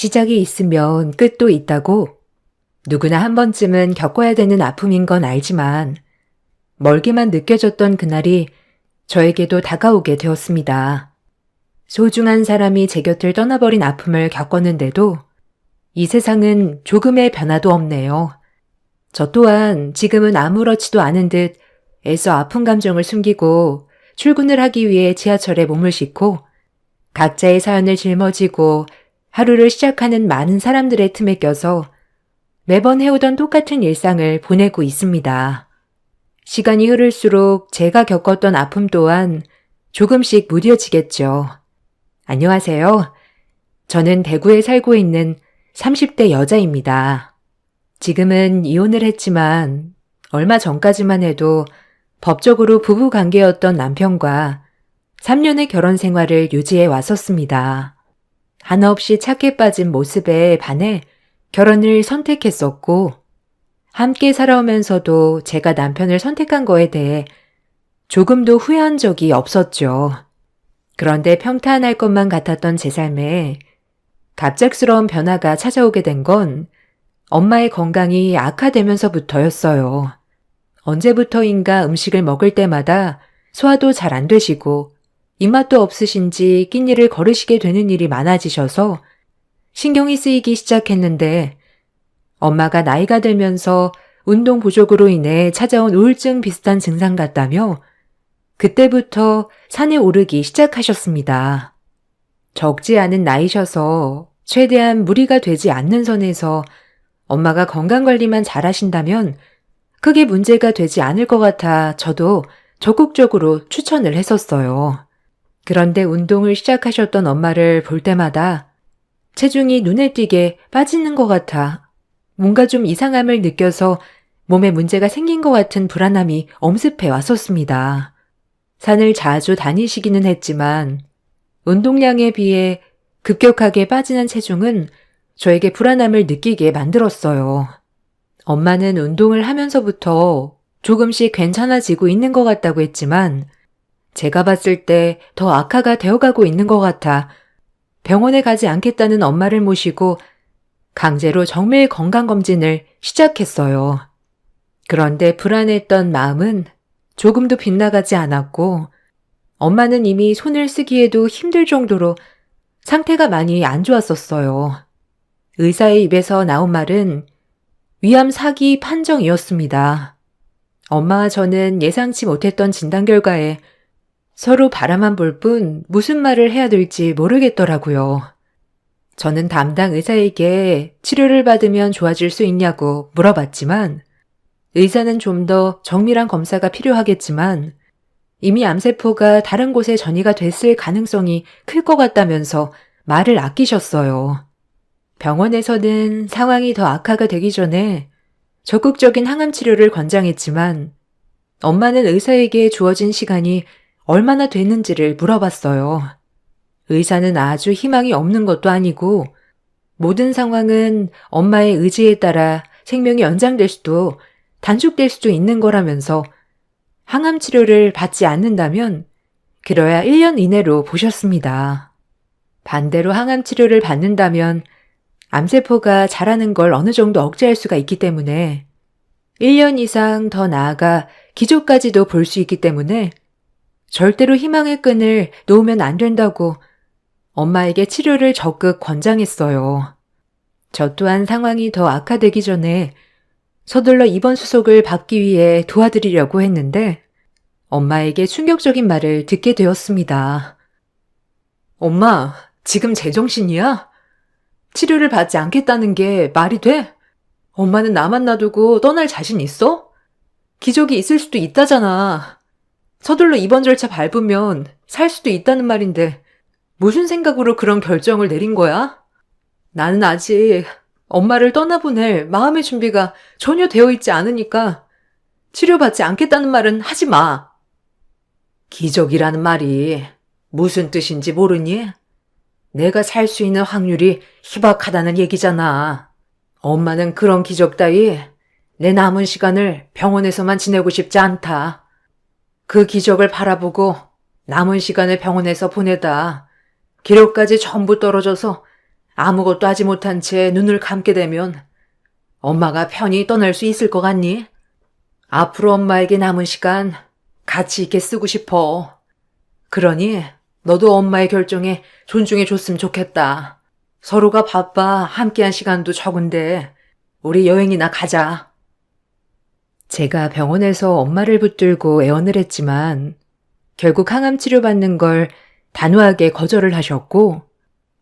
시작이 있으면 끝도 있다고 누구나 한 번쯤은 겪어야 되는 아픔인 건 알지만 멀게만 느껴졌던 그날이 저에게도 다가오게 되었습니다. 소중한 사람이 제 곁을 떠나버린 아픔을 겪었는데도 이 세상은 조금의 변화도 없네요. 저 또한 지금은 아무렇지도 않은 듯 애써 아픈 감정을 숨기고 출근을 하기 위해 지하철에 몸을 싣고 각자의 사연을 짊어지고 하루를 시작하는 많은 사람들의 틈에 껴서 매번 해오던 똑같은 일상을 보내고 있습니다. 시간이 흐를수록 제가 겪었던 아픔 또한 조금씩 무뎌지겠죠. 안녕하세요. 저는 대구에 살고 있는 30대 여자입니다. 지금은 이혼을 했지만 얼마 전까지만 해도 법적으로 부부 관계였던 남편과 3년의 결혼 생활을 유지해 왔었습니다. 한없이 착해 빠진 모습에 반해 결혼을 선택했었고 함께 살아오면서도 제가 남편을 선택한 거에 대해 조금도 후회한 적이 없었죠. 그런데 평탄할 것만 같았던 제 삶에 갑작스러운 변화가 찾아오게 된 건 엄마의 건강이 악화되면서부터였어요. 언제부터인가 음식을 먹을 때마다 소화도 잘 안 되시고 입맛도 없으신지 끼니를 거르시게 되는 일이 많아지셔서 신경이 쓰이기 시작했는데 엄마가 나이가 들면서 운동 부족으로 인해 찾아온 우울증 비슷한 증상 같다며 그때부터 산에 오르기 시작하셨습니다. 적지 않은 나이셔서 최대한 무리가 되지 않는 선에서 엄마가 건강관리만 잘하신다면 크게 문제가 되지 않을 것 같아 저도 적극적으로 추천을 했었어요. 그런데 운동을 시작하셨던 엄마를 볼 때마다 체중이 눈에 띄게 빠지는 것 같아 뭔가 좀 이상함을 느껴서 몸에 문제가 생긴 것 같은 불안함이 엄습해 왔었습니다. 산을 자주 다니시기는 했지만 운동량에 비해 급격하게 빠지는 체중은 저에게 불안함을 느끼게 만들었어요. 엄마는 운동을 하면서부터 조금씩 괜찮아지고 있는 것 같다고 했지만 제가 봤을 때 더 악화가 되어가고 있는 것 같아 병원에 가지 않겠다는 엄마를 모시고 강제로 정밀 건강검진을 시작했어요. 그런데 불안했던 마음은 조금도 빗나가지 않았고 엄마는 이미 손을 쓰기에도 힘들 정도로 상태가 많이 안 좋았었어요. 의사의 입에서 나온 말은 위암 4기 판정이었습니다. 엄마와 저는 예상치 못했던 진단 결과에 서로 바라만 볼 뿐 무슨 말을 해야 될지 모르겠더라고요. 저는 담당 의사에게 치료를 받으면 좋아질 수 있냐고 물어봤지만 의사는 좀 더 정밀한 검사가 필요하겠지만 이미 암세포가 다른 곳에 전이가 됐을 가능성이 클 것 같다면서 말을 아끼셨어요. 병원에서는 상황이 더 악화가 되기 전에 적극적인 항암 치료를 권장했지만 엄마는 의사에게 주어진 시간이 얼마나 됐는지를 물어봤어요. 의사는 아주 희망이 없는 것도 아니고 모든 상황은 엄마의 의지에 따라 생명이 연장될 수도 단축될 수도 있는 거라면서 항암 치료를 받지 않는다면 길어야 1년 이내로 보셨습니다. 반대로 항암 치료를 받는다면 암세포가 자라는 걸 어느 정도 억제할 수가 있기 때문에 1년 이상 더 나아가 기적까지도 볼 수 있기 때문에 절대로 희망의 끈을 놓으면 안 된다고 엄마에게 치료를 적극 권장했어요. 저 또한 상황이 더 악화되기 전에 서둘러 입원 수속을 받기 위해 도와드리려고 했는데 엄마에게 충격적인 말을 듣게 되었습니다. 엄마, 지금 제정신이야? 치료를 받지 않겠다는 게 말이 돼? 엄마는 나만 놔두고 떠날 자신 있어? 기적이 있을 수도 있다잖아. 서둘러 입원 절차 밟으면 살 수도 있다는 말인데 무슨 생각으로 그런 결정을 내린 거야? 나는 아직 엄마를 떠나보낼 마음의 준비가 전혀 되어 있지 않으니까 치료받지 않겠다는 말은 하지 마. 기적이라는 말이 무슨 뜻인지 모르니? 내가 살 수 있는 확률이 희박하다는 얘기잖아. 엄마는 그런 기적 따위 내 남은 시간을 병원에서만 지내고 싶지 않다. 그 기적을 바라보고 남은 시간을 병원에서 보내다 기력까지 전부 떨어져서 아무것도 하지 못한 채 눈을 감게 되면 엄마가 편히 떠날 수 있을 것 같니? 앞으로 엄마에게 남은 시간 가치 있게 쓰고 싶어. 그러니 너도 엄마의 결정에 존중해 줬으면 좋겠다. 서로가 바빠 함께한 시간도 적은데 우리 여행이나 가자. 제가 병원에서 엄마를 붙들고 애원을 했지만 결국 항암 치료받는 걸 단호하게 거절을 하셨고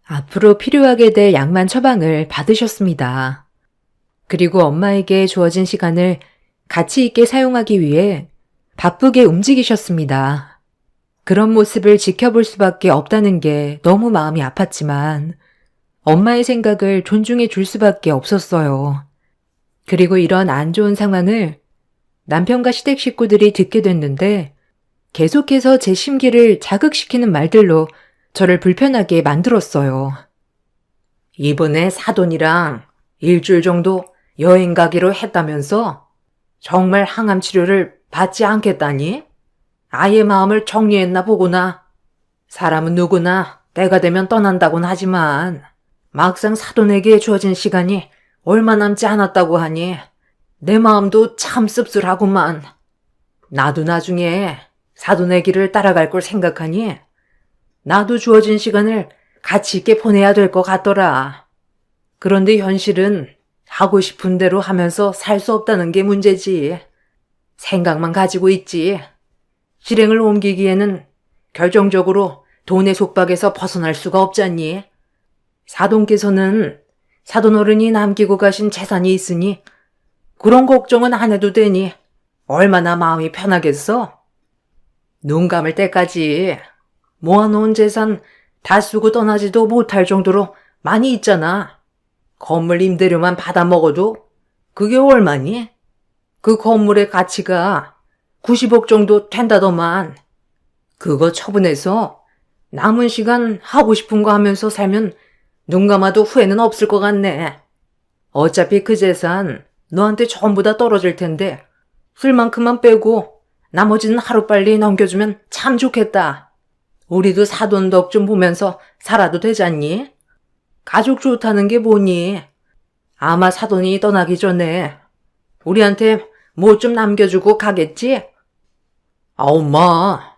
앞으로 필요하게 될 약만 처방을 받으셨습니다. 그리고 엄마에게 주어진 시간을 가치 있게 사용하기 위해 바쁘게 움직이셨습니다. 그런 모습을 지켜볼 수밖에 없다는 게 너무 마음이 아팠지만 엄마의 생각을 존중해 줄 수밖에 없었어요. 그리고 이런 안 좋은 상황을 남편과 시댁 식구들이 듣게 됐는데 계속해서 제 심기를 자극시키는 말들로 저를 불편하게 만들었어요. 이번에 사돈이랑 일주일 정도 여행 가기로 했다면서 정말 항암 치료를 받지 않겠다니? 아예 마음을 정리했나 보구나. 사람은 누구나 때가 되면 떠난다곤 하지만 막상 사돈에게 주어진 시간이 얼마 남지 않았다고 하니 내 마음도 참 씁쓸하구만. 나도 나중에 사돈의 길을 따라갈 걸 생각하니 나도 주어진 시간을 가치 있게 보내야 될 것 같더라. 그런데 현실은 하고 싶은 대로 하면서 살 수 없다는 게 문제지. 생각만 가지고 있지. 실행을 옮기기에는 결정적으로 돈의 속박에서 벗어날 수가 없잖니. 사돈께서는 사돈 어른이 남기고 가신 재산이 있으니 그런 걱정은 안 해도 되니 얼마나 마음이 편하겠어? 눈 감을 때까지 모아놓은 재산 다 쓰고 떠나지도 못할 정도로 많이 있잖아. 건물 임대료만 받아먹어도 그게 얼마니? 그 건물의 가치가 90억 정도 된다더만. 그거 처분해서 남은 시간 하고 싶은 거 하면서 살면 눈 감아도 후회는 없을 것 같네. 어차피 그 재산 너한테 전부 다 떨어질 텐데 쓸만큼만 빼고 나머지는 하루빨리 넘겨주면 참 좋겠다. 우리도 사돈 덕 좀 보면서 살아도 되잖니? 가족 좋다는 게 뭐니? 아마 사돈이 떠나기 전에 우리한테 뭐 좀 남겨주고 가겠지? 아, 엄마.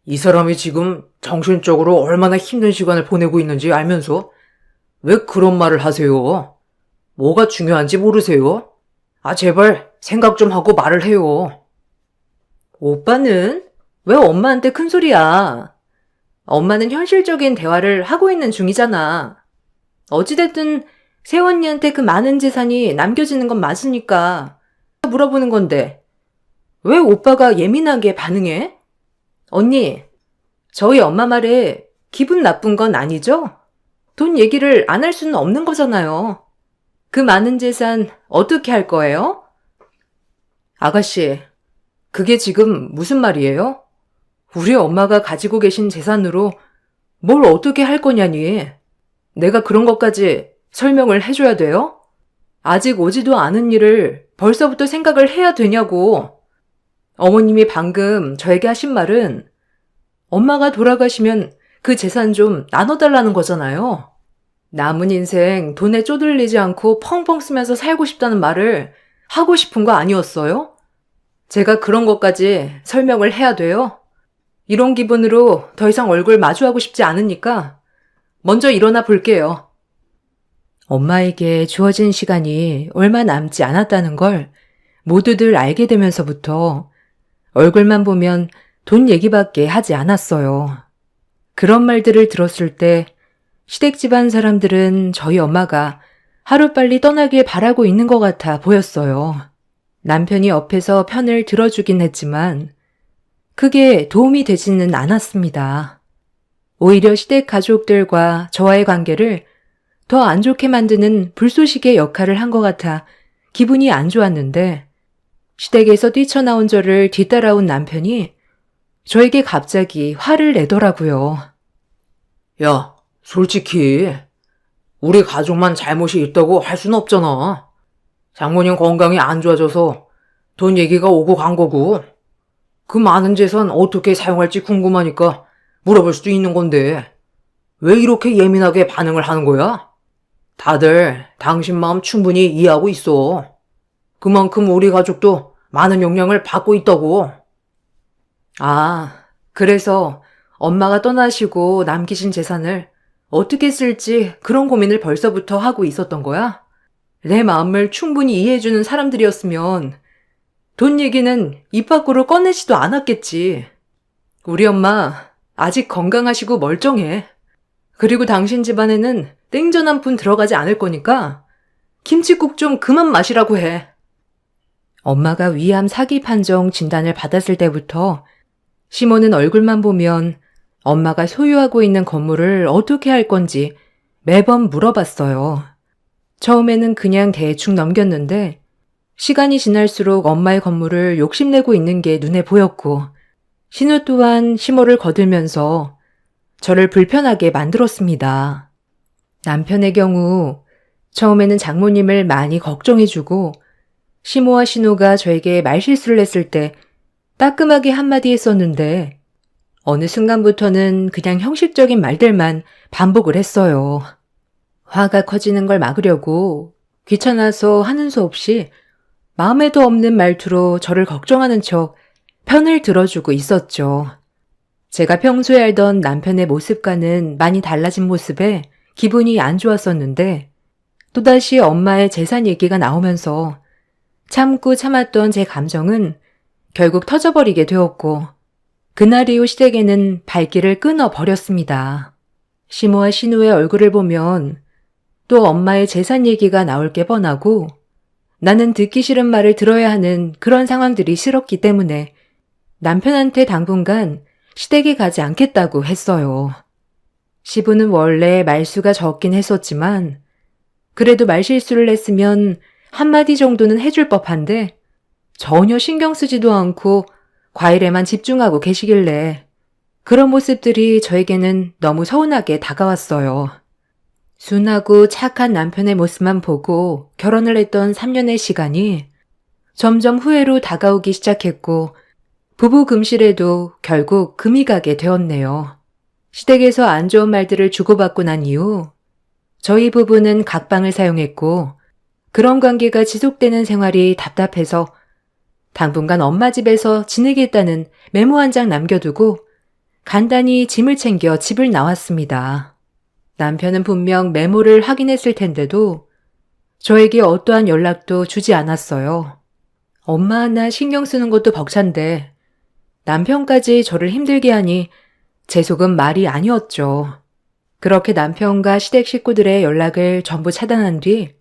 이 사람이 지금 정신적으로 얼마나 힘든 시간을 보내고 있는지 알면서 왜 그런 말을 하세요? 뭐가 중요한지 모르세요? 아, 제발 생각 좀 하고 말을 해요. 오빠는 왜 엄마한테 큰 소리야? 엄마는 현실적인 대화를 하고 있는 중이잖아. 어찌됐든 새언니한테 그 많은 재산이 남겨지는 건 맞으니까 물어보는 건데 왜 오빠가 예민하게 반응해? 언니, 저희 엄마 말에 기분 나쁜 건 아니죠? 돈 얘기를 안 할 수는 없는 거잖아요. 그 많은 재산 어떻게 할 거예요? 아가씨, 그게 지금 무슨 말이에요? 우리 엄마가 가지고 계신 재산으로 뭘 어떻게 할 거냐니. 내가 그런 것까지 설명을 해줘야 돼요? 아직 오지도 않은 일을 벌써부터 생각을 해야 되냐고. 어머님이 방금 저에게 하신 말은 엄마가 돌아가시면 그 재산 좀 나눠달라는 거잖아요. 남은 인생 돈에 쪼들리지 않고 펑펑 쓰면서 살고 싶다는 말을 하고 싶은 거 아니었어요? 제가 그런 것까지 설명을 해야 돼요? 이런 기분으로 더 이상 얼굴 마주하고 싶지 않으니까 먼저 일어나 볼게요. 엄마에게 주어진 시간이 얼마 남지 않았다는 걸 모두들 알게 되면서부터 얼굴만 보면 돈 얘기밖에 하지 않았어요. 그런 말들을 들었을 때 시댁 집안 사람들은 저희 엄마가 하루빨리 떠나길 바라고 있는 것 같아 보였어요. 남편이 옆에서 편을 들어주긴 했지만 크게 도움이 되지는 않았습니다. 오히려 시댁 가족들과 저와의 관계를 더 안 좋게 만드는 불쏘시개 역할을 한 것 같아 기분이 안 좋았는데 시댁에서 뛰쳐나온 저를 뒤따라온 남편이 저에게 갑자기 화를 내더라고요. 야, 솔직히 우리 가족만 잘못이 있다고 할 순 없잖아. 장모님 건강이 안 좋아져서 돈 얘기가 오고 간 거고 그 많은 재산 어떻게 사용할지 궁금하니까 물어볼 수도 있는 건데 왜 이렇게 예민하게 반응을 하는 거야? 다들 당신 마음 충분히 이해하고 있어. 그만큼 우리 가족도 많은 영향을 받고 있다고. 아, 그래서 엄마가 떠나시고 남기신 재산을 어떻게 쓸지 그런 고민을 벌써부터 하고 있었던 거야? 내 마음을 충분히 이해해주는 사람들이었으면 돈 얘기는 입 밖으로 꺼내지도 않았겠지. 우리 엄마 아직 건강하시고 멀쩡해. 그리고 당신 집안에는 땡전 한 푼 들어가지 않을 거니까 김칫국 좀 그만 마시라고 해. 엄마가 위암 사기 판정 진단을 받았을 때부터 시모는 얼굴만 보면 엄마가 소유하고 있는 건물을 어떻게 할 건지 매번 물어봤어요. 처음에는 그냥 대충 넘겼는데 시간이 지날수록 엄마의 건물을 욕심내고 있는 게 눈에 보였고 신우 또한 시모를 거들면서 저를 불편하게 만들었습니다. 남편의 경우 처음에는 장모님을 많이 걱정해주고 시모와 신우가 저에게 말실수를 했을 때 따끔하게 한마디 했었는데 어느 순간부터는 그냥 형식적인 말들만 반복을 했어요. 화가 커지는 걸 막으려고 귀찮아서 하는 수 없이 마음에도 없는 말투로 저를 걱정하는 척 편을 들어주고 있었죠. 제가 평소에 알던 남편의 모습과는 많이 달라진 모습에 기분이 안 좋았었는데 또다시 엄마의 재산 얘기가 나오면서 참고 참았던 제 감정은 결국 터져버리게 되었고 그날 이후 시댁에는 발길을 끊어버렸습니다. 시모와 신우의 얼굴을 보면 또 엄마의 재산 얘기가 나올 게 뻔하고 나는 듣기 싫은 말을 들어야 하는 그런 상황들이 싫었기 때문에 남편한테 당분간 시댁에 가지 않겠다고 했어요. 시부는 원래 말수가 적긴 했었지만 그래도 말실수를 했으면 한마디 정도는 해줄 법한데 전혀 신경 쓰지도 않고 과일에만 집중하고 계시길래 그런 모습들이 저에게는 너무 서운하게 다가왔어요. 순하고 착한 남편의 모습만 보고 결혼을 했던 3년의 시간이 점점 후회로 다가오기 시작했고 부부 금실에도 결국 금이 가게 되었네요. 시댁에서 안 좋은 말들을 주고받고 난 이후 저희 부부는 각방을 사용했고 그런 관계가 지속되는 생활이 답답해서 당분간 엄마 집에서 지내겠다는 메모 한 장 남겨두고 간단히 짐을 챙겨 집을 나왔습니다. 남편은 분명 메모를 확인했을 텐데도 저에게 어떠한 연락도 주지 않았어요. 엄마 하나 신경 쓰는 것도 벅찬데 남편까지 저를 힘들게 하니 제 속은 말이 아니었죠. 그렇게 남편과 시댁 식구들의 연락을 전부 차단한 뒤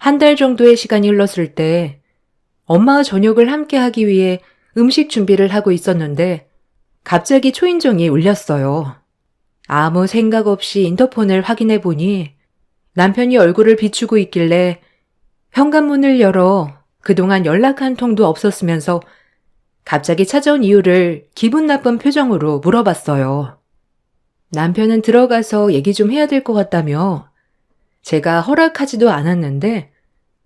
한 달 정도의 시간이 흘렀을 때 엄마와 저녁을 함께 하기 위해 음식 준비를 하고 있었는데 갑자기 초인종이 울렸어요. 아무 생각 없이 인터폰을 확인해 보니 남편이 얼굴을 비추고 있길래 현관문을 열어 그동안 연락 한 통도 없었으면서 갑자기 찾아온 이유를 기분 나쁜 표정으로 물어봤어요. 남편은 들어가서 얘기 좀 해야 될 것 같다며 제가 허락하지도 않았는데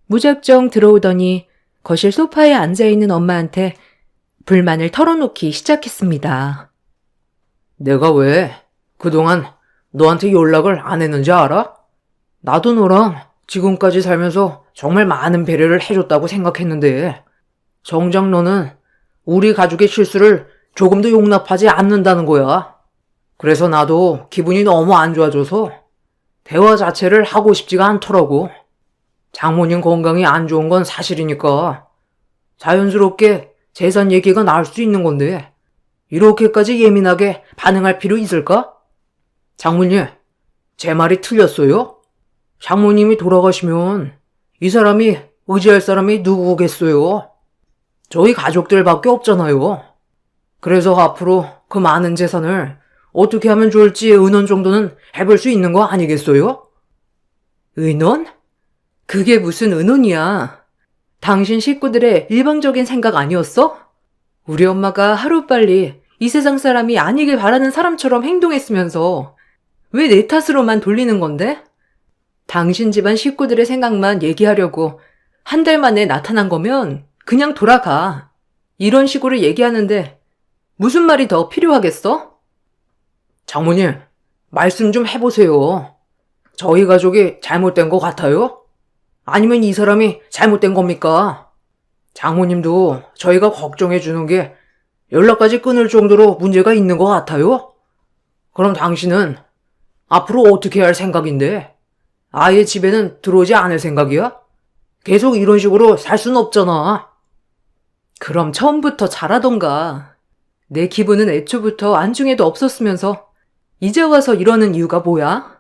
무작정 들어오더니 거실 소파에 앉아있는 엄마한테 불만을 털어놓기 시작했습니다. 내가 왜 그동안 너한테 연락을 안 했는지 알아? 나도 너랑 지금까지 살면서 정말 많은 배려를 해줬다고 생각했는데 정작 너는 우리 가족의 실수를 조금도 용납하지 않는다는 거야. 그래서 나도 기분이 너무 안 좋아져서 대화 자체를 하고 싶지가 않더라고. 장모님 건강이 안 좋은 건 사실이니까 자연스럽게 재산 얘기가 나올 수 있는 건데 이렇게까지 예민하게 반응할 필요 있을까? 장모님, 제 말이 틀렸어요? 장모님이 돌아가시면 이 사람이 의지할 사람이 누구겠어요? 저희 가족들밖에 없잖아요. 그래서 앞으로 그 많은 재산을 어떻게 하면 좋을지 의논 정도는 해볼 수 있는 거 아니겠어요? 의논? 그게 무슨 의논이야. 당신 식구들의 일방적인 생각 아니었어? 우리 엄마가 하루빨리 이 세상 사람이 아니길 바라는 사람처럼 행동했으면서 왜 내 탓으로만 돌리는 건데? 당신 집안 식구들의 생각만 얘기하려고 한 달 만에 나타난 거면 그냥 돌아가. 이런 식으로 얘기하는데 무슨 말이 더 필요하겠어? 장모님, 말씀 좀 해보세요. 저희 가족이 잘못된 것 같아요? 아니면 이 사람이 잘못된 겁니까? 장모님도 저희가 걱정해 주는 게 연락까지 끊을 정도로 문제가 있는 것 같아요? 그럼 당신은 앞으로 어떻게 할 생각인데? 아예 집에는 들어오지 않을 생각이야? 계속 이런 식으로 살 순 없잖아. 그럼 처음부터 잘하던가. 내 기분은 애초부터 안중에도 없었으면서 이제 와서 이러는 이유가 뭐야?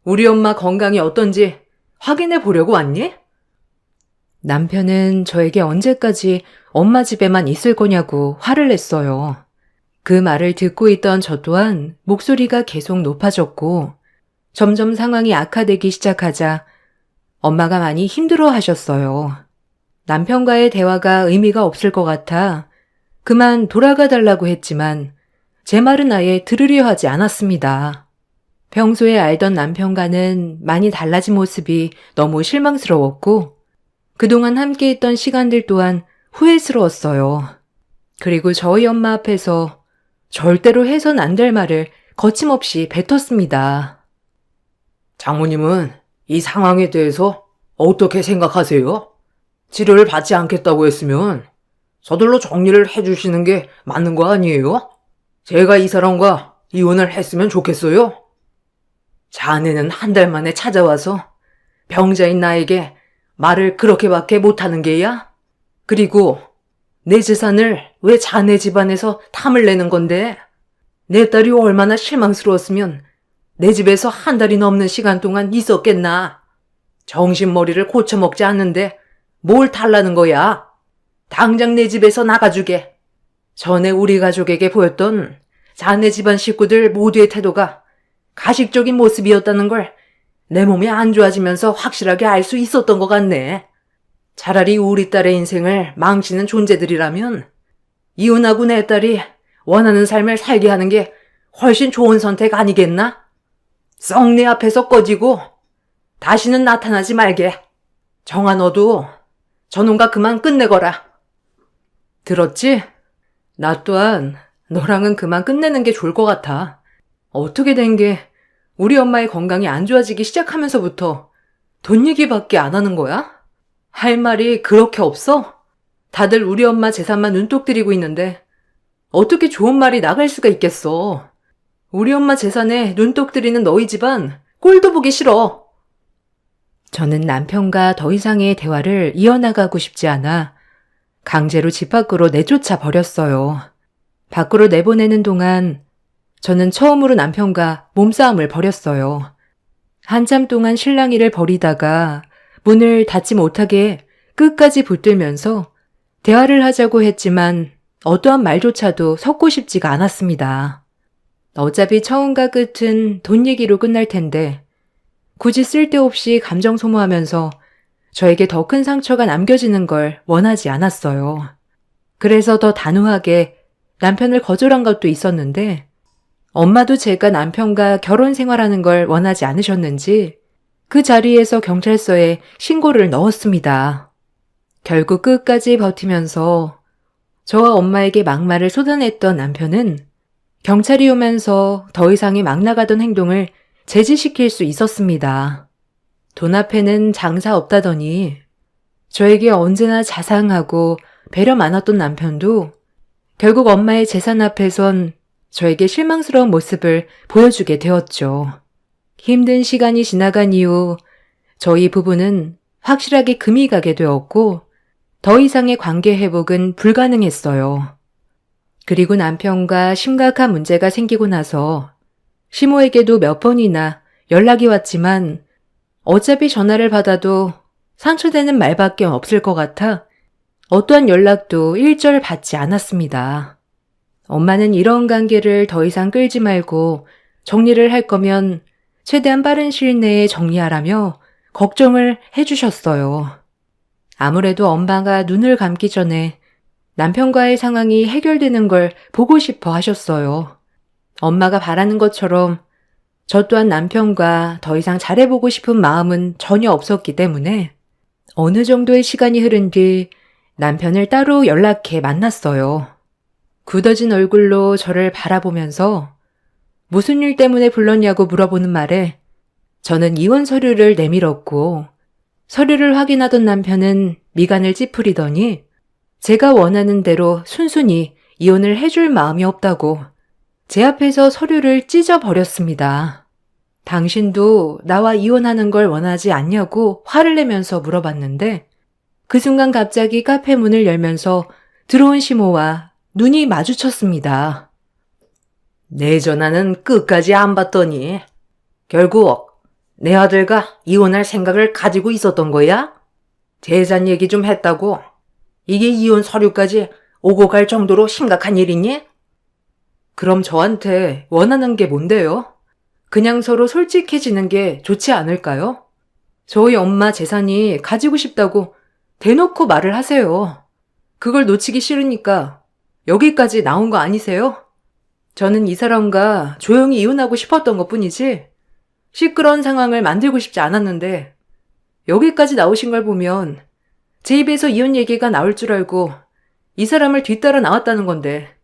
우리 엄마 건강이 어떤지 확인해 보려고 왔니? 남편은 저에게 언제까지 엄마 집에만 있을 거냐고 화를 냈어요. 그 말을 듣고 있던 저 또한 목소리가 계속 높아졌고 점점 상황이 악화되기 시작하자 엄마가 많이 힘들어 하셨어요. 남편과의 대화가 의미가 없을 것 같아 그만 돌아가 달라고 했지만 제 말은 아예 들으려 하지 않았습니다. 평소에 알던 남편과는 많이 달라진 모습이 너무 실망스러웠고 그동안 함께 있던 시간들 또한 후회스러웠어요. 그리고 저희 엄마 앞에서 절대로 해선 안 될 말을 거침없이 뱉었습니다. 장모님은 이 상황에 대해서 어떻게 생각하세요? 치료를 받지 않겠다고 했으면 서둘러 정리를 해주시는 게 맞는 거 아니에요? 제가 이 사람과 이혼을 했으면 좋겠어요? 자네는 한 달 만에 찾아와서 병자인 나에게 말을 그렇게밖에 못하는 게야? 그리고 내 재산을 왜 자네 집안에서 탐을 내는 건데? 내 딸이 얼마나 실망스러웠으면 내 집에서 한 달이 넘는 시간 동안 있었겠나? 정신머리를 고쳐먹지 않는데 뭘 달라는 거야? 당장 내 집에서 나가주게. 전에 우리 가족에게 보였던 자네 집안 식구들 모두의 태도가 가식적인 모습이었다는 걸 내 몸이 안 좋아지면서 확실하게 알 수 있었던 것 같네. 차라리 우리 딸의 인생을 망치는 존재들이라면 이혼하고 내 딸이 원하는 삶을 살게 하는 게 훨씬 좋은 선택 아니겠나? 썩 내 앞에서 꺼지고 다시는 나타나지 말게. 정아 너도 저놈과 그만 끝내거라. 들었지? 나 또한 너랑은 그만 끝내는 게 좋을 것 같아. 어떻게 된 게 우리 엄마의 건강이 안 좋아지기 시작하면서부터 돈 얘기밖에 안 하는 거야? 할 말이 그렇게 없어? 다들 우리 엄마 재산만 눈독 들이고 있는데 어떻게 좋은 말이 나갈 수가 있겠어. 우리 엄마 재산에 눈독 들이는 너희 집안 꼴도 보기 싫어. 저는 남편과 더 이상의 대화를 이어나가고 싶지 않아 강제로 집 밖으로 내쫓아 버렸어요. 밖으로 내보내는 동안 저는 처음으로 남편과 몸싸움을 벌였어요. 한참 동안 실랑이를 벌이다가 문을 닫지 못하게 끝까지 붙들면서 대화를 하자고 했지만 어떠한 말조차도 섞고 싶지가 않았습니다. 어차피 처음과 끝은 돈 얘기로 끝날 텐데 굳이 쓸데없이 감정 소모하면서 저에게 더 큰 상처가 남겨지는 걸 원하지 않았어요. 그래서 더 단호하게 남편을 거절한 것도 있었는데 엄마도 제가 남편과 결혼 생활하는 걸 원하지 않으셨는지 그 자리에서 경찰서에 신고를 넣었습니다. 결국 끝까지 버티면서 저와 엄마에게 막말을 쏟아냈던 남편은 경찰이 오면서 더 이상의 막 나가던 행동을 제지시킬 수 있었습니다. 돈 앞에는 장사 없다더니 저에게 언제나 자상하고 배려 많았던 남편도 결국 엄마의 재산 앞에선 저에게 실망스러운 모습을 보여주게 되었죠. 힘든 시간이 지나간 이후 저희 부부는 확실하게 금이 가게 되었고 더 이상의 관계 회복은 불가능했어요. 그리고 남편과 심각한 문제가 생기고 나서 시모에게도 몇 번이나 연락이 왔지만 어차피 전화를 받아도 상처되는 말밖에 없을 것 같아 어떠한 연락도 일절 받지 않았습니다. 엄마는 이런 관계를 더 이상 끌지 말고 정리를 할 거면 최대한 빠른 시일 내에 정리하라며 걱정을 해주셨어요. 아무래도 엄마가 눈을 감기 전에 남편과의 상황이 해결되는 걸 보고 싶어 하셨어요. 엄마가 바라는 것처럼 저 또한 남편과 더 이상 잘해보고 싶은 마음은 전혀 없었기 때문에 어느 정도의 시간이 흐른 뒤 남편을 따로 연락해 만났어요. 굳어진 얼굴로 저를 바라보면서 무슨 일 때문에 불렀냐고 물어보는 말에 저는 이혼 서류를 내밀었고 서류를 확인하던 남편은 미간을 찌푸리더니 제가 원하는 대로 순순히 이혼을 해줄 마음이 없다고 제 앞에서 서류를 찢어버렸습니다. 당신도 나와 이혼하는 걸 원하지 않냐고 화를 내면서 물어봤는데 그 순간 갑자기 카페 문을 열면서 들어온 시모와 눈이 마주쳤습니다. 내 전화는 끝까지 안 받더니 결국 내 아들과 이혼할 생각을 가지고 있었던 거야? 재산 얘기 좀 했다고? 이게 이혼 서류까지 오고 갈 정도로 심각한 일이니? 그럼 저한테 원하는 게 뭔데요? 그냥 서로 솔직해지는 게 좋지 않을까요? 저희 엄마 재산이 가지고 싶다고 대놓고 말을 하세요. 그걸 놓치기 싫으니까 여기까지 나온 거 아니세요? 저는 이 사람과 조용히 이혼하고 싶었던 것 뿐이지 시끄러운 상황을 만들고 싶지 않았는데 여기까지 나오신 걸 보면 제 입에서 이혼 얘기가 나올 줄 알고 이 사람을 뒤따라 나왔다는 건데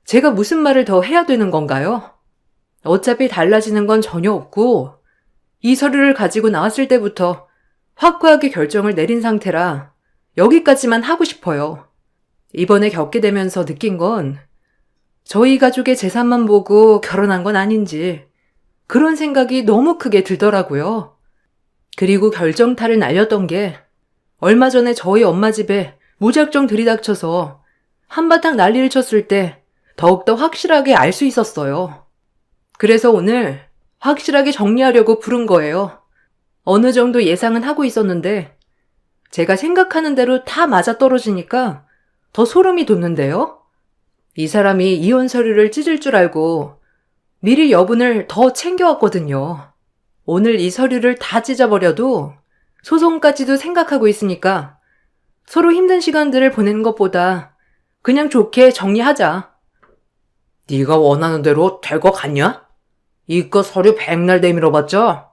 제가 무슨 말을 더 해야 되는 건가요? 어차피 달라지는 건 전혀 없고 이 서류를 가지고 나왔을 때부터 확고하게 결정을 내린 상태라 여기까지만 하고 싶어요. 이번에 겪게 되면서 느낀 건 저희 가족의 재산만 보고 결혼한 건 아닌지 그런 생각이 너무 크게 들더라고요. 그리고 결정타를 날렸던 게 얼마 전에 저희 엄마 집에 무작정 들이닥쳐서 한바탕 난리를 쳤을 때 더욱더 확실하게 알 수 있었어요. 그래서 오늘 확실하게 정리하려고 부른 거예요. 어느 정도 예상은 하고 있었는데 제가 생각하는 대로 다 맞아떨어지니까 더 소름이 돋는데요. 이 사람이 이혼 서류를 찢을 줄 알고 미리 여분을 더 챙겨왔거든요. 오늘 이 서류를 다 찢어버려도 소송까지도 생각하고 있으니까 서로 힘든 시간들을 보내는 것보다 그냥 좋게 정리하자. 네가 원하는 대로 될 것 같냐? 이깟 서류 백날 내밀어봤자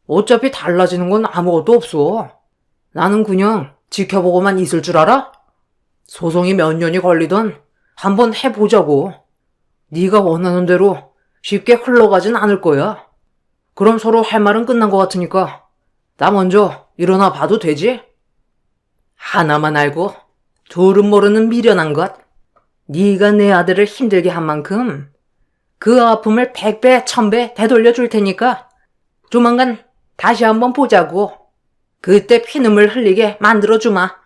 어차피 달라지는 건 아무것도 없어. 나는 그냥 지켜보고만 있을 줄 알아? 소송이 몇 년이 걸리던 한번 해보자고. 네가 원하는 대로 쉽게 흘러가진 않을 거야. 그럼 서로 할 말은 끝난 것 같으니까 나 먼저 일어나 봐도 되지? 하나만 알고 둘은 모르는 미련한 것. 네가 내 아들을 힘들게 한 만큼 그 아픔을 100배, 1000배 되돌려 줄 테니까 조만간 다시 한번 보자고. 그때 피눈물 흘리게 만들어주마.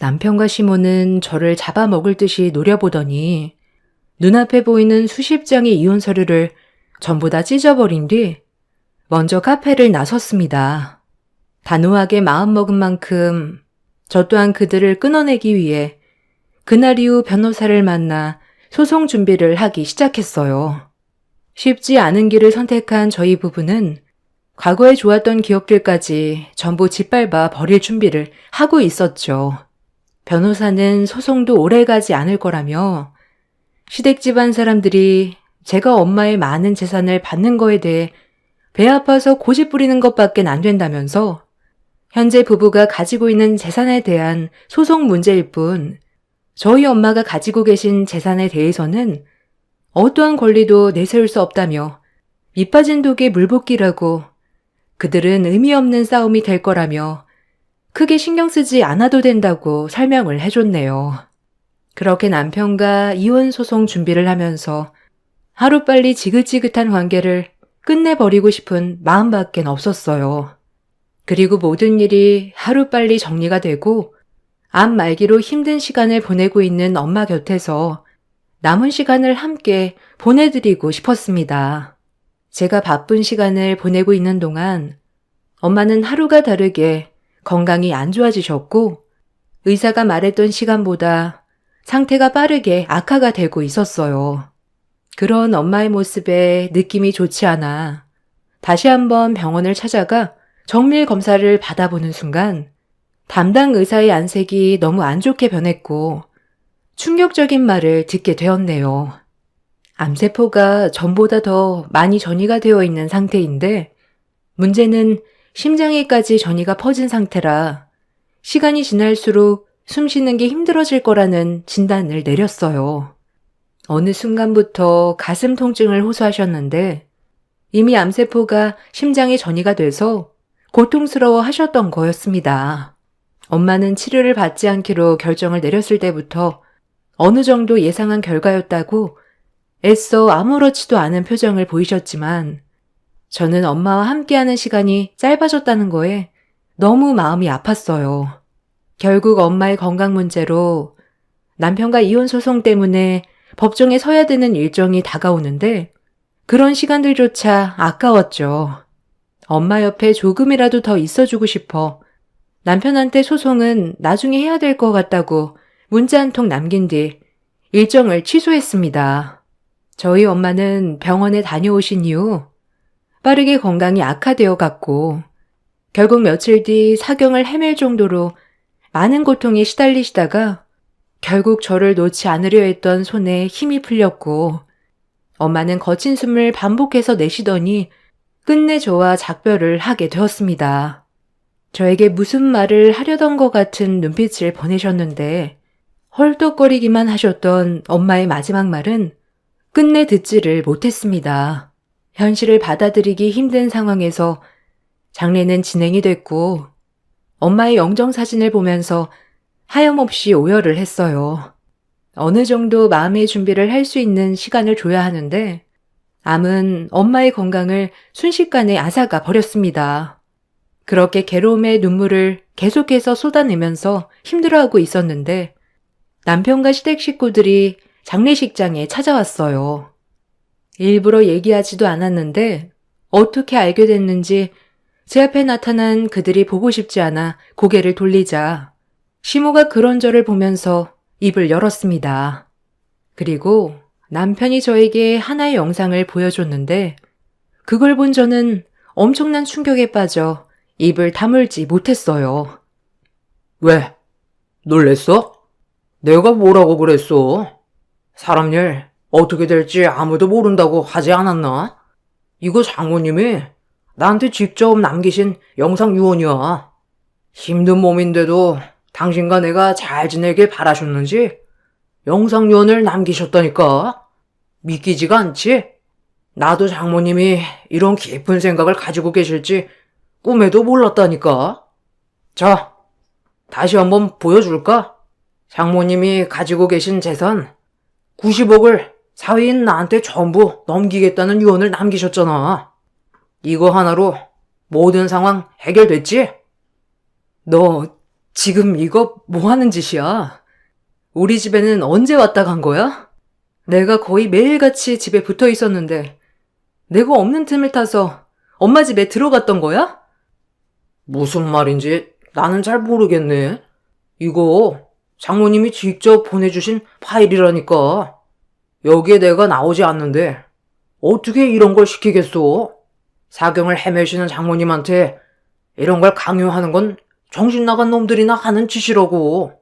남편과 시모는 저를 잡아먹을 듯이 노려보더니 눈앞에 보이는 수십 장의 이혼 서류를 전부 다 찢어버린 뒤 먼저 카페를 나섰습니다. 단호하게 마음먹은 만큼 저 또한 그들을 끊어내기 위해 그날 이후 변호사를 만나 소송 준비를 하기 시작했어요. 쉽지 않은 길을 선택한 저희 부부는 과거에 좋았던 기억들까지 전부 짓밟아 버릴 준비를 하고 있었죠. 변호사는 소송도 오래가지 않을 거라며 시댁 집안 사람들이 제가 엄마의 많은 재산을 받는 거에 대해 배 아파서 고집 부리는 것밖엔 안 된다면서 현재 부부가 가지고 있는 재산에 대한 소송 문제일 뿐 저희 엄마가 가지고 계신 재산에 대해서는 어떠한 권리도 내세울 수 없다며 밑 빠진 독에 물 붓기라고 그들은 의미 없는 싸움이 될 거라며 크게 신경 쓰지 않아도 된다고 설명을 해줬네요. 그렇게 남편과 이혼 소송 준비를 하면서 하루빨리 지긋지긋한 관계를 끝내버리고 싶은 마음밖엔 없었어요. 그리고 모든 일이 하루빨리 정리가 되고 암 말기로 힘든 시간을 보내고 있는 엄마 곁에서 남은 시간을 함께 보내드리고 싶었습니다. 제가 바쁜 시간을 보내고 있는 동안 엄마는 하루가 다르게 건강이 안 좋아지셨고 의사가 말했던 시간보다 상태가 빠르게 악화가 되고 있었어요. 그런 엄마의 모습에 느낌이 좋지 않아 다시 한번 병원을 찾아가 정밀 검사를 받아보는 순간 담당 의사의 안색이 너무 안 좋게 변했고 충격적인 말을 듣게 되었네요. 암세포가 전보다 더 많이 전이가 되어 있는 상태인데 문제는 심장에까지 전이가 퍼진 상태라 시간이 지날수록 숨 쉬는 게 힘들어질 거라는 진단을 내렸어요. 어느 순간부터 가슴 통증을 호소하셨는데 이미 암세포가 심장에 전이가 돼서 고통스러워 하셨던 거였습니다. 엄마는 치료를 받지 않기로 결정을 내렸을 때부터 어느 정도 예상한 결과였다고 애써 아무렇지도 않은 표정을 보이셨지만 저는 엄마와 함께하는 시간이 짧아졌다는 거에 너무 마음이 아팠어요. 결국 엄마의 건강 문제로 남편과 이혼 소송 때문에 법정에 서야 되는 일정이 다가오는데 그런 시간들조차 아까웠죠. 엄마 옆에 조금이라도 더 있어주고 싶어 남편한테 소송은 나중에 해야 될 것 같다고 문자 한 통 남긴 뒤 일정을 취소했습니다. 저희 엄마는 병원에 다녀오신 이후 빠르게 건강이 악화되어 갔고 결국 며칠 뒤 사경을 헤맬 정도로 많은 고통에 시달리시다가 결국 저를 놓지 않으려 했던 손에 힘이 풀렸고 엄마는 거친 숨을 반복해서 내쉬더니 끝내 저와 작별을 하게 되었습니다. 저에게 무슨 말을 하려던 것 같은 눈빛을 보내셨는데 헐떡거리기만 하셨던 엄마의 마지막 말은 끝내 듣지를 못했습니다. 현실을 받아들이기 힘든 상황에서 장례는 진행이 됐고 엄마의 영정사진을 보면서 하염없이 오열을 했어요. 어느 정도 마음의 준비를 할 수 있는 시간을 줘야 하는데 암은 엄마의 건강을 순식간에 앗아가 버렸습니다. 그렇게 괴로움의 눈물을 계속해서 쏟아내면서 힘들어하고 있었는데 남편과 시댁 식구들이 장례식장에 찾아왔어요. 일부러 얘기하지도 않았는데 어떻게 알게 됐는지 제 앞에 나타난 그들이 보고 싶지 않아 고개를 돌리자 시모가 그런 저를 보면서 입을 열었습니다. 그리고 남편이 저에게 하나의 영상을 보여줬는데 그걸 본 저는 엄청난 충격에 빠져 입을 다물지 못했어요. 왜? 놀랬어? 내가 뭐라고 그랬어? 사람 일 어떻게 될지 아무도 모른다고 하지 않았나? 이거 장모님이 나한테 직접 남기신 영상 유언이야. 힘든 몸인데도 당신과 내가 잘 지내길 바라셨는지 영상 유언을 남기셨다니까. 믿기지가 않지? 나도 장모님이 이런 깊은 생각을 가지고 계실지 꿈에도 몰랐다니까. 자, 다시 한번 보여줄까? 장모님이 가지고 계신 재산 90억을 사위인 나한테 전부 넘기겠다는 유언을 남기셨잖아. 이거 하나로 모든 상황 해결됐지? 너 지금 이거 뭐 하는 짓이야? 우리 집에는 언제 왔다 간 거야? 내가 거의 매일같이 집에 붙어 있었는데 내가 없는 틈을 타서 엄마 집에 들어갔던 거야? 무슨 말인지 나는 잘 모르겠네. 이거 장모님이 직접 보내주신 파일이라니까. 여기에 내가 나오지 않는데 어떻게 이런 걸 시키겠어? 사경을 헤매시는 장모님한테 이런 걸 강요하는 건 정신 나간 놈들이나 하는 짓이라고.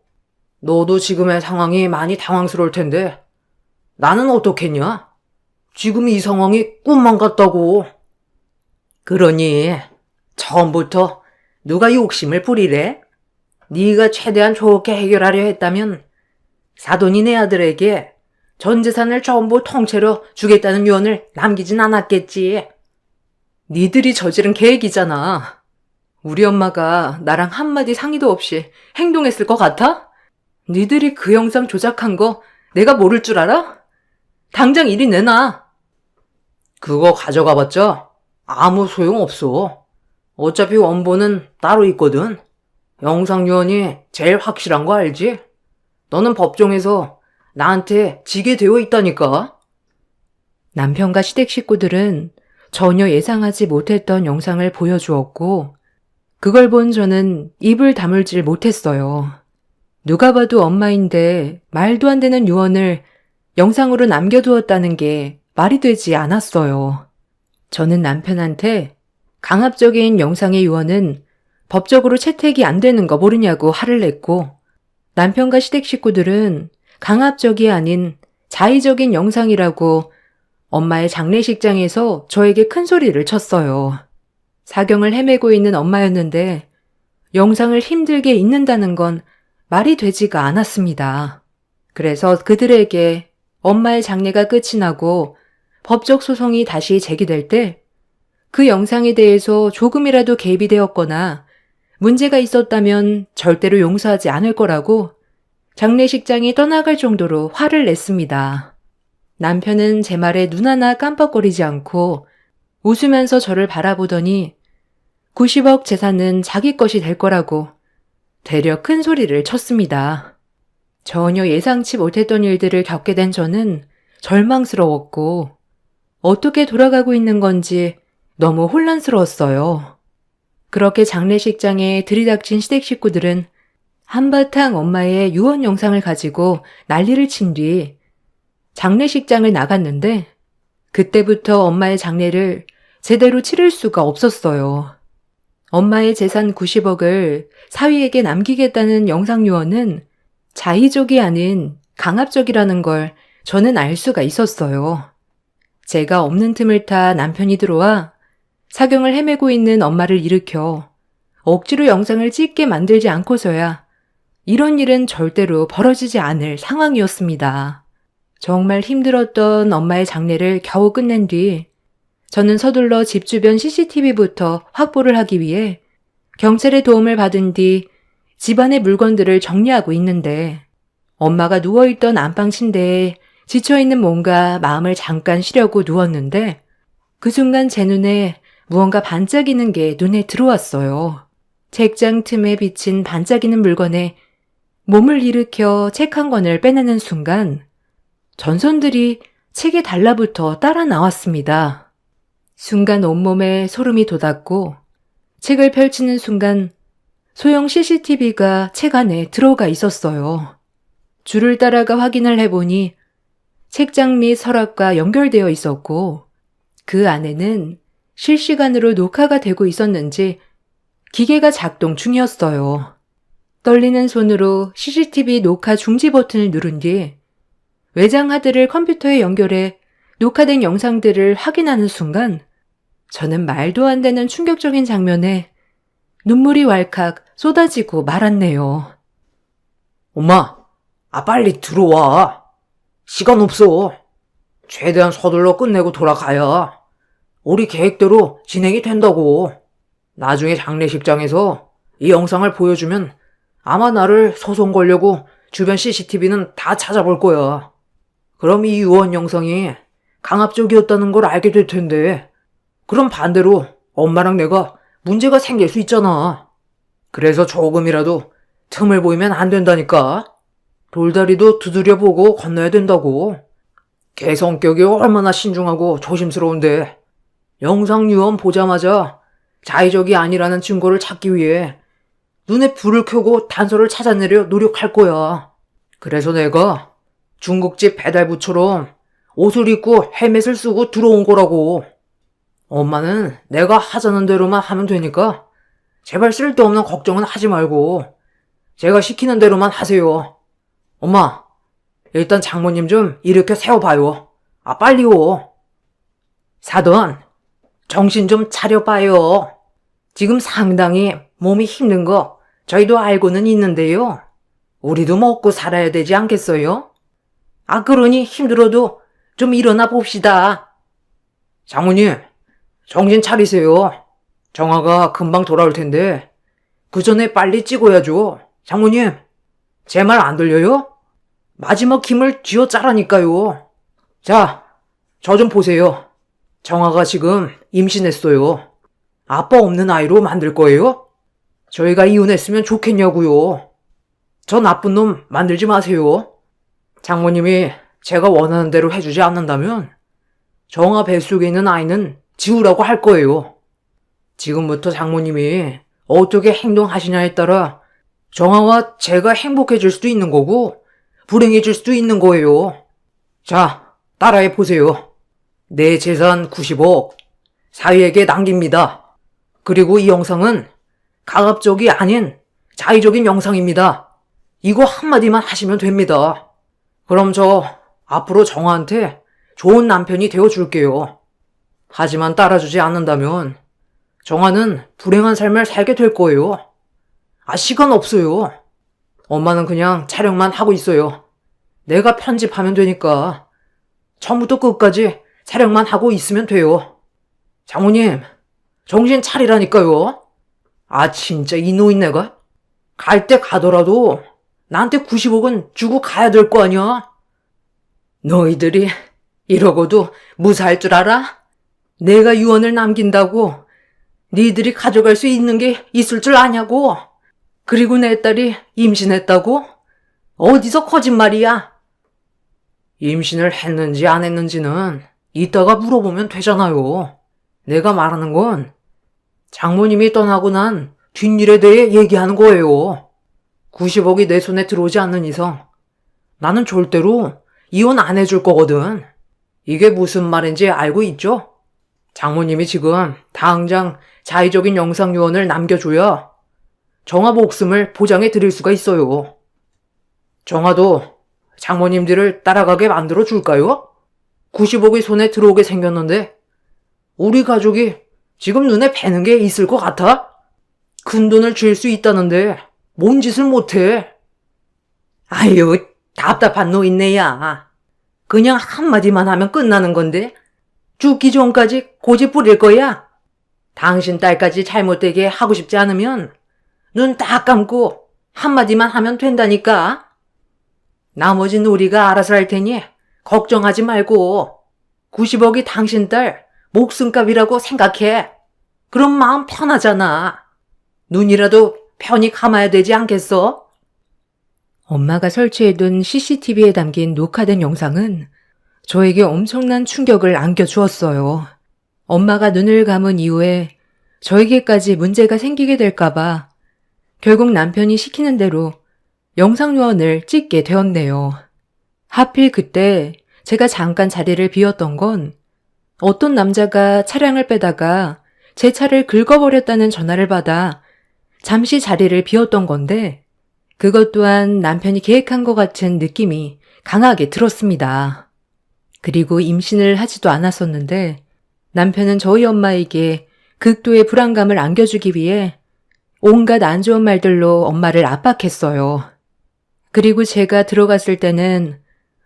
너도 지금의 상황이 많이 당황스러울 텐데 나는 어떻겠냐? 지금 이 상황이 꿈만 같다고. 그러니 처음부터 누가 욕심을 부리래? 네가 최대한 좋게 해결하려 했다면 사돈이 내 아들에게 전 재산을 전부 통째로 주겠다는 유언을 남기진 않았겠지. 니들이 저지른 계획이잖아. 우리 엄마가 나랑 한마디 상의도 없이 행동했을 것 같아? 니들이 그 영상 조작한 거 내가 모를 줄 알아? 당장 이리 내놔. 그거 가져가봤자 아무 소용없어. 어차피 원본은 따로 있거든. 영상 유언이 제일 확실한 거 알지? 너는 법정에서 나한테 지게 되어 있다니까. 남편과 시댁 식구들은 전혀 예상하지 못했던 영상을 보여주었고 그걸 본 저는 입을 다물질 못했어요. 누가 봐도 엄마인데 말도 안 되는 유언을 영상으로 남겨두었다는 게 말이 되지 않았어요. 저는 남편한테 강압적인 영상의 유언은 법적으로 채택이 안 되는 거 모르냐고 화를 냈고 남편과 시댁 식구들은 강압적이 아닌 자의적인 영상이라고 엄마의 장례식장에서 저에게 큰 소리를 쳤어요. 사경을 헤매고 있는 엄마였는데 영상을 힘들게 읽는다는 건 말이 되지가 않았습니다. 그래서 그들에게 엄마의 장례가 끝이 나고 법적 소송이 다시 제기될 때 그 영상에 대해서 조금이라도 개입이 되었거나 문제가 있었다면 절대로 용서하지 않을 거라고 장례식장이 떠나갈 정도로 화를 냈습니다. 남편은 제 말에 눈 하나 깜빡거리지 않고 웃으면서 저를 바라보더니 90억 재산은 자기 것이 될 거라고 되려 큰 소리를 쳤습니다. 전혀 예상치 못했던 일들을 겪게 된 저는 절망스러웠고 어떻게 돌아가고 있는 건지 너무 혼란스러웠어요. 그렇게 장례식장에 들이닥친 시댁 식구들은 한바탕 엄마의 유언 영상을 가지고 난리를 친 뒤 장례식장을 나갔는데 그때부터 엄마의 장례를 제대로 치를 수가 없었어요. 엄마의 재산 90억을 사위에게 남기겠다는 영상 유언은 자의적이 아닌 강압적이라는 걸 저는 알 수가 있었어요. 제가 없는 틈을 타 남편이 들어와 사경을 헤매고 있는 엄마를 일으켜 억지로 영상을 찍게 만들지 않고서야 이런 일은 절대로 벌어지지 않을 상황이었습니다. 정말 힘들었던 엄마의 장례를 겨우 끝낸 뒤 저는 서둘러 집 주변 CCTV부터 확보를 하기 위해 경찰의 도움을 받은 뒤 집안의 물건들을 정리하고 있는데 엄마가 누워있던 안방 침대에 지쳐있는 뭔가 마음을 잠깐 쉬려고 누웠는데 그 순간 제 눈에 무언가 반짝이는 게 눈에 들어왔어요. 책장 틈에 비친 반짝이는 물건에 몸을 일으켜 책 한 권을 빼내는 순간 전선들이 책에 달라붙어 따라 나왔습니다. 순간 온몸에 소름이 돋았고 책을 펼치는 순간 소형 CCTV가 책 안에 들어가 있었어요. 줄을 따라가 확인을 해보니 책장 및 서랍과 연결되어 있었고 그 안에는 실시간으로 녹화가 되고 있었는지 기계가 작동 중이었어요. 떨리는 손으로 CCTV 녹화 중지 버튼을 누른 뒤 외장 하드를 컴퓨터에 연결해 녹화된 영상들을 확인하는 순간 저는 말도 안 되는 충격적인 장면에 눈물이 왈칵 쏟아지고 말았네요. 엄마, 빨리 들어와. 시간 없어. 최대한 서둘러 끝내고 돌아가야 우리 계획대로 진행이 된다고. 나중에 장례식장에서 이 영상을 보여주면 아마 나를 소송 걸려고 주변 CCTV는 다 찾아볼 거야. 그럼 이 유언 영상이 강압적이었다는 걸 알게 될 텐데 그럼 반대로 엄마랑 내가 문제가 생길 수 있잖아. 그래서 조금이라도 틈을 보이면 안 된다니까. 돌다리도 두드려보고 건너야 된다고. 걔 성격이 얼마나 신중하고 조심스러운데 영상 유언 보자마자 자의적이 아니라는 증거를 찾기 위해 눈에 불을 켜고 단서를 찾아내려 노력할 거야. 그래서 내가 중국집 배달부처럼 옷을 입고 헬멧을 쓰고 들어온 거라고. 엄마는 내가 하자는 대로만 하면 되니까 제발 쓸데없는 걱정은 하지 말고 제가 시키는 대로만 하세요. 엄마, 일단 장모님 좀 일으켜 세워봐요. 빨리요. 사돈, 정신 좀 차려봐요. 지금 상당히 몸이 힘든 거 저희도 알고는 있는데요. 우리도 먹고 살아야 되지 않겠어요? 그러니 힘들어도 좀 일어나 봅시다. 장모님, 정신 차리세요. 정화가 금방 돌아올 텐데 그 전에 빨리 찍어야죠. 장모님, 제 말 안 들려요? 마지막 힘을 쥐어짜라니까요. 자, 저 좀 보세요. 정화가 지금 임신했어요. 아빠 없는 아이로 만들 거예요? 저희가 이혼했으면 좋겠냐고요. 저 나쁜 놈 만들지 마세요. 장모님이 제가 원하는 대로 해주지 않는다면 정화 뱃속에 있는 아이는 지우라고 할 거예요. 지금부터 장모님이 어떻게 행동하시냐에 따라 정화와 제가 행복해질 수도 있는 거고 불행해질 수도 있는 거예요. 자, 따라해 보세요. 내 재산 90억 사위에게 남깁니다. 그리고 이 영상은 강압적이 아닌 자의적인 영상입니다. 이거 한마디만 하시면 됩니다. 그럼 저 앞으로 정화한테 좋은 남편이 되어줄게요. 하지만 따라주지 않는다면 정화는 불행한 삶을 살게 될 거예요. 시간 없어요. 엄마는 그냥 촬영만 하고 있어요. 내가 편집하면 되니까 처음부터 끝까지 촬영만 하고 있으면 돼요. 장모님, 정신 차리라니까요. 아, 진짜 이 노인네가? 갈 때 가더라도 나한테 90억은 주고 가야 될 거 아니야? 너희들이 이러고도 무사할 줄 알아? 내가 유언을 남긴다고 니들이 가져갈 수 있는 게 있을 줄 아냐고? 그리고 내 딸이 임신했다고? 어디서 거짓말이야? 임신을 했는지 안 했는지는 이따가 물어보면 되잖아요. 내가 말하는 건 장모님이 떠나고 난 뒷일에 대해 얘기하는 거예요. 90억이 내 손에 들어오지 않는 이상 나는 절대로 이혼 안 해줄 거거든. 이게 무슨 말인지 알고 있죠? 장모님이 지금 당장 자의적인 영상 유언을 남겨줘야 정아 목숨을 보장해 드릴 수가 있어요. 정아도 장모님들을 따라가게 만들어 줄까요? 90억이 손에 들어오게 생겼는데 우리 가족이 지금 눈에 뵈는 게 있을 것 같아? 큰 돈을 줄 수 있다는데 뭔 짓을 못해? 아유, 답답한 노인네야. 그냥 한마디만 하면 끝나는 건데 죽기 전까지 고집 부릴 거야? 당신 딸까지 잘못되게 하고 싶지 않으면 눈 딱 감고 한마디만 하면 된다니까. 나머진 우리가 알아서 할 테니 걱정하지 말고 90억이 당신 딸 목숨값이라고 생각해. 그럼 마음 편하잖아. 눈이라도 편히 감아야 되지 않겠어? 엄마가 설치해둔 CCTV에 담긴 녹화된 영상은 저에게 엄청난 충격을 안겨주었어요. 엄마가 눈을 감은 이후에 저에게까지 문제가 생기게 될까봐 결국 남편이 시키는 대로 영상 요원을 찍게 되었네요. 하필 그때 제가 잠깐 자리를 비웠던 건 어떤 남자가 차량을 빼다가 제 차를 긁어버렸다는 전화를 받아 잠시 자리를 비웠던 건데 그것 또한 남편이 계획한 것 같은 느낌이 강하게 들었습니다. 그리고 임신을 하지도 않았었는데 남편은 저희 엄마에게 극도의 불안감을 안겨주기 위해 온갖 안 좋은 말들로 엄마를 압박했어요. 그리고 제가 들어갔을 때는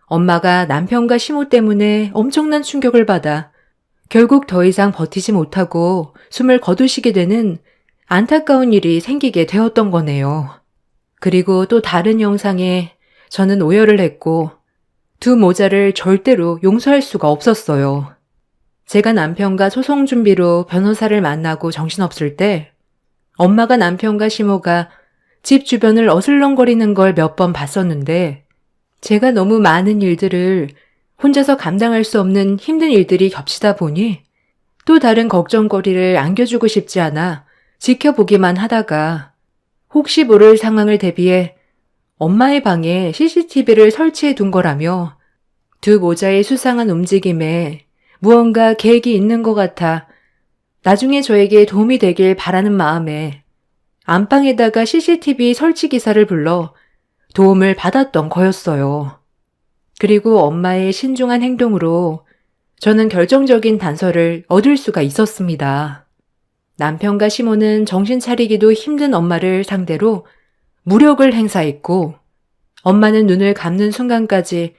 엄마가 남편과 시모 때문에 엄청난 충격을 받아 결국 더 이상 버티지 못하고 숨을 거두시게 되는 안타까운 일이 생기게 되었던 거네요. 그리고 또 다른 영상에 저는 오열을 했고 두 모자를 절대로 용서할 수가 없었어요. 제가 남편과 소송 준비로 변호사를 만나고 정신없을 때 엄마가 남편과 시모가 집 주변을 어슬렁거리는 걸 몇 번 봤었는데 제가 너무 많은 일들을 혼자서 감당할 수 없는 힘든 일들이 겹치다 보니 또 다른 걱정거리를 안겨주고 싶지 않아 지켜보기만 하다가 혹시 모를 상황을 대비해 엄마의 방에 CCTV를 설치해 둔 거라며 두 모자의 수상한 움직임에 무언가 계획이 있는 것 같아 나중에 저에게 도움이 되길 바라는 마음에 안방에다가 CCTV 설치 기사를 불러 도움을 받았던 거였어요. 그리고 엄마의 신중한 행동으로 저는 결정적인 단서를 얻을 수가 있었습니다. 남편과 시모는 정신 차리기도 힘든 엄마를 상대로 무력을 행사했고 엄마는 눈을 감는 순간까지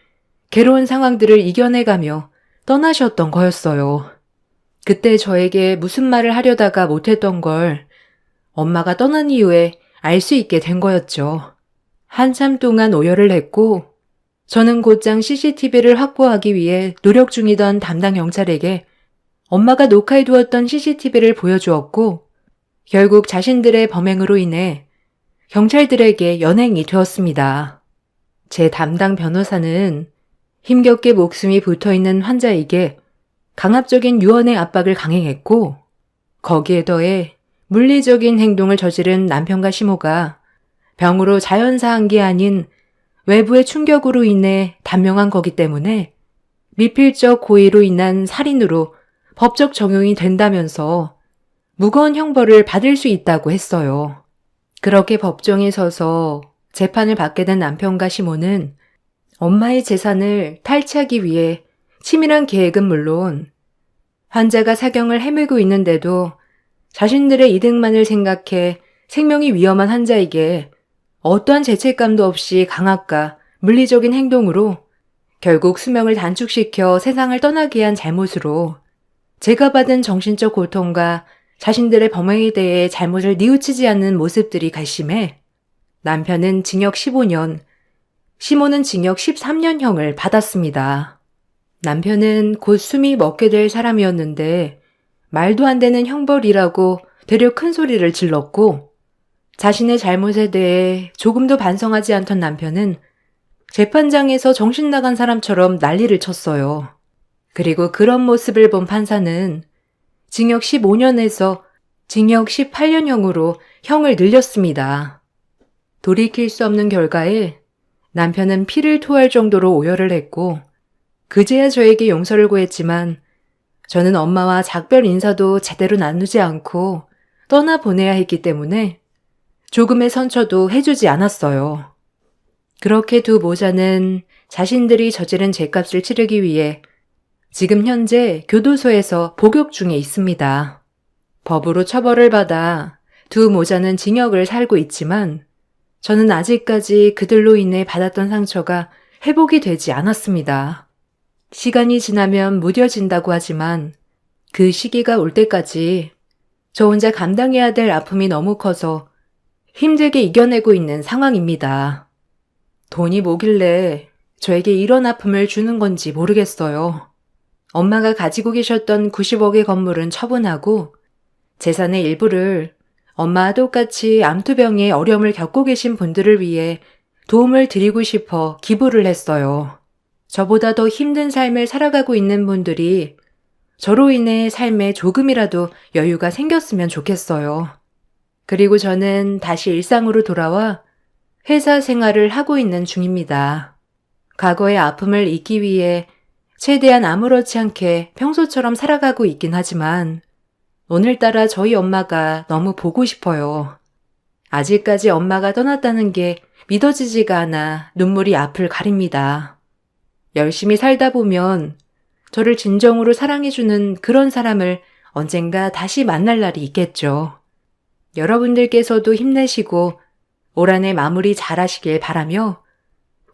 괴로운 상황들을 이겨내가며 떠나셨던 거였어요. 그때 저에게 무슨 말을 하려다가 못했던 걸 엄마가 떠난 이후에 알 수 있게 된 거였죠. 한참 동안 오열을 했고 저는 곧장 CCTV를 확보하기 위해 노력 중이던 담당 경찰에게 엄마가 녹화해두었던 CCTV를 보여주었고 결국 자신들의 범행으로 인해 경찰들에게 연행이 되었습니다. 제 담당 변호사는 힘겹게 목숨이 붙어있는 환자에게 강압적인 유언의 압박을 강행했고 거기에 더해 물리적인 행동을 저지른 남편과 시모가 병으로 자연사한 게 아닌 외부의 충격으로 인해 단명한 거기 때문에 미필적 고의로 인한 살인으로 법적 적용이 된다면서 무거운 형벌을 받을 수 있다고 했어요. 그렇게 법정에 서서 재판을 받게 된 남편과 시모는 엄마의 재산을 탈취하기 위해 치밀한 계획은 물론 환자가 사경을 헤매고 있는데도 자신들의 이득만을 생각해 생명이 위험한 환자에게 어떠한 죄책감도 없이 강압과 물리적인 행동으로 결국 수명을 단축시켜 세상을 떠나게 한 잘못으로 제가 받은 정신적 고통과 자신들의 범행에 대해 잘못을 뉘우치지 않는 모습들이 괘씸해 남편은 징역 15년, 시모는 징역 13년형을 받았습니다. 남편은 곧 숨이 멎게 될 사람이었는데 말도 안 되는 형벌이라고 되려 큰 소리를 질렀고 자신의 잘못에 대해 조금도 반성하지 않던 남편은 재판장에서 정신 나간 사람처럼 난리를 쳤어요. 그리고 그런 모습을 본 판사는 징역 15년에서 징역 18년형으로 형을 늘렸습니다. 돌이킬 수 없는 결과에 남편은 피를 토할 정도로 오열을 했고 그제야 저에게 용서를 구했지만 저는 엄마와 작별 인사도 제대로 나누지 않고 떠나보내야 했기 때문에 조금의 선처도 해주지 않았어요. 그렇게 두 모자는 자신들이 저지른 죄값을 치르기 위해 지금 현재 교도소에서 복역 중에 있습니다. 법으로 처벌을 받아 두 모자는 징역을 살고 있지만 저는 아직까지 그들로 인해 받았던 상처가 회복이 되지 않았습니다. 시간이 지나면 무뎌진다고 하지만 그 시기가 올 때까지 저 혼자 감당해야 될 아픔이 너무 커서 힘들게 이겨내고 있는 상황입니다. 돈이 뭐길래 저에게 이런 아픔을 주는 건지 모르겠어요. 엄마가 가지고 계셨던 90억의 건물은 처분하고 재산의 일부를 엄마와 똑같이 암투병의 어려움을 겪고 계신 분들을 위해 도움을 드리고 싶어 기부를 했어요. 저보다 더 힘든 삶을 살아가고 있는 분들이 저로 인해 삶에 조금이라도 여유가 생겼으면 좋겠어요. 그리고 저는 다시 일상으로 돌아와 회사 생활을 하고 있는 중입니다. 과거의 아픔을 잊기 위해 최대한 아무렇지 않게 평소처럼 살아가고 있긴 하지만 오늘따라 저희 엄마가 너무 보고 싶어요. 아직까지 엄마가 떠났다는 게 믿어지지가 않아 눈물이 앞을 가립니다. 열심히 살다 보면 저를 진정으로 사랑해주는 그런 사람을 언젠가 다시 만날 날이 있겠죠. 여러분들께서도 힘내시고 올 한해 마무리 잘 하시길 바라며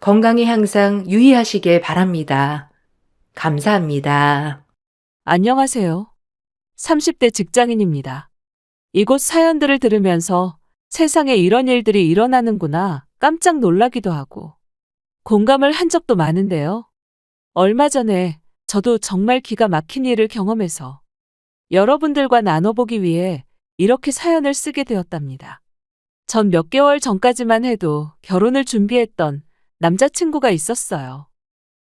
건강에 항상 유의하시길 바랍니다. 감사합니다. 안녕하세요. 30대 직장인입니다. 이곳 사연들을 들으면서 세상에 이런 일들이 일어나는구나 깜짝 놀라기도 하고 공감을 한 적도 많은데요. 얼마 전에 저도 정말 기가 막힌 일을 경험해서 여러분들과 나눠보기 위해 이렇게 사연을 쓰게 되었답니다. 전 몇 개월 전까지만 해도 결혼을 준비했던 남자친구가 있었어요.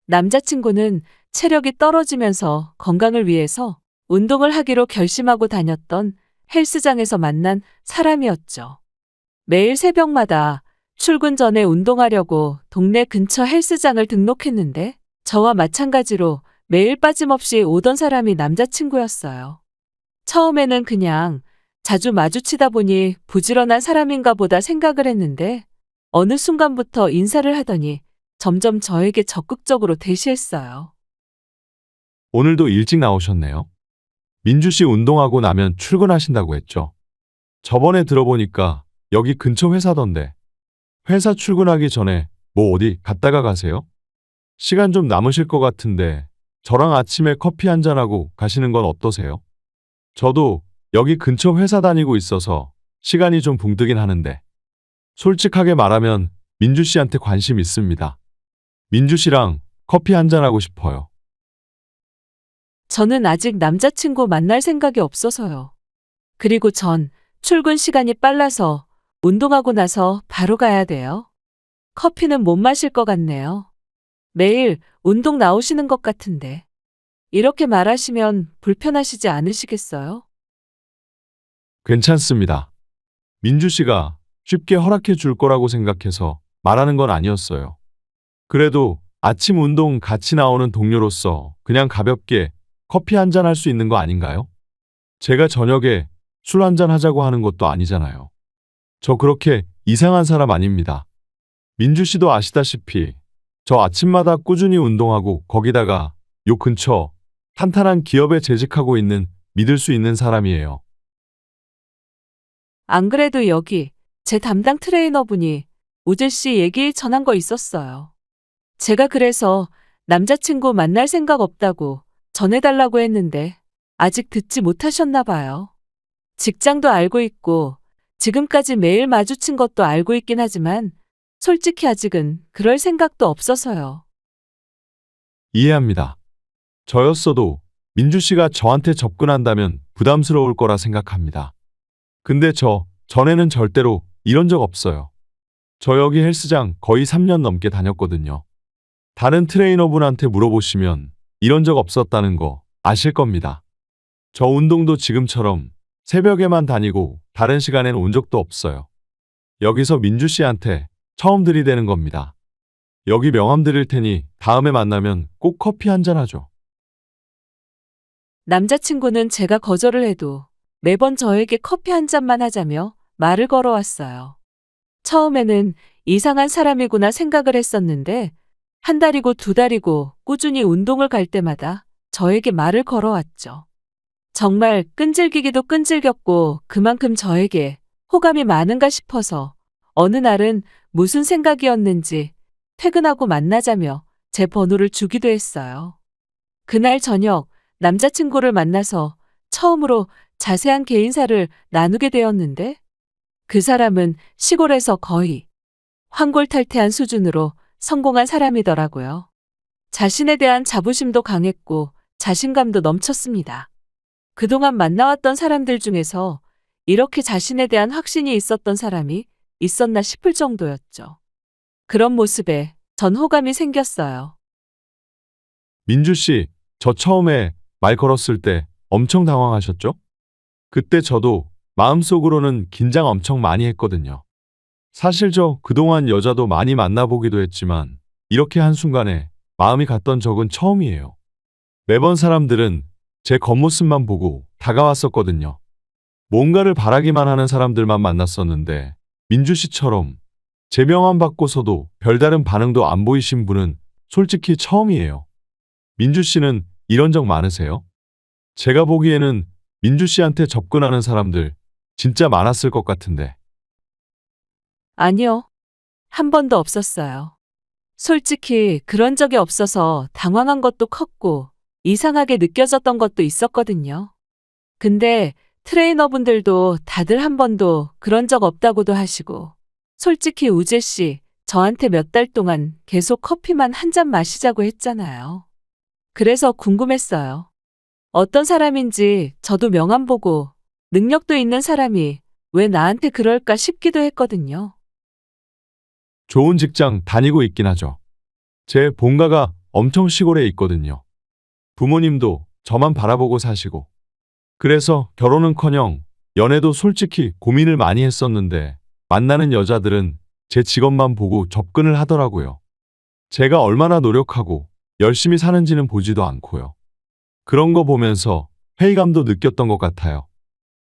남자친구는 체력이 떨어지면서 건강을 위해서 운동을 하기로 결심하고 다녔던 헬스장에서 만난 사람이었죠. 매일 새벽마다 출근 전에 운동하려고 동네 근처 헬스장을 등록했는데 저와 마찬가지로 매일 빠짐없이 오던 사람이 남자친구였어요. 처음에는 그냥 자주 마주치다 보니 부지런한 사람인가 보다 생각을 했는데 어느 순간부터 인사를 하더니 점점 저에게 적극적으로 대시했어요. 오늘도 일찍 나오셨네요. 민주 씨 운동하고 나면 출근하신다고 했죠. 저번에 들어보니까 여기 근처 회사던데. 회사 출근하기 전에 뭐 어디 갔다가 가세요? 시간 좀 남으실 것 같은데 저랑 아침에 커피 한잔하고 가시는 건 어떠세요? 저도 여기 근처 회사 다니고 있어서 시간이 좀 붕뜨긴 하는데 솔직하게 말하면 민주 씨한테 관심 있습니다. 민주 씨랑 커피 한잔하고 싶어요. 저는 아직 남자친구 만날 생각이 없어서요. 그리고 전 출근 시간이 빨라서 운동하고 나서 바로 가야 돼요. 커피는 못 마실 것 같네요. 매일 운동 나오시는 것 같은데. 이렇게 말하시면 불편하시지 않으시겠어요? 괜찮습니다. 민주 씨가 쉽게 허락해 줄 거라고 생각해서 말하는 건 아니었어요. 그래도 아침 운동 같이 나오는 동료로서 그냥 가볍게 커피 한잔 할 수 있는 거 아닌가요? 제가 저녁에 술 한잔 하자고 하는 것도 아니잖아요. 저 그렇게 이상한 사람 아닙니다. 민주 씨도 아시다시피 저 아침마다 꾸준히 운동하고 거기다가 요 근처 탄탄한 기업에 재직하고 있는 믿을 수 있는 사람이에요. 안 그래도 여기 제 담당 트레이너분이 우재 씨 얘기 전한 거 있었어요. 제가 그래서 남자친구 만날 생각 없다고 전해달라고 했는데 아직 듣지 못하셨나 봐요. 직장도 알고 있고 지금까지 매일 마주친 것도 알고 있긴 하지만 솔직히 아직은 그럴 생각도 없어서요. 이해합니다. 저였어도 민주 씨가 저한테 접근한다면 부담스러울 거라 생각합니다. 근데 전에는 절대로 이런 적 없어요. 저 여기 헬스장 거의 3년 넘게 다녔거든요. 다른 트레이너분한테 물어보시면 이런 적 없었다는 거 아실 겁니다. 저 운동도 지금처럼 새벽에만 다니고 다른 시간엔 온 적도 없어요. 여기서 민주 씨한테 처음 들이대는 겁니다. 여기 명함 드릴 테니 다음에 만나면 꼭 커피 한잔 하죠. 남자친구는 제가 거절을 해도 매번 저에게 커피 한 잔만 하자며 말을 걸어왔어요. 처음에는 이상한 사람이구나 생각을 했었는데 한 달이고 두 달이고 꾸준히 운동을 갈 때마다 저에게 말을 걸어왔죠. 정말 끈질기기도 끈질겼고 그만큼 저에게 호감이 많은가 싶어서 어느 날은 무슨 생각이었는지 퇴근하고 만나자며 제 번호를 주기도 했어요. 그날 저녁 남자친구를 만나서 처음으로 자세한 개인사를 나누게 되었는데 그 사람은 시골에서 거의 환골탈태한 수준으로 성공한 사람이더라고요. 자신에 대한 자부심도 강했고 자신감도 넘쳤습니다. 그동안 만나왔던 사람들 중에서 이렇게 자신에 대한 확신이 있었던 사람이 있었나 싶을 정도였죠. 그런 모습에 전 호감이 생겼어요. 민주 씨, 저 처음에 말 걸었을 때 엄청 당황하셨죠? 그때 저도 마음속으로는 긴장 엄청 많이 했거든요. 사실 저 그동안 여자도 많이 만나보기도 했지만 이렇게 한순간에 마음이 갔던 적은 처음이에요. 매번 사람들은 제 겉모습만 보고 다가왔었거든요. 뭔가를 바라기만 하는 사람들만 만났었는데 민주 씨처럼 제 명함 받고서도 별다른 반응도 안 보이신 분은 솔직히 처음이에요. 민주 씨는 이런 적 많으세요? 제가 보기에는 민주 씨한테 접근하는 사람들 진짜 많았을 것 같은데. 아니요. 한 번도 없었어요. 솔직히 그런 적이 없어서 당황한 것도 컸고 이상하게 느껴졌던 것도 있었거든요. 근데 트레이너분들도 다들 한 번도 그런 적 없다고도 하시고 솔직히 우재 씨 저한테 몇 달 동안 계속 커피만 한 잔 마시자고 했잖아요. 그래서 궁금했어요. 어떤 사람인지 저도 명함 보고 능력도 있는 사람이 왜 나한테 그럴까 싶기도 했거든요. 좋은 직장 다니고 있긴 하죠. 제 본가가 엄청 시골에 있거든요. 부모님도 저만 바라보고 사시고. 그래서 결혼은커녕 연애도 솔직히 고민을 많이 했었는데 만나는 여자들은 제 직업만 보고 접근을 하더라고요. 제가 얼마나 노력하고 열심히 사는지는 보지도 않고요. 그런 거 보면서 회의감도 느꼈던 것 같아요.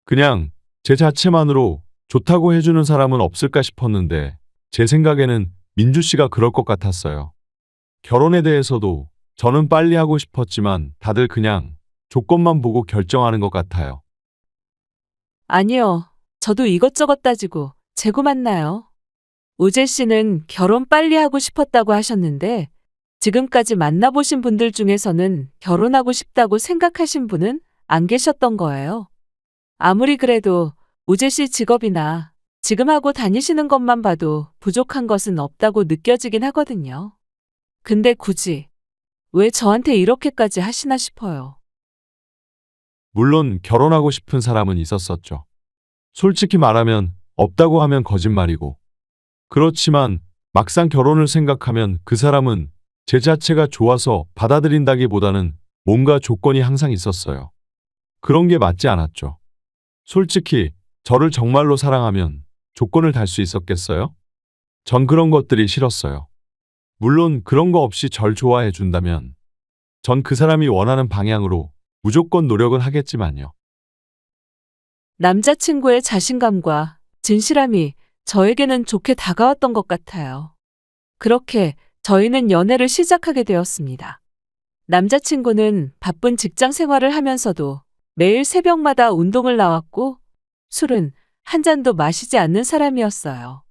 그냥 제 자체만으로 좋다고 해주는 사람은 없을까 싶었는데 제 생각에는 민주 씨가 그럴 것 같았어요. 결혼에 대해서도 저는 빨리 하고 싶었지만 다들 그냥 조건만 보고 결정하는 것 같아요. 아니요. 저도 이것저것 따지고 재고 만나요. 우재 씨는 결혼 빨리 하고 싶었다고 하셨는데 지금까지 만나보신 분들 중에서는 결혼하고 싶다고 생각하신 분은 안 계셨던 거예요. 아무리 그래도 우재 씨 직업이나 지금 하고 다니시는 것만 봐도 부족한 것은 없다고 느껴지긴 하거든요. 근데 굳이 왜 저한테 이렇게까지 하시나 싶어요. 물론 결혼하고 싶은 사람은 있었었죠. 솔직히 말하면 없다고 하면 거짓말이고. 그렇지만 막상 결혼을 생각하면 그 사람은 제 자체가 좋아서 받아들인다기보다는 뭔가 조건이 항상 있었어요. 그런 게 맞지 않았죠. 솔직히 저를 정말로 사랑하면 조건을 달 수 있었겠어요? 전 그런 것들이 싫었어요. 물론 그런 거 없이 절 좋아해 준다면 전 그 사람이 원하는 방향으로 무조건 노력은 하겠지만요. 남자친구의 자신감과 진실함이 저에게는 좋게 다가왔던 것 같아요. 그렇게 저희는 연애를 시작하게 되었습니다. 남자친구는 바쁜 직장 생활을 하면서도 매일 새벽마다 운동을 나왔고 술은 한 잔도 마시지 않는 사람이었어요.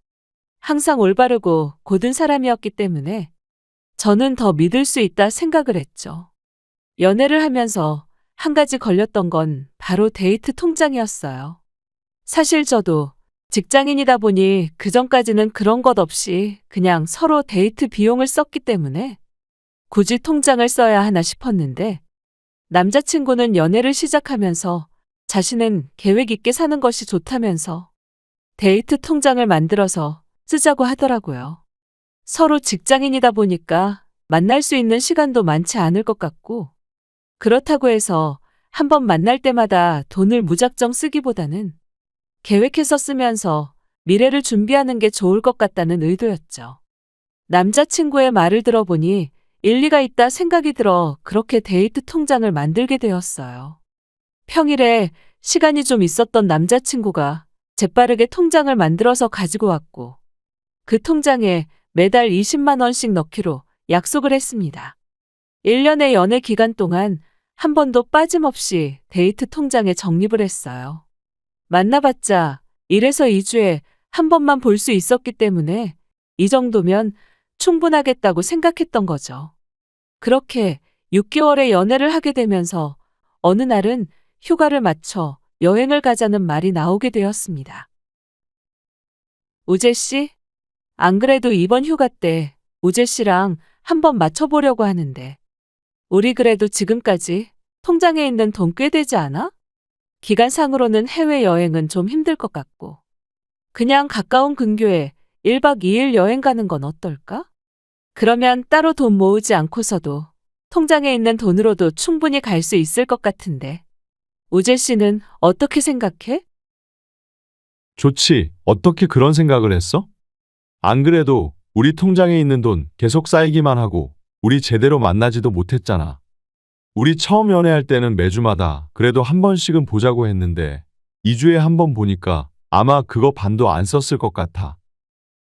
항상 올바르고 고든 사람이었기 때문에 저는 더 믿을 수 있다 생각을 했죠. 연애를 하면서 한 가지 걸렸던 건 바로 데이트 통장이었어요. 사실 저도 직장인이다 보니 그전까지는 그런 것 없이 그냥 서로 데이트 비용을 썼기 때문에 굳이 통장을 써야 하나 싶었는데 남자친구는 연애를 시작하면서 자신은 계획 있게 사는 것이 좋다면서 데이트 통장을 만들어서 쓰자고 하더라고요. 서로 직장인이다 보니까 만날 수 있는 시간도 많지 않을 것 같고 그렇다고 해서 한번 만날 때마다 돈을 무작정 쓰기보다는 계획해서 쓰면서 미래를 준비하는 게 좋을 것 같다는 의도였죠. 남자친구의 말을 들어보니 일리가 있다 생각이 들어 그렇게 데이트 통장을 만들게 되었어요. 평일에 시간이 좀 있었던 남자친구가 재빠르게 통장을 만들어서 가지고 왔고 그 통장에 매달 20만 원씩 넣기로 약속을 했습니다. 1년의 연애 기간 동안 한 번도 빠짐없이 데이트 통장에 적립을 했어요. 만나봤자 1에서 2주에 한 번만 볼 수 있었기 때문에 이 정도면 충분하겠다고 생각했던 거죠. 그렇게 6개월의 연애를 하게 되면서 어느 날은 휴가를 맞춰 여행을 가자는 말이 나오게 되었습니다. 우재 씨? 안 그래도 이번 휴가 때 우재 씨랑 한번 맞춰보려고 하는데 우리 그래도 지금까지 통장에 있는 돈 꽤 되지 않아? 기간상으로는 해외여행은 좀 힘들 것 같고 그냥 가까운 근교에 1박 2일 여행 가는 건 어떨까? 그러면 따로 돈 모으지 않고서도 통장에 있는 돈으로도 충분히 갈 수 있을 것 같은데 우재 씨는 어떻게 생각해? 좋지. 어떻게 그런 생각을 했어? 안 그래도 우리 통장에 있는 돈 계속 쌓이기만 하고 우리 제대로 만나지도 못했잖아. 우리 처음 연애할 때는 매주마다 그래도 한 번씩은 보자고 했는데 2주에 한 번 보니까 아마 그거 반도 안 썼을 것 같아.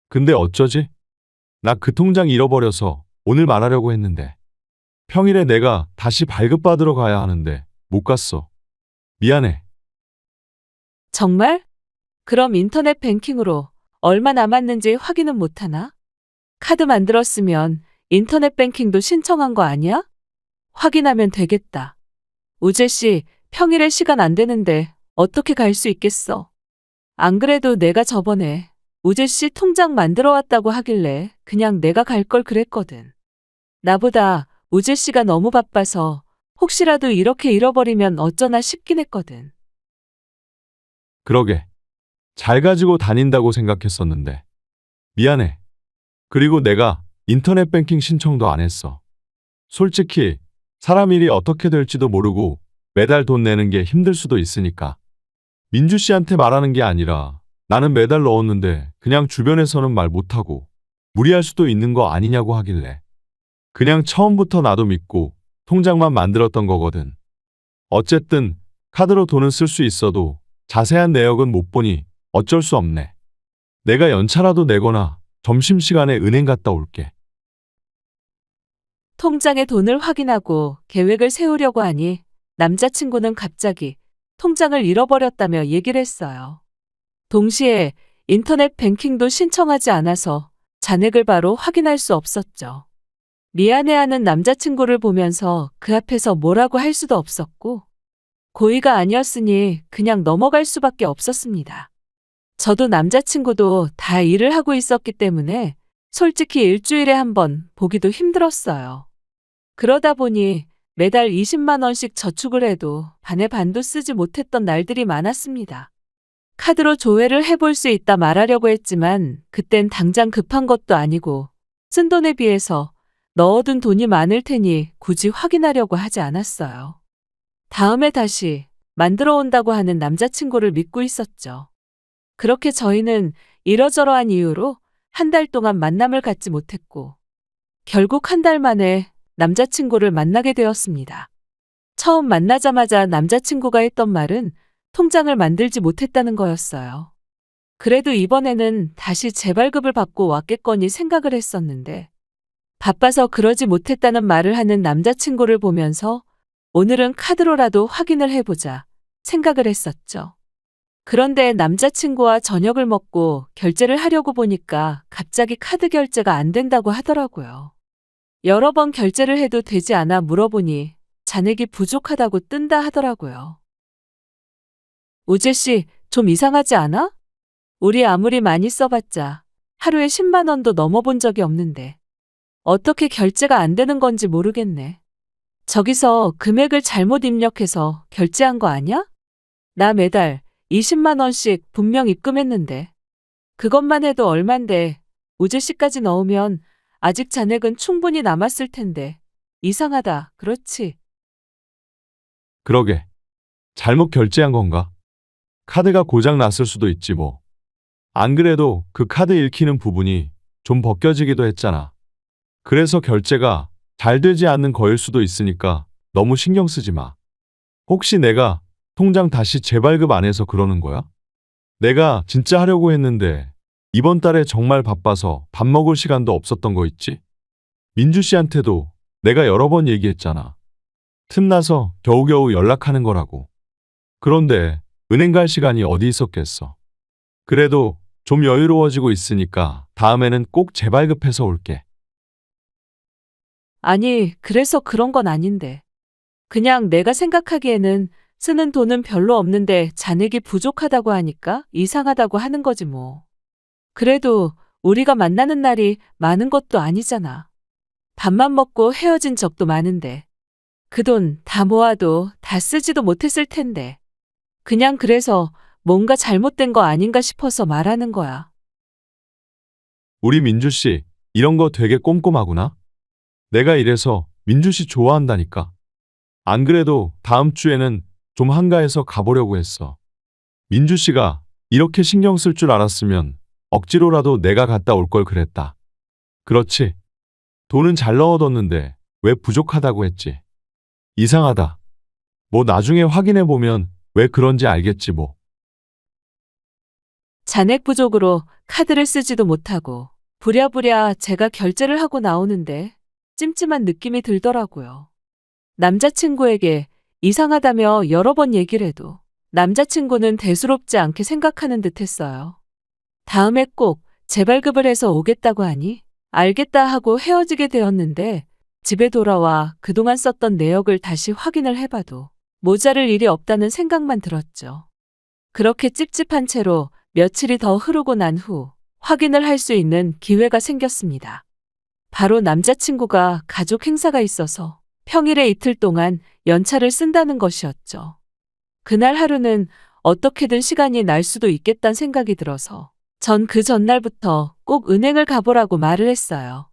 근데 어쩌지? 나 그 통장 잃어버려서 오늘 말하려고 했는데 평일에 내가 다시 발급받으러 가야 하는데 못 갔어. 미안해. 정말? 그럼 인터넷 뱅킹으로 얼마 남았는지 확인은 못하나? 카드 만들었으면 인터넷 뱅킹도 신청한 거 아니야? 확인하면 되겠다. 우재 씨, 평일에 시간 안 되는데 어떻게 갈 수 있겠어? 안 그래도 내가 저번에 우재 씨 통장 만들어 왔다고 하길래 그냥 내가 갈 걸 그랬거든. 나보다 우재 씨가 너무 바빠서 혹시라도 이렇게 잃어버리면 어쩌나 싶긴 했거든. 그러게. 잘 가지고 다닌다고 생각했었는데. 미안해. 그리고 내가 인터넷 뱅킹 신청도 안 했어. 솔직히 사람 일이 어떻게 될지도 모르고 매달 돈 내는 게 힘들 수도 있으니까. 민주 씨한테 말하는 게 아니라 나는 매달 넣었는데 그냥 주변에서는 말 못하고 무리할 수도 있는 거 아니냐고 하길래. 그냥 처음부터 나도 믿고 통장만 만들었던 거거든. 어쨌든 카드로 돈은 쓸 수 있어도 자세한 내역은 못 보니 어쩔 수 없네. 내가 연차라도 내거나 점심시간에 은행 갔다 올게. 통장에 돈을 확인하고 계획을 세우려고 하니 남자친구는 갑자기 통장을 잃어버렸다며 얘기를 했어요. 동시에 인터넷 뱅킹도 신청하지 않아서 잔액을 바로 확인할 수 없었죠. 미안해하는 남자친구를 보면서 그 앞에서 뭐라고 할 수도 없었고 고의가 아니었으니 그냥 넘어갈 수밖에 없었습니다. 저도 남자친구도 다 일을 하고 있었기 때문에 솔직히 일주일에 한 번 보기도 힘들었어요. 그러다 보니 매달 20만 원씩 저축을 해도 반의 반도 쓰지 못했던 날들이 많았습니다. 카드로 조회를 해볼 수 있다 말하려고 했지만 그땐 당장 급한 것도 아니고 쓴 돈에 비해서 넣어둔 돈이 많을 테니 굳이 확인하려고 하지 않았어요. 다음에 다시 만들어 온다고 하는 남자친구를 믿고 있었죠. 그렇게 저희는 이러저러한 이유로 한 달 동안 만남을 갖지 못했고 결국 한 달 만에 남자친구를 만나게 되었습니다. 처음 만나자마자 남자친구가 했던 말은 통장을 만들지 못했다는 거였어요. 그래도 이번에는 다시 재발급을 받고 왔겠거니 생각을 했었는데 바빠서 그러지 못했다는 말을 하는 남자친구를 보면서 오늘은 카드로라도 확인을 해보자 생각을 했었죠. 그런데 남자친구와 저녁을 먹고 결제를 하려고 보니까 갑자기 카드 결제가 안 된다고 하더라고요. 여러 번 결제를 해도 되지 않아 물어보니 잔액이 부족하다고 뜬다 하더라고요. 우재 씨, 좀 이상하지 않아? 우리 아무리 많이 써봤자 하루에 10만 원도 넘어본 적이 없는데 어떻게 결제가 안 되는 건지 모르겠네. 저기서 금액을 잘못 입력해서 결제한 거 아니야? 나 매달 20만 원씩 분명 입금했는데 그것만 해도 얼만데 우재 씨까지 넣으면 아직 잔액은 충분히 남았을 텐데 이상하다. 그렇지? 그러게. 잘못 결제한 건가? 카드가 고장 났을 수도 있지 뭐. 안 그래도 그 카드 읽히는 부분이 좀 벗겨지기도 했잖아. 그래서 결제가 잘 되지 않는 거일 수도 있으니까 너무 신경 쓰지 마. 혹시 내가 통장 다시 재발급 안 해서 그러는 거야? 내가 진짜 하려고 했는데 이번 달에 정말 바빠서 밥 먹을 시간도 없었던 거 있지? 민주 씨한테도 내가 여러 번 얘기했잖아. 틈나서 겨우겨우 연락하는 거라고. 그런데 은행 갈 시간이 어디 있었겠어. 그래도 좀 여유로워지고 있으니까 다음에는 꼭 재발급해서 올게. 아니, 그래서 그런 건 아닌데. 그냥 내가 생각하기에는 쓰는 돈은 별로 없는데 잔액이 부족하다고 하니까 이상하다고 하는 거지 뭐. 그래도 우리가 만나는 날이 많은 것도 아니잖아. 밥만 먹고 헤어진 적도 많은데. 그 돈 다 모아도 다 쓰지도 못했을 텐데. 그냥 그래서 뭔가 잘못된 거 아닌가 싶어서 말하는 거야. 우리 민주 씨, 이런 거 되게 꼼꼼하구나. 내가 이래서 민주 씨 좋아한다니까. 안 그래도 다음 주에는 좀 한가해서 가보려고 했어. 민주 씨가 이렇게 신경 쓸 줄 알았으면 억지로라도 내가 갔다 올 걸 그랬다. 그렇지. 돈은 잘 넣어뒀는데 왜 부족하다고 했지. 이상하다. 뭐 나중에 확인해 보면 왜 그런지 알겠지 뭐. 잔액 부족으로 카드를 쓰지도 못하고 부랴부랴 제가 결제를 하고 나오는데 찜찜한 느낌이 들더라고요. 남자친구에게 이상하다며 여러 번 얘기를 해도 남자친구는 대수롭지 않게 생각하는 듯 했어요. 다음에 꼭 재발급을 해서 오겠다고 하니 알겠다 하고 헤어지게 되었는데 집에 돌아와 그동안 썼던 내역을 다시 확인을 해봐도 모자랄 일이 없다는 생각만 들었죠. 그렇게 찝찝한 채로 며칠이 더 흐르고 난 후 확인을 할 수 있는 기회가 생겼습니다. 바로 남자친구가 가족 행사가 있어서 평일에 이틀 동안 연차를 쓴다는 것이었죠. 그날 하루는 어떻게든 시간이 날 수도 있겠다는 생각이 들어서 전 그 전날부터 꼭 은행을 가보라고 말을 했어요.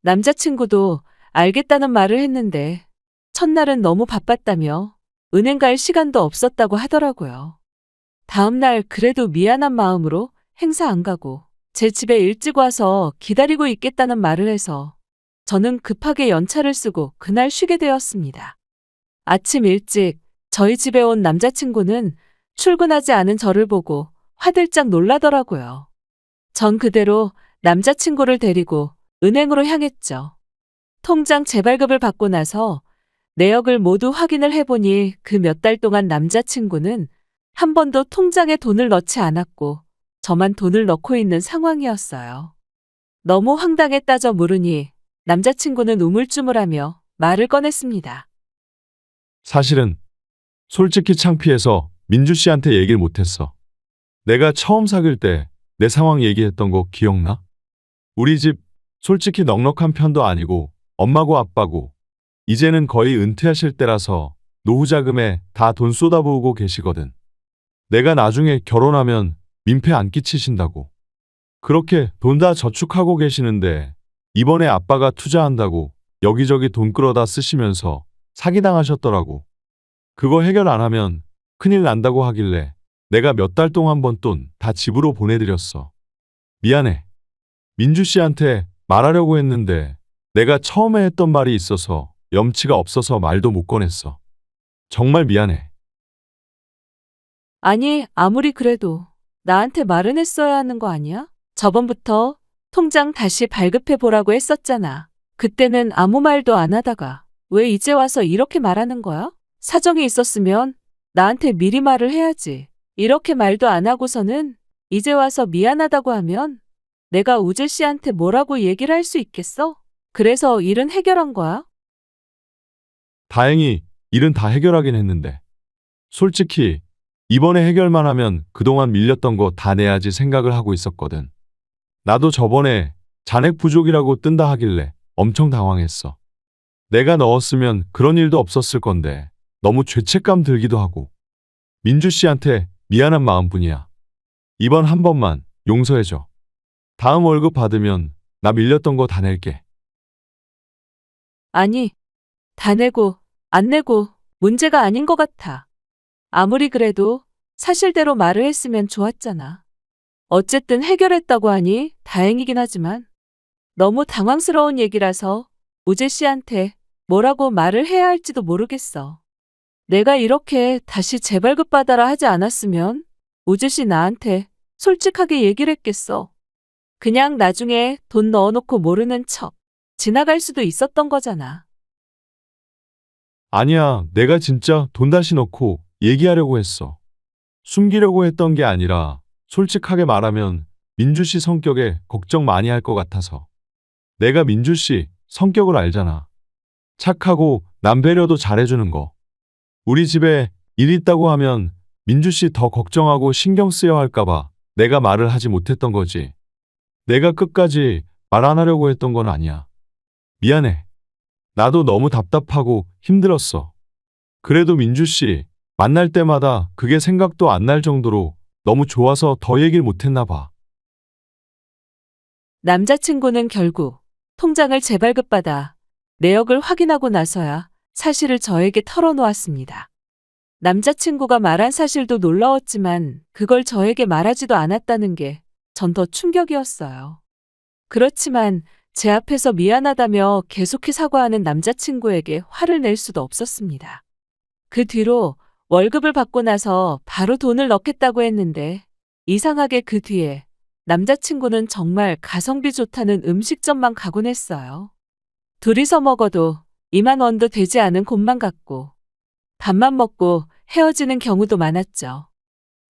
남자친구도 알겠다는 말을 했는데 첫날은 너무 바빴다며 은행 갈 시간도 없었다고 하더라고요. 다음날 그래도 미안한 마음으로 행사 안 가고 제 집에 일찍 와서 기다리고 있겠다는 말을 해서 저는 급하게 연차를 쓰고 그날 쉬게 되었습니다. 아침 일찍 저희 집에 온 남자친구는 출근하지 않은 저를 보고 화들짝 놀라더라고요. 전 그대로 남자친구를 데리고 은행으로 향했죠. 통장 재발급을 받고 나서 내역을 모두 확인을 해보니 그 몇 달 동안 남자친구는 한 번도 통장에 돈을 넣지 않았고 저만 돈을 넣고 있는 상황이었어요. 너무 황당했다져 물으니 남자친구는 우물쭈물하며 말을 꺼냈습니다. 사실은 솔직히 창피해서 민주 씨한테 얘기를 못했어. 내가 처음 사귈 때 내 상황 얘기했던 거 기억나? 우리 집 솔직히 넉넉한 편도 아니고 엄마고 아빠고 이제는 거의 은퇴하실 때라서 노후 자금에 다 돈 쏟아부으고 계시거든. 내가 나중에 결혼하면 민폐 안 끼치신다고. 그렇게 돈 다 저축하고 계시는데 이번에 아빠가 투자한다고 여기저기 돈 끌어다 쓰시면서 사기당하셨더라고. 그거 해결 안 하면 큰일 난다고 하길래 내가 몇 달 동안 번 돈 다 집으로 보내드렸어. 미안해. 민주 씨한테 말하려고 했는데 내가 처음에 했던 말이 있어서 염치가 없어서 말도 못 꺼냈어. 정말 미안해. 아니, 아무리 그래도 나한테 말은 했어야 하는 거 아니야? 저번부터 통장 다시 발급해 보라고 했었잖아. 그때는 아무 말도 안 하다가 왜 이제 와서 이렇게 말하는 거야? 사정이 있었으면 나한테 미리 말을 해야지. 이렇게 말도 안 하고서는 이제 와서 미안하다고 하면 내가 우재 씨한테 뭐라고 얘기를 할 수 있겠어? 그래서 일은 해결한 거야? 다행히 일은 다 해결하긴 했는데. 솔직히 이번에 해결만 하면 그동안 밀렸던 거 다 내야지 생각을 하고 있었거든. 나도 저번에 잔액 부족이라고 뜬다 하길래 엄청 당황했어. 내가 넣었으면 그런 일도 없었을 건데 너무 죄책감 들기도 하고. 민주 씨한테 미안한 마음뿐이야. 이번 한 번만 용서해줘. 다음 월급 받으면 나 밀렸던 거 다 낼게. 아니, 다 내고, 안 내고 문제가 아닌 것 같아. 아무리 그래도 사실대로 말을 했으면 좋았잖아. 어쨌든 해결했다고 하니 다행이긴 하지만 너무 당황스러운 얘기라서 우재 씨한테 뭐라고 말을 해야 할지도 모르겠어. 내가 이렇게 다시 재발급 받아라 하지 않았으면 우재 씨 나한테 솔직하게 얘기를 했겠어. 그냥 나중에 돈 넣어놓고 모르는 척 지나갈 수도 있었던 거잖아. 아니야, 내가 진짜 돈 다시 넣고 얘기하려고 했어. 숨기려고 했던 게 아니라 솔직하게 말하면 민주 씨 성격에 걱정 많이 할 것 같아서. 내가 민주 씨 성격을 알잖아. 착하고 남 배려도 잘해주는 거. 우리 집에 일 있다고 하면 민주 씨 더 걱정하고 신경 쓰여 할까봐 내가 말을 하지 못했던 거지. 내가 끝까지 말 안 하려고 했던 건 아니야. 미안해. 나도 너무 답답하고 힘들었어. 그래도 민주 씨 만날 때마다 그게 생각도 안 날 정도로 너무 좋아서 더 얘기를 못했나 봐. 남자친구는 결국 통장을 재발급받아 내역을 확인하고 나서야 사실을 저에게 털어놓았습니다. 남자친구가 말한 사실도 놀라웠지만 그걸 저에게 말하지도 않았다는 게 전 더 충격이었어요. 그렇지만 제 앞에서 미안하다며 계속해 사과하는 남자친구에게 화를 낼 수도 없었습니다. 그 뒤로 월급을 받고 나서 바로 돈을 넣겠다고 했는데 이상하게 그 뒤에 남자친구는 정말 가성비 좋다는 음식점만 가곤 했어요. 둘이서 먹어도 2만 원도 되지 않은 곳만 갔고 밥만 먹고 헤어지는 경우도 많았죠.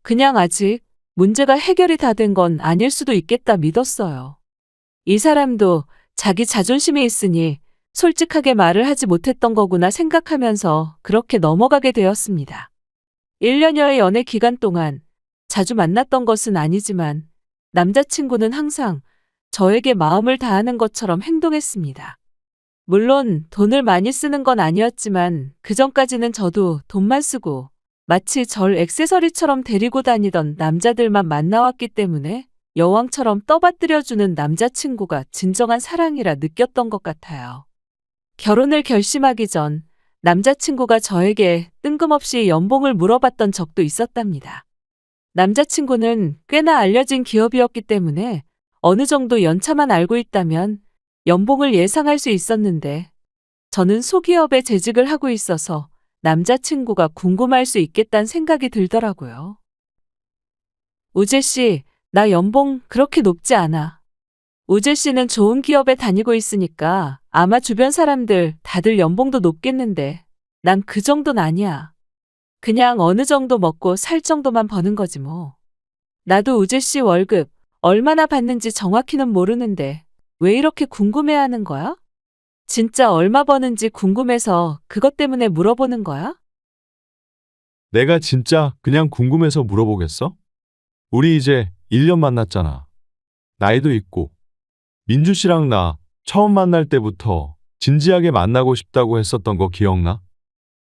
그냥 아직 문제가 해결이 다 된 건 아닐 수도 있겠다 믿었어요. 이 사람도 자기 자존심이 있으니 솔직하게 말을 하지 못했던 거구나 생각하면서 그렇게 넘어가게 되었습니다. 1년여의 연애 기간 동안 자주 만났던 것은 아니지만 남자친구는 항상 저에게 마음을 다하는 것처럼 행동했습니다. 물론 돈을 많이 쓰는 건 아니었지만 그전까지는 저도 돈만 쓰고 마치 절 액세서리처럼 데리고 다니던 남자들만 만나왔기 때문에 여왕처럼 떠받들여주는 남자친구가 진정한 사랑이라 느꼈던 것 같아요. 결혼을 결심하기 전 남자친구가 저에게 뜬금없이 연봉을 물어봤던 적도 있었답니다. 남자친구는 꽤나 알려진 기업이었기 때문에 어느 정도 연차만 알고 있다면 연봉을 예상할 수 있었는데 저는 소기업에 재직을 하고 있어서 남자친구가 궁금할 수 있겠다는 생각이 들더라고요. 우재 씨, 나 연봉 그렇게 높지 않아. 우재 씨는 좋은 기업에 다니고 있으니까 아마 주변 사람들 다들 연봉도 높겠는데 난 그 정도는 아니야. 그냥 어느 정도 먹고 살 정도만 버는 거지 뭐. 나도 우재 씨 월급 얼마나 받는지 정확히는 모르는데 왜 이렇게 궁금해하는 거야? 진짜 얼마 버는지 궁금해서 그것 때문에 물어보는 거야? 내가 진짜 그냥 궁금해서 물어보겠어? 우리 이제 1년 만났잖아. 나이도 있고. 민주 씨랑 나 처음 만날 때부터 진지하게 만나고 싶다고 했었던 거 기억나?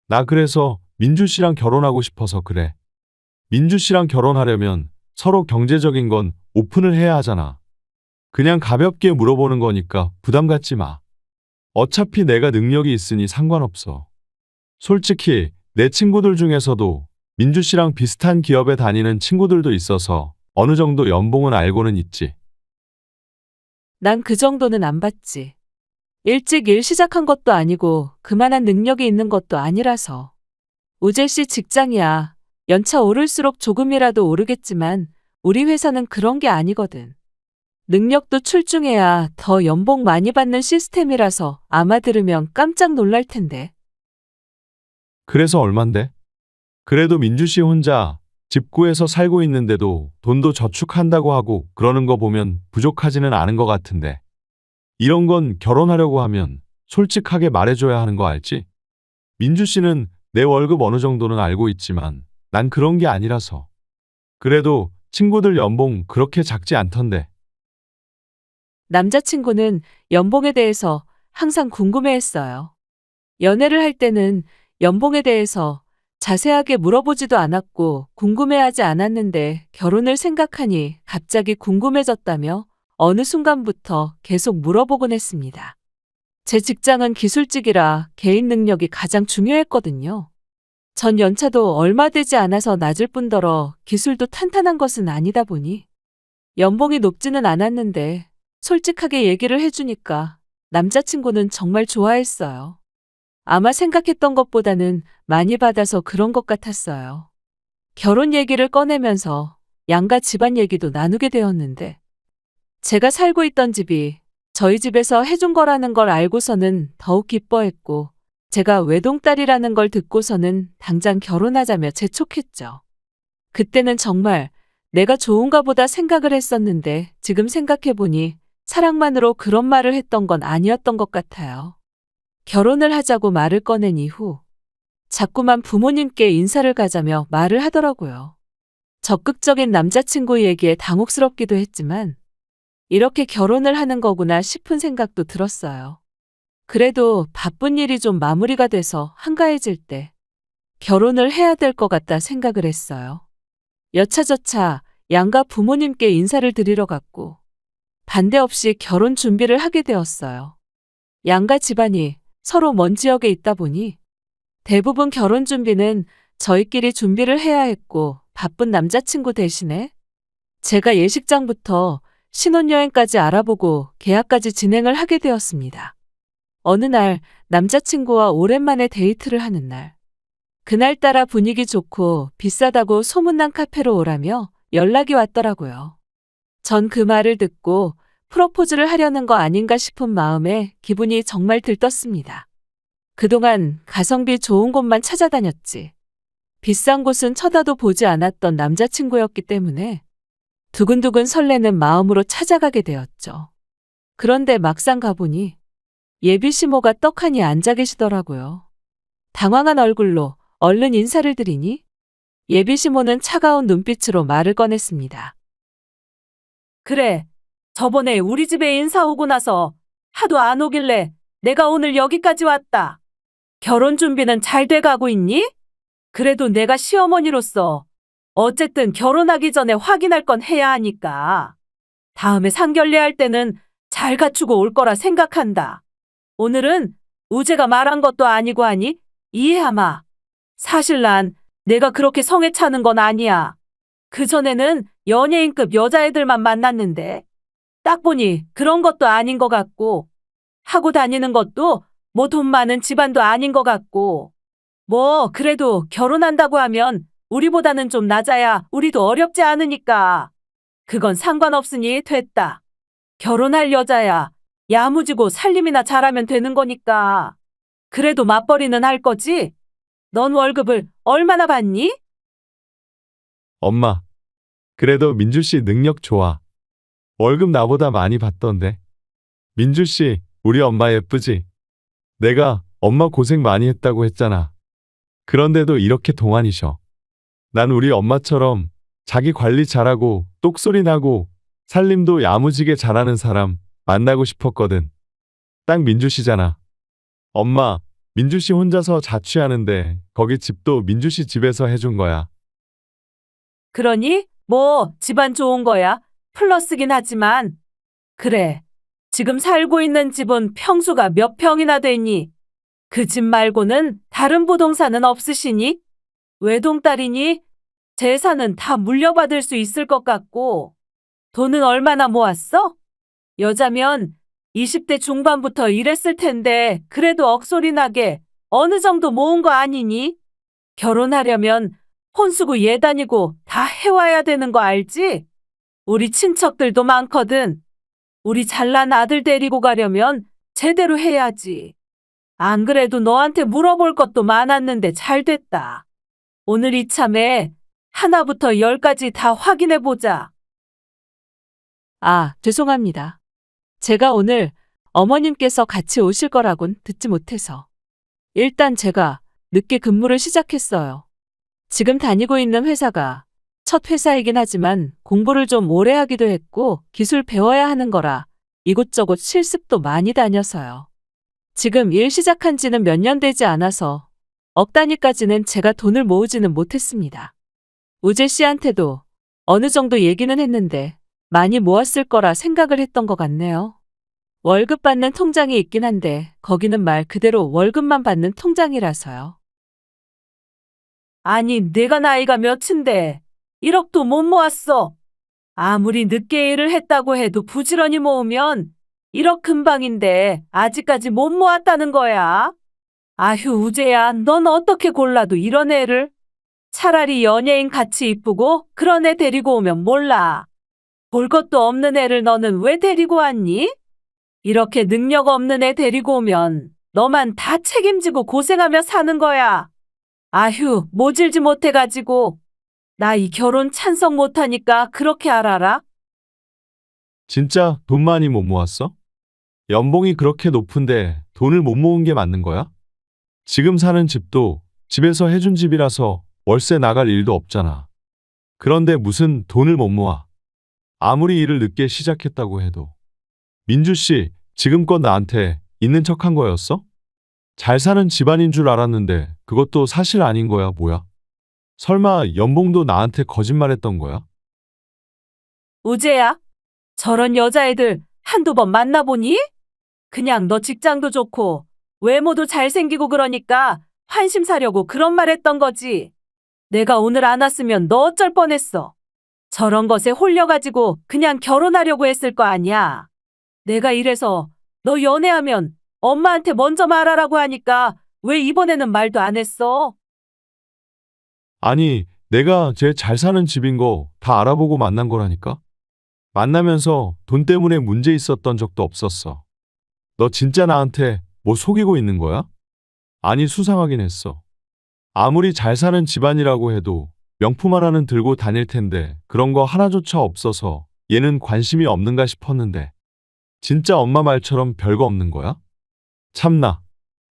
나 그래서 민주 씨랑 결혼하고 싶어서 그래. 민주 씨랑 결혼하려면 서로 경제적인 건 오픈을 해야 하잖아. 그냥 가볍게 물어보는 거니까 부담 갖지 마. 어차피 내가 능력이 있으니 상관없어. 솔직히 내 친구들 중에서도 민주 씨랑 비슷한 기업에 다니는 친구들도 있어서 어느 정도 연봉은 알고는 있지. 난 그 정도는 안 받지. 일찍 일 시작한 것도 아니고 그만한 능력이 있는 것도 아니라서. 우재 씨 직장이야. 연차 오를수록 조금이라도 오르겠지만 우리 회사는 그런 게 아니거든. 능력도 출중해야 더 연봉 많이 받는 시스템이라서 아마 들으면 깜짝 놀랄 텐데. 그래서 얼만데? 그래도 민주 씨 혼자 집 구해서 살고 있는데도 돈도 저축한다고 하고 그러는 거 보면 부족하지는 않은 것 같은데. 이런 건 결혼하려고 하면 솔직하게 말해줘야 하는 거 알지? 민주 씨는 내 월급 어느 정도는 알고 있지만 난 그런 게 아니라서. 그래도 친구들 연봉 그렇게 작지 않던데. 남자친구는 연봉에 대해서 항상 궁금해했어요. 연애를 할 때는 연봉에 대해서 자세하게 물어보지도 않았고 궁금해하지 않았는데 결혼을 생각하니 갑자기 궁금해졌다며 어느 순간부터 계속 물어보곤 했습니다. 제 직장은 기술직이라 개인 능력이 가장 중요했거든요. 전 연차도 얼마 되지 않아서 낮을 뿐더러 기술도 탄탄한 것은 아니다 보니 연봉이 높지는 않았는데 솔직하게 얘기를 해주니까 남자친구는 정말 좋아했어요. 아마 생각했던 것보다는 많이 받아서 그런 것 같았어요. 결혼 얘기를 꺼내면서 양가 집안 얘기도 나누게 되었는데 제가 살고 있던 집이 저희 집에서 해준 거라는 걸 알고서는 더욱 기뻐했고 제가 외동딸이라는 걸 듣고서는 당장 결혼하자며 재촉했죠. 그때는 정말 내가 좋은가 보다 생각을 했었는데 지금 생각해보니 사랑만으로 그런 말을 했던 건 아니었던 것 같아요. 결혼을 하자고 말을 꺼낸 이후 자꾸만 부모님께 인사를 가자며 말을 하더라고요. 적극적인 남자친구 얘기에 당혹스럽기도 했지만 이렇게 결혼을 하는 거구나 싶은 생각도 들었어요. 그래도 바쁜 일이 좀 마무리가 돼서 한가해질 때 결혼을 해야 될 것 같다 생각을 했어요. 여차저차 양가 부모님께 인사를 드리러 갔고 반대 없이 결혼 준비를 하게 되었어요. 양가 집안이 서로 먼 지역에 있다 보니 대부분 결혼 준비는 저희끼리 준비를 해야 했고 바쁜 남자친구 대신에 제가 예식장부터 신혼여행까지 알아보고 계약까지 진행을 하게 되었습니다. 어느 날 남자친구와 오랜만에 데이트를 하는 날. 그날따라 분위기 좋고 비싸다고 소문난 카페로 오라며 연락이 왔더라고요. 전 그 말을 듣고 프로포즈를 하려는 거 아닌가 싶은 마음에 기분이 정말 들떴습니다. 그동안 가성비 좋은 곳만 찾아다녔지. 비싼 곳은 쳐다도 보지 않았던 남자친구였기 때문에 두근두근 설레는 마음으로 찾아가게 되었죠. 그런데 막상 가보니 예비 시모가 떡하니 앉아 계시더라고요. 당황한 얼굴로 얼른 인사를 드리니 예비 시모는 차가운 눈빛으로 말을 꺼냈습니다. 그래, 저번에 우리 집에 인사 오고 나서 하도 안 오길래 내가 오늘 여기까지 왔다. 결혼 준비는 잘 돼가고 있니? 그래도 내가 시어머니로서 어쨌든 결혼하기 전에 확인할 건 해야 하니까 다음에 상견례 할 때는 잘 갖추고 올 거라 생각한다. 오늘은 우재가 말한 것도 아니고 하니 이해하마. 사실 난 내가 그렇게 성에 차는 건 아니야. 그전에는 연예인급 여자애들만 만났는데 딱 보니 그런 것도 아닌 것 같고 하고 다니는 것도 뭐 돈 많은 집안도 아닌 것 같고 뭐 그래도 결혼한다고 하면 우리보다는 좀 낮아야 우리도 어렵지 않으니까 그건 상관없으니 됐다. 결혼할 여자야 야무지고 살림이나 잘하면 되는 거니까. 그래도 맞벌이는 할 거지? 넌 월급을 얼마나 받니? 엄마, 그래도 민주 씨 능력 좋아. 월급 나보다 많이 받던데. 민주 씨, 우리 엄마 예쁘지? 내가 엄마 고생 많이 했다고 했잖아. 그런데도 이렇게 동안이셔. 난 우리 엄마처럼 자기 관리 잘하고 똑소리 나고 살림도 야무지게 잘하는 사람 만나고 싶었거든. 딱 민주 씨잖아. 엄마, 민주 씨 혼자서 자취하는데 거기 집도 민주 씨 집에서 해준 거야. 그러니 뭐 집안 좋은 거야. 플러스긴 하지만 그래. 지금 살고 있는 집은 평수가 몇 평이나 되니? 그 집 말고는 다른 부동산은 없으시니? 외동딸이니? 재산은 다 물려받을 수 있을 것 같고 돈은 얼마나 모았어? 여자면 20대 중반부터 일했을 텐데 그래도 억소리 나게 어느 정도 모은 거 아니니? 결혼하려면 혼수고 예단이고 다 해와야 되는 거 알지? 우리 친척들도 많거든. 우리 잘난 아들 데리고 가려면 제대로 해야지. 안 그래도 너한테 물어볼 것도 많았는데 잘 됐다. 오늘 이참에 하나부터 10까지 다 확인해 보자. 아, 죄송합니다. 제가 오늘 어머님께서 같이 오실 거라곤 듣지 못해서. 일단 제가 늦게 근무를 시작했어요. 지금 다니고 있는 회사가 첫 회사이긴 하지만 공부를 좀 오래 하기도 했고 기술 배워야 하는 거라 이곳저곳 실습도 많이 다녀서요. 지금 일 시작한 지는 몇 년 되지 않아서 억 단위까지는 제가 돈을 모으지는 못했습니다. 우재 씨한테도 어느 정도 얘기는 했는데 많이 모았을 거라 생각을 했던 것 같네요. 월급 받는 통장이 있긴 한데 거기는 말 그대로 월급만 받는 통장이라서요. 아니, 내가 나이가 몇인데 1억도 못 모았어. 아무리 늦게 일을 했다고 해도 부지런히 모으면 1억 금방인데 아직까지 못 모았다는 거야. 아휴, 우재야, 넌 어떻게 골라도 이런 애를? 차라리 연예인 같이 이쁘고 그런 애 데리고 오면 몰라. 볼 것도 없는 애를 너는 왜 데리고 왔니? 이렇게 능력 없는 애 데리고 오면 너만 다 책임지고 고생하며 사는 거야. 아휴, 모질지 못해가지고. 나 이 결혼 찬성 못하니까 그렇게 알아라. 진짜 돈 많이 못 모았어? 연봉이 그렇게 높은데 돈을 못 모은 게 맞는 거야? 지금 사는 집도 집에서 해준 집이라서 월세 나갈 일도 없잖아. 그런데 무슨 돈을 못 모아? 아무리 일을 늦게 시작했다고 해도. 민주 씨, 지금껏 나한테 있는 척한 거였어? 잘 사는 집안인 줄 알았는데 그것도 사실 아닌 거야, 뭐야? 설마 연봉도 나한테 거짓말했던 거야? 우재야, 저런 여자애들 한두 번 만나보니? 그냥 너 직장도 좋고 외모도 잘생기고 그러니까 환심 사려고 그런 말 했던 거지. 내가 오늘 안 왔으면 너 어쩔 뻔했어. 저런 것에 홀려가지고 그냥 결혼하려고 했을 거 아니야. 내가 이래서 너 연애하면 엄마한테 먼저 말하라고 하니까 왜 이번에는 말도 안 했어? 아니, 내가 쟤 잘 사는 집인 거 다 알아보고 만난 거라니까? 만나면서 돈 때문에 문제 있었던 적도 없었어. 너 진짜 나한테 뭐 속이고 있는 거야? 아니, 수상하긴 했어. 아무리 잘 사는 집안이라고 해도 명품 하나는 들고 다닐 텐데 그런 거 하나조차 없어서 얘는 관심이 없는가 싶었는데 진짜 엄마 말처럼 별거 없는 거야? 참나.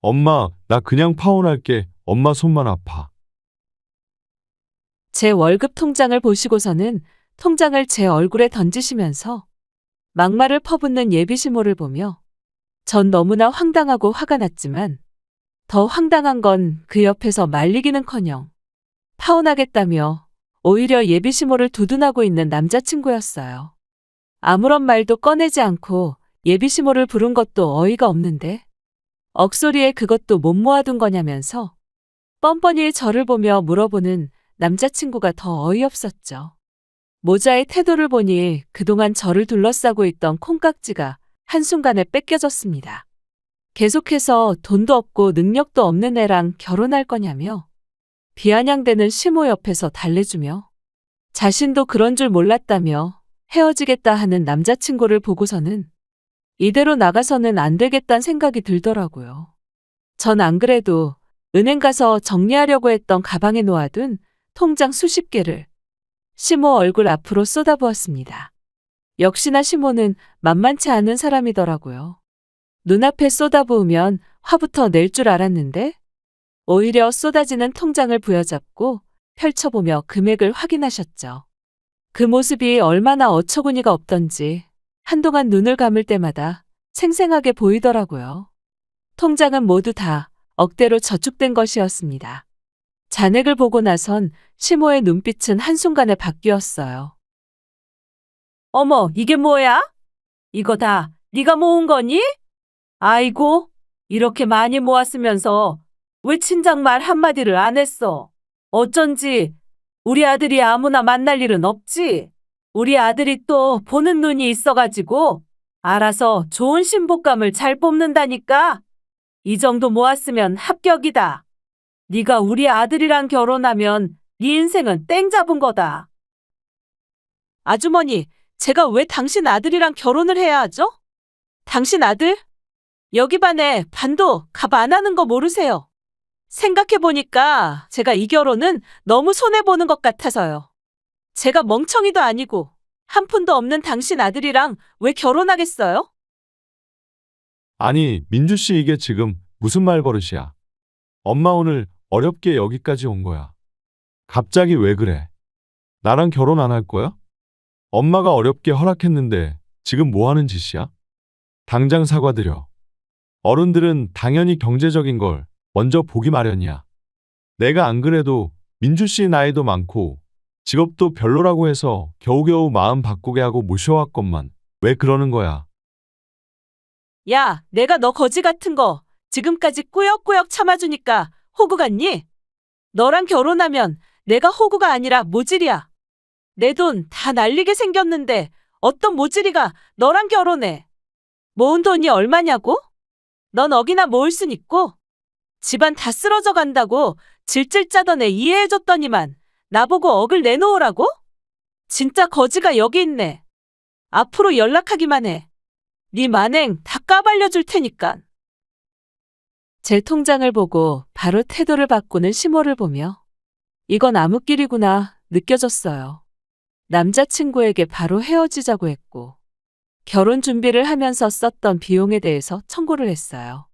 엄마, 나 그냥 파혼할게. 엄마 손만 아파. 제 월급 통장을 보시고서는 통장을 제 얼굴에 던지시면서 막말을 퍼붓는 예비시모를 보며 전 너무나 황당하고 화가 났지만 더 황당한 건 그 옆에서 말리기는커녕 파혼하겠다며 오히려 예비시모를 두둔하고 있는 남자친구였어요. 아무런 말도 꺼내지 않고 예비시모를 부른 것도 어이가 없는데 억소리에 그것도 못 모아둔 거냐면서 뻔뻔히 저를 보며 물어보는 남자친구가 더 어이없었죠. 모자의 태도를 보니 그동안 저를 둘러싸고 있던 콩깍지가 한순간에 뺏겨졌습니다. 계속해서 돈도 없고 능력도 없는 애랑 결혼할 거냐며 비아냥대는 시모 옆에서 달래주며 자신도 그런 줄 몰랐다며 헤어지겠다 하는 남자친구를 보고서는 이대로 나가서는 안 되겠다는 생각이 들더라고요. 전 안 그래도 은행 가서 정리하려고 했던 가방에 놓아둔 통장 수십 개를 시모 얼굴 앞으로 쏟아부었습니다. 역시나 시모는 만만치 않은 사람이더라고요. 눈앞에 쏟아부으면 화부터 낼 줄 알았는데 오히려 쏟아지는 통장을 부여잡고 펼쳐보며 금액을 확인하셨죠. 그 모습이 얼마나 어처구니가 없던지 한동안 눈을 감을 때마다 생생하게 보이더라고요. 통장은 모두 다 억대로 저축된 것이었습니다. 잔액을 보고 나선 시모의 눈빛은 한순간에 바뀌었어요. 어머, 이게 뭐야? 이거 다 네가 모은 거니? 아이고, 이렇게 많이 모았으면서 왜 친정 말 한마디를 안 했어? 어쩐지 우리 아들이 아무나 만날 일은 없지? 우리 아들이 또 보는 눈이 있어가지고 알아서 좋은 신부감을 잘 뽑는다니까? 이 정도 모았으면 합격이다. 네가 우리 아들이랑 결혼하면 네 인생은 땡 잡은 거다. 아주머니, 제가 왜 당신 아들이랑 결혼을 해야 하죠? 당신 아들? 여기 반에 반도 값 안 하는 거 모르세요? 생각해보니까 제가 이 결혼은 너무 손해보는 것 같아서요. 제가 멍청이도 아니고 한 푼도 없는 당신 아들이랑 왜 결혼하겠어요? 아니, 민주 씨 이게 지금 무슨 말버릇이야? 엄마 오늘 어렵게 여기까지 온 거야. 갑자기 왜 그래? 나랑 결혼 안 할 거야? 엄마가 어렵게 허락했는데 지금 뭐 하는 짓이야? 당장 사과드려. 어른들은 당연히 경제적인 걸 먼저 보기 마련이야. 내가 안 그래도 민주 씨 나이도 많고 직업도 별로라고 해서 겨우겨우 마음 바꾸게 하고 모셔왔건만 왜 그러는 거야? 야, 내가 너 거지 같은 거 지금까지 꾸역꾸역 참아주니까 호구 같니? 너랑 결혼하면 내가 호구가 아니라 모질이야. 내 돈 다 날리게 생겼는데 어떤 모질이가 너랑 결혼해? 모은 돈이 얼마냐고? 넌 억이나 모을 순 있고 집안 다 쓰러져 간다고 질질 짜던 애 이해해줬더니만 나보고 억을 내놓으라고? 진짜 거지가 여기 있네. 앞으로 연락하기만 해. 네 만행 다 까발려줄 테니까. 제 통장을 보고 바로 태도를 바꾸는 시모를 보며 이건 암흑길이구나 느껴졌어요. 남자친구에게 바로 헤어지자고 했고 결혼 준비를 하면서 썼던 비용에 대해서 청구를 했어요.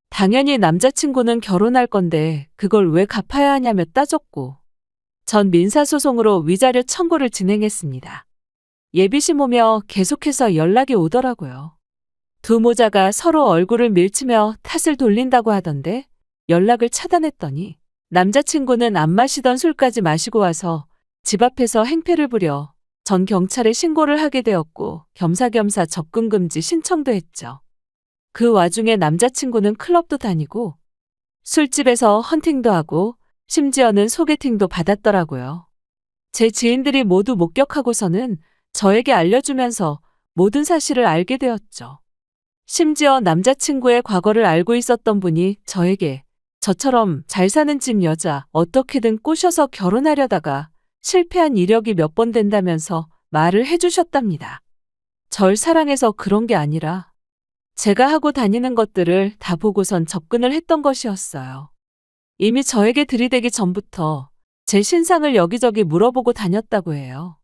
당연히 남자친구는 결혼할 건데 그걸 왜 갚아야 하냐며 따졌고 전 민사소송으로 위자료 청구를 진행했습니다. 예비시모며 계속해서 연락이 오더라고요. 두 모자가 서로 얼굴을 밀치며 탓을 돌린다고 하던데 연락을 차단했더니 남자친구는 안 마시던 술까지 마시고 와서 집 앞에서 행패를 부려 전 경찰에 신고를 하게 되었고 겸사겸사 접근금지 신청도 했죠. 그 와중에 남자친구는 클럽도 다니고 술집에서 헌팅도 하고 심지어는 소개팅도 받았더라고요. 제 지인들이 모두 목격하고서는 저에게 알려주면서 모든 사실을 알게 되었죠. 심지어 남자친구의 과거를 알고 있었던 분이 저에게 저처럼 잘 사는 집 여자 어떻게든 꼬셔서 결혼하려다가 실패한 이력이 몇 번 된다면서 말을 해주셨답니다. 절 사랑해서 그런 게 아니라 제가 하고 다니는 것들을 다 보고선 접근을 했던 것이었어요. 이미 저에게 들이대기 전부터 제 신상을 여기저기 물어보고 다녔다고 해요.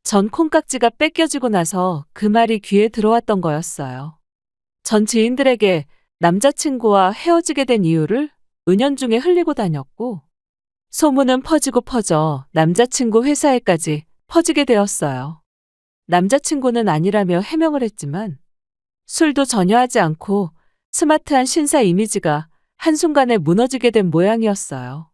전 콩깍지가 뺏겨지고 나서 그 말이 귀에 들어왔던 거였어요. 전 지인들에게 남자친구와 헤어지게 된 이유를 은연중에 흘리고 다녔고 소문은 퍼지고 퍼져 남자친구 회사에까지 퍼지게 되었어요. 남자친구는 아니라며 해명을 했지만 술도 전혀 하지 않고 스마트한 신사 이미지가 한순간에 무너지게 된 모양이었어요.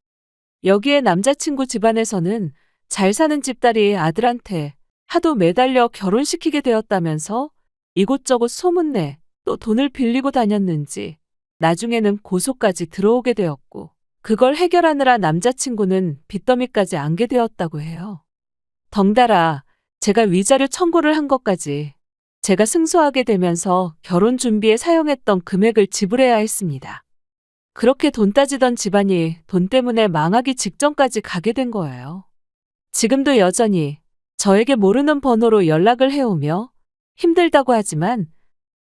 여기에 남자친구 집안에서는 잘 사는 집딸이 아들한테 하도 매달려 결혼시키게 되었다면서 이곳저곳 소문내 또 돈을 빌리고 다녔는지 나중에는 고소까지 들어오게 되었고 그걸 해결하느라 남자친구는 빚더미까지 안게 되었다고 해요. 덩달아 제가 위자료 청구를 한 것까지 제가 승소하게 되면서 결혼 준비에 사용했던 금액을 지불해야 했습니다. 그렇게 돈 따지던 집안이 돈 때문에 망하기 직전까지 가게 된 거예요. 지금도 여전히 저에게 모르는 번호로 연락을 해오며 힘들다고 하지만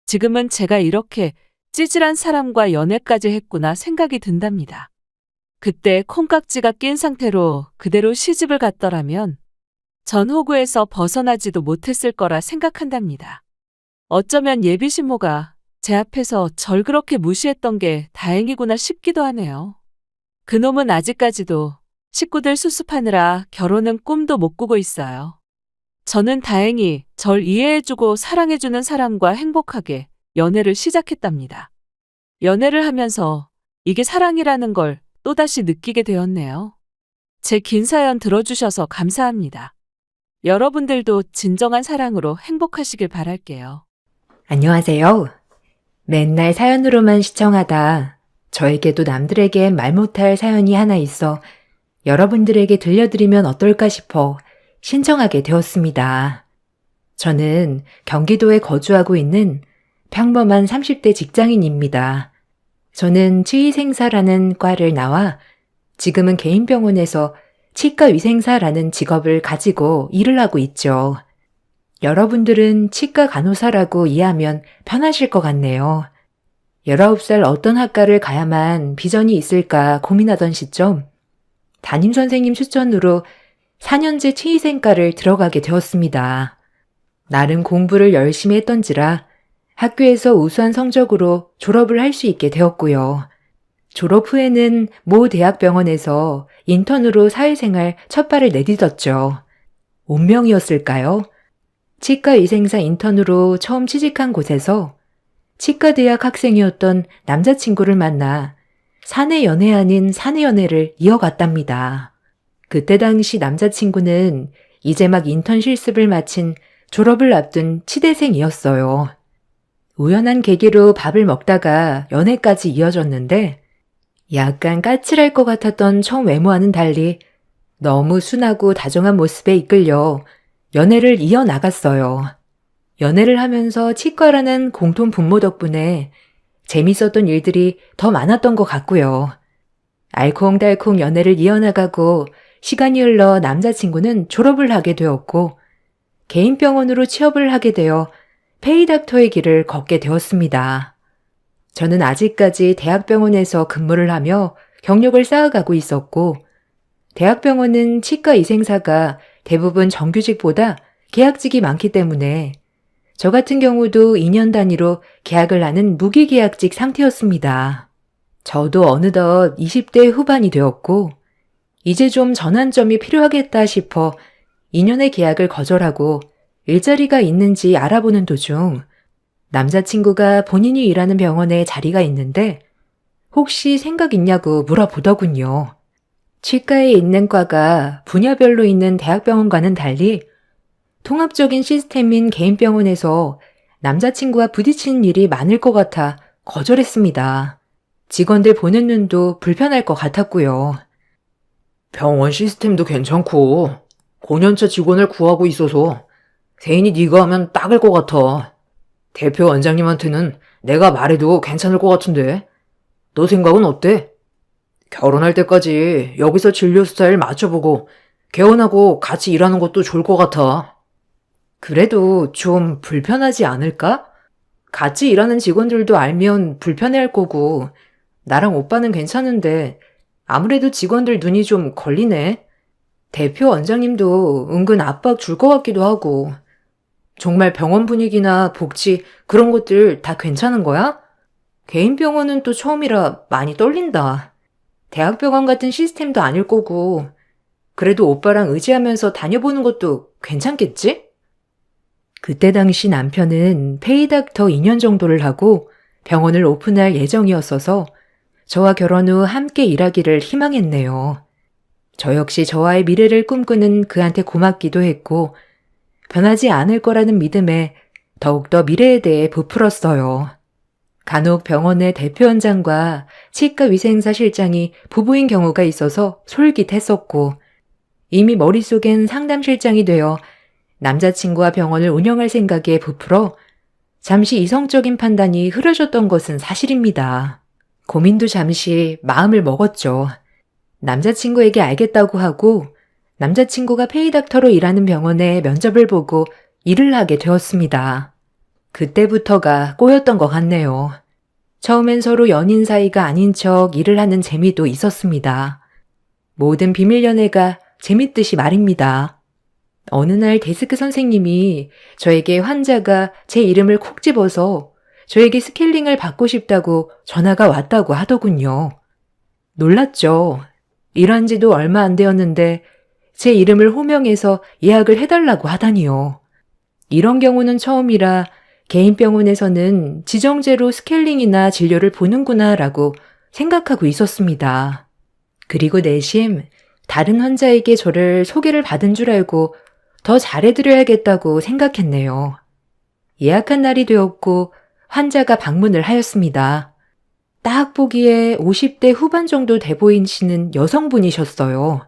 지금은 제가 이렇게 찌질한 사람과 연애까지 했구나 생각이 든답니다. 그때 콩깍지가 낀 상태로 그대로 시집을 갔더라면 전 호구에서 벗어나지도 못했을 거라 생각한답니다. 어쩌면 예비신모가 제 앞에서 절 그렇게 무시했던 게 다행이구나 싶기도 하네요. 그놈은 아직까지도 식구들 수습하느라 결혼은 꿈도 못 꾸고 있어요. 저는 다행히 절 이해해주고 사랑해주는 사람과 행복하게 연애를 시작했답니다. 연애를 하면서 이게 사랑이라는 걸 또다시 느끼게 되었네요. 제 긴 사연 들어주셔서 감사합니다. 여러분들도 진정한 사랑으로 행복하시길 바랄게요. 안녕하세요. 맨날 사연으로만 시청하다 저에게도 남들에게 말 못할 사연이 하나 있어 여러분들에게 들려드리면 어떨까 싶어 신청하게 되었습니다. 저는 경기도에 거주하고 있는 평범한 30대 직장인입니다. 저는 치위생사라는 과를 나와 지금은 개인병원에서 치과위생사라는 직업을 가지고 일을 하고 있죠. 여러분들은 치과 간호사라고 이해하면 편하실 것 같네요. 19살 어떤 학과를 가야만 비전이 있을까 고민하던 시점, 담임선생님 추천으로 4년제 치위생과를 들어가게 되었습니다. 나름 공부를 열심히 했던지라 학교에서 우수한 성적으로 졸업을 할 수 있게 되었고요. 졸업 후에는 모 대학병원에서 인턴으로 사회생활 첫 발을 내딛었죠. 운명이었을까요? 치과위생사 인턴으로 처음 취직한 곳에서 치과대학 학생이었던 남자친구를 만나 사내 연애 아닌 사내 연애를 이어갔답니다. 그때 당시 남자친구는 이제 막 인턴 실습을 마친 졸업을 앞둔 치대생이었어요. 우연한 계기로 밥을 먹다가 연애까지 이어졌는데 약간 까칠할 것 같았던 처음 외모와는 달리 너무 순하고 다정한 모습에 이끌려 연애를 이어나갔어요. 연애를 하면서 치과라는 공통 분모 덕분에 재밌었던 일들이 더 많았던 것 같고요. 알콩달콩 연애를 이어나가고 시간이 흘러 남자친구는 졸업을 하게 되었고 개인 병원으로 취업을 하게 되어 페이닥터의 길을 걷게 되었습니다. 저는 아직까지 대학병원에서 근무를 하며 경력을 쌓아가고 있었고 대학병원은 치과위생사가 대부분 정규직보다 계약직이 많기 때문에 저 같은 경우도 2년 단위로 계약을 하는 무기계약직 상태였습니다. 저도 어느덧 20대 후반이 되었고 이제 좀 전환점이 필요하겠다 싶어 2년의 계약을 거절하고 일자리가 있는지 알아보는 도중 남자친구가 본인이 일하는 병원에 자리가 있는데 혹시 생각 있냐고 물어보더군요. 치과에 있는 과가 분야별로 있는 대학병원과는 달리 통합적인 시스템인 개인병원에서 남자친구와 부딪히는 일이 많을 것 같아 거절했습니다. 직원들 보는 눈도 불편할 것 같았고요. 병원 시스템도 괜찮고 5년차 직원을 구하고 있어서 세인이 네가 하면 딱일 것 같아. 대표 원장님한테는 내가 말해도 괜찮을 것 같은데. 너 생각은 어때? 결혼할 때까지 여기서 진료 스타일 맞춰보고 개원하고 같이 일하는 것도 좋을 것 같아. 그래도 좀 불편하지 않을까? 같이 일하는 직원들도 알면 불편해할 거고 나랑 오빠는 괜찮은데 아무래도 직원들 눈이 좀 걸리네. 대표 원장님도 은근 압박 줄 것 같기도 하고 정말 병원 분위기나 복지 그런 것들 다 괜찮은 거야? 개인 병원은 또 처음이라 많이 떨린다. 대학병원 같은 시스템도 아닐 거고 그래도 오빠랑 의지하면서 다녀보는 것도 괜찮겠지? 그때 당시 남편은 페이닥터 2년 정도를 하고 병원을 오픈할 예정이었어서 저와 결혼 후 함께 일하기를 희망했네요. 저 역시 저와의 미래를 꿈꾸는 그한테 고맙기도 했고 변하지 않을 거라는 믿음에 더욱더 미래에 대해 부풀었어요. 간혹 병원의 대표원장과 치과위생사 실장이 부부인 경우가 있어서 솔깃했었고 이미 머릿속엔 상담실장이 되어 남자친구와 병원을 운영할 생각에 부풀어 잠시 이성적인 판단이 흐려졌던 것은 사실입니다. 고민도 잠시 마음을 먹었죠. 남자친구에게 알겠다고 하고 남자친구가 페이닥터로 일하는 병원에 면접을 보고 일을 하게 되었습니다. 그때부터가 꼬였던 것 같네요. 처음엔 서로 연인 사이가 아닌 척 일을 하는 재미도 있었습니다. 모든 비밀 연애가 재밌듯이 말입니다. 어느 날 데스크 선생님이 저에게 환자가 제 이름을 콕 집어서 저에게 스케일링을 받고 싶다고 전화가 왔다고 하더군요. 놀랐죠. 일한 지도 얼마 안 되었는데 제 이름을 호명해서 예약을 해달라고 하다니요. 이런 경우는 처음이라 개인 병원에서는 지정제로 스케일링이나 진료를 보는구나 라고 생각하고 있었습니다. 그리고 내심 다른 환자에게 저를 소개를 받은 줄 알고 더 잘해드려야겠다고 생각했네요. 예약한 날이 되었고 환자가 방문을 하였습니다. 딱 보기에 50대 후반 정도 돼 보이시는 여성분이셨어요.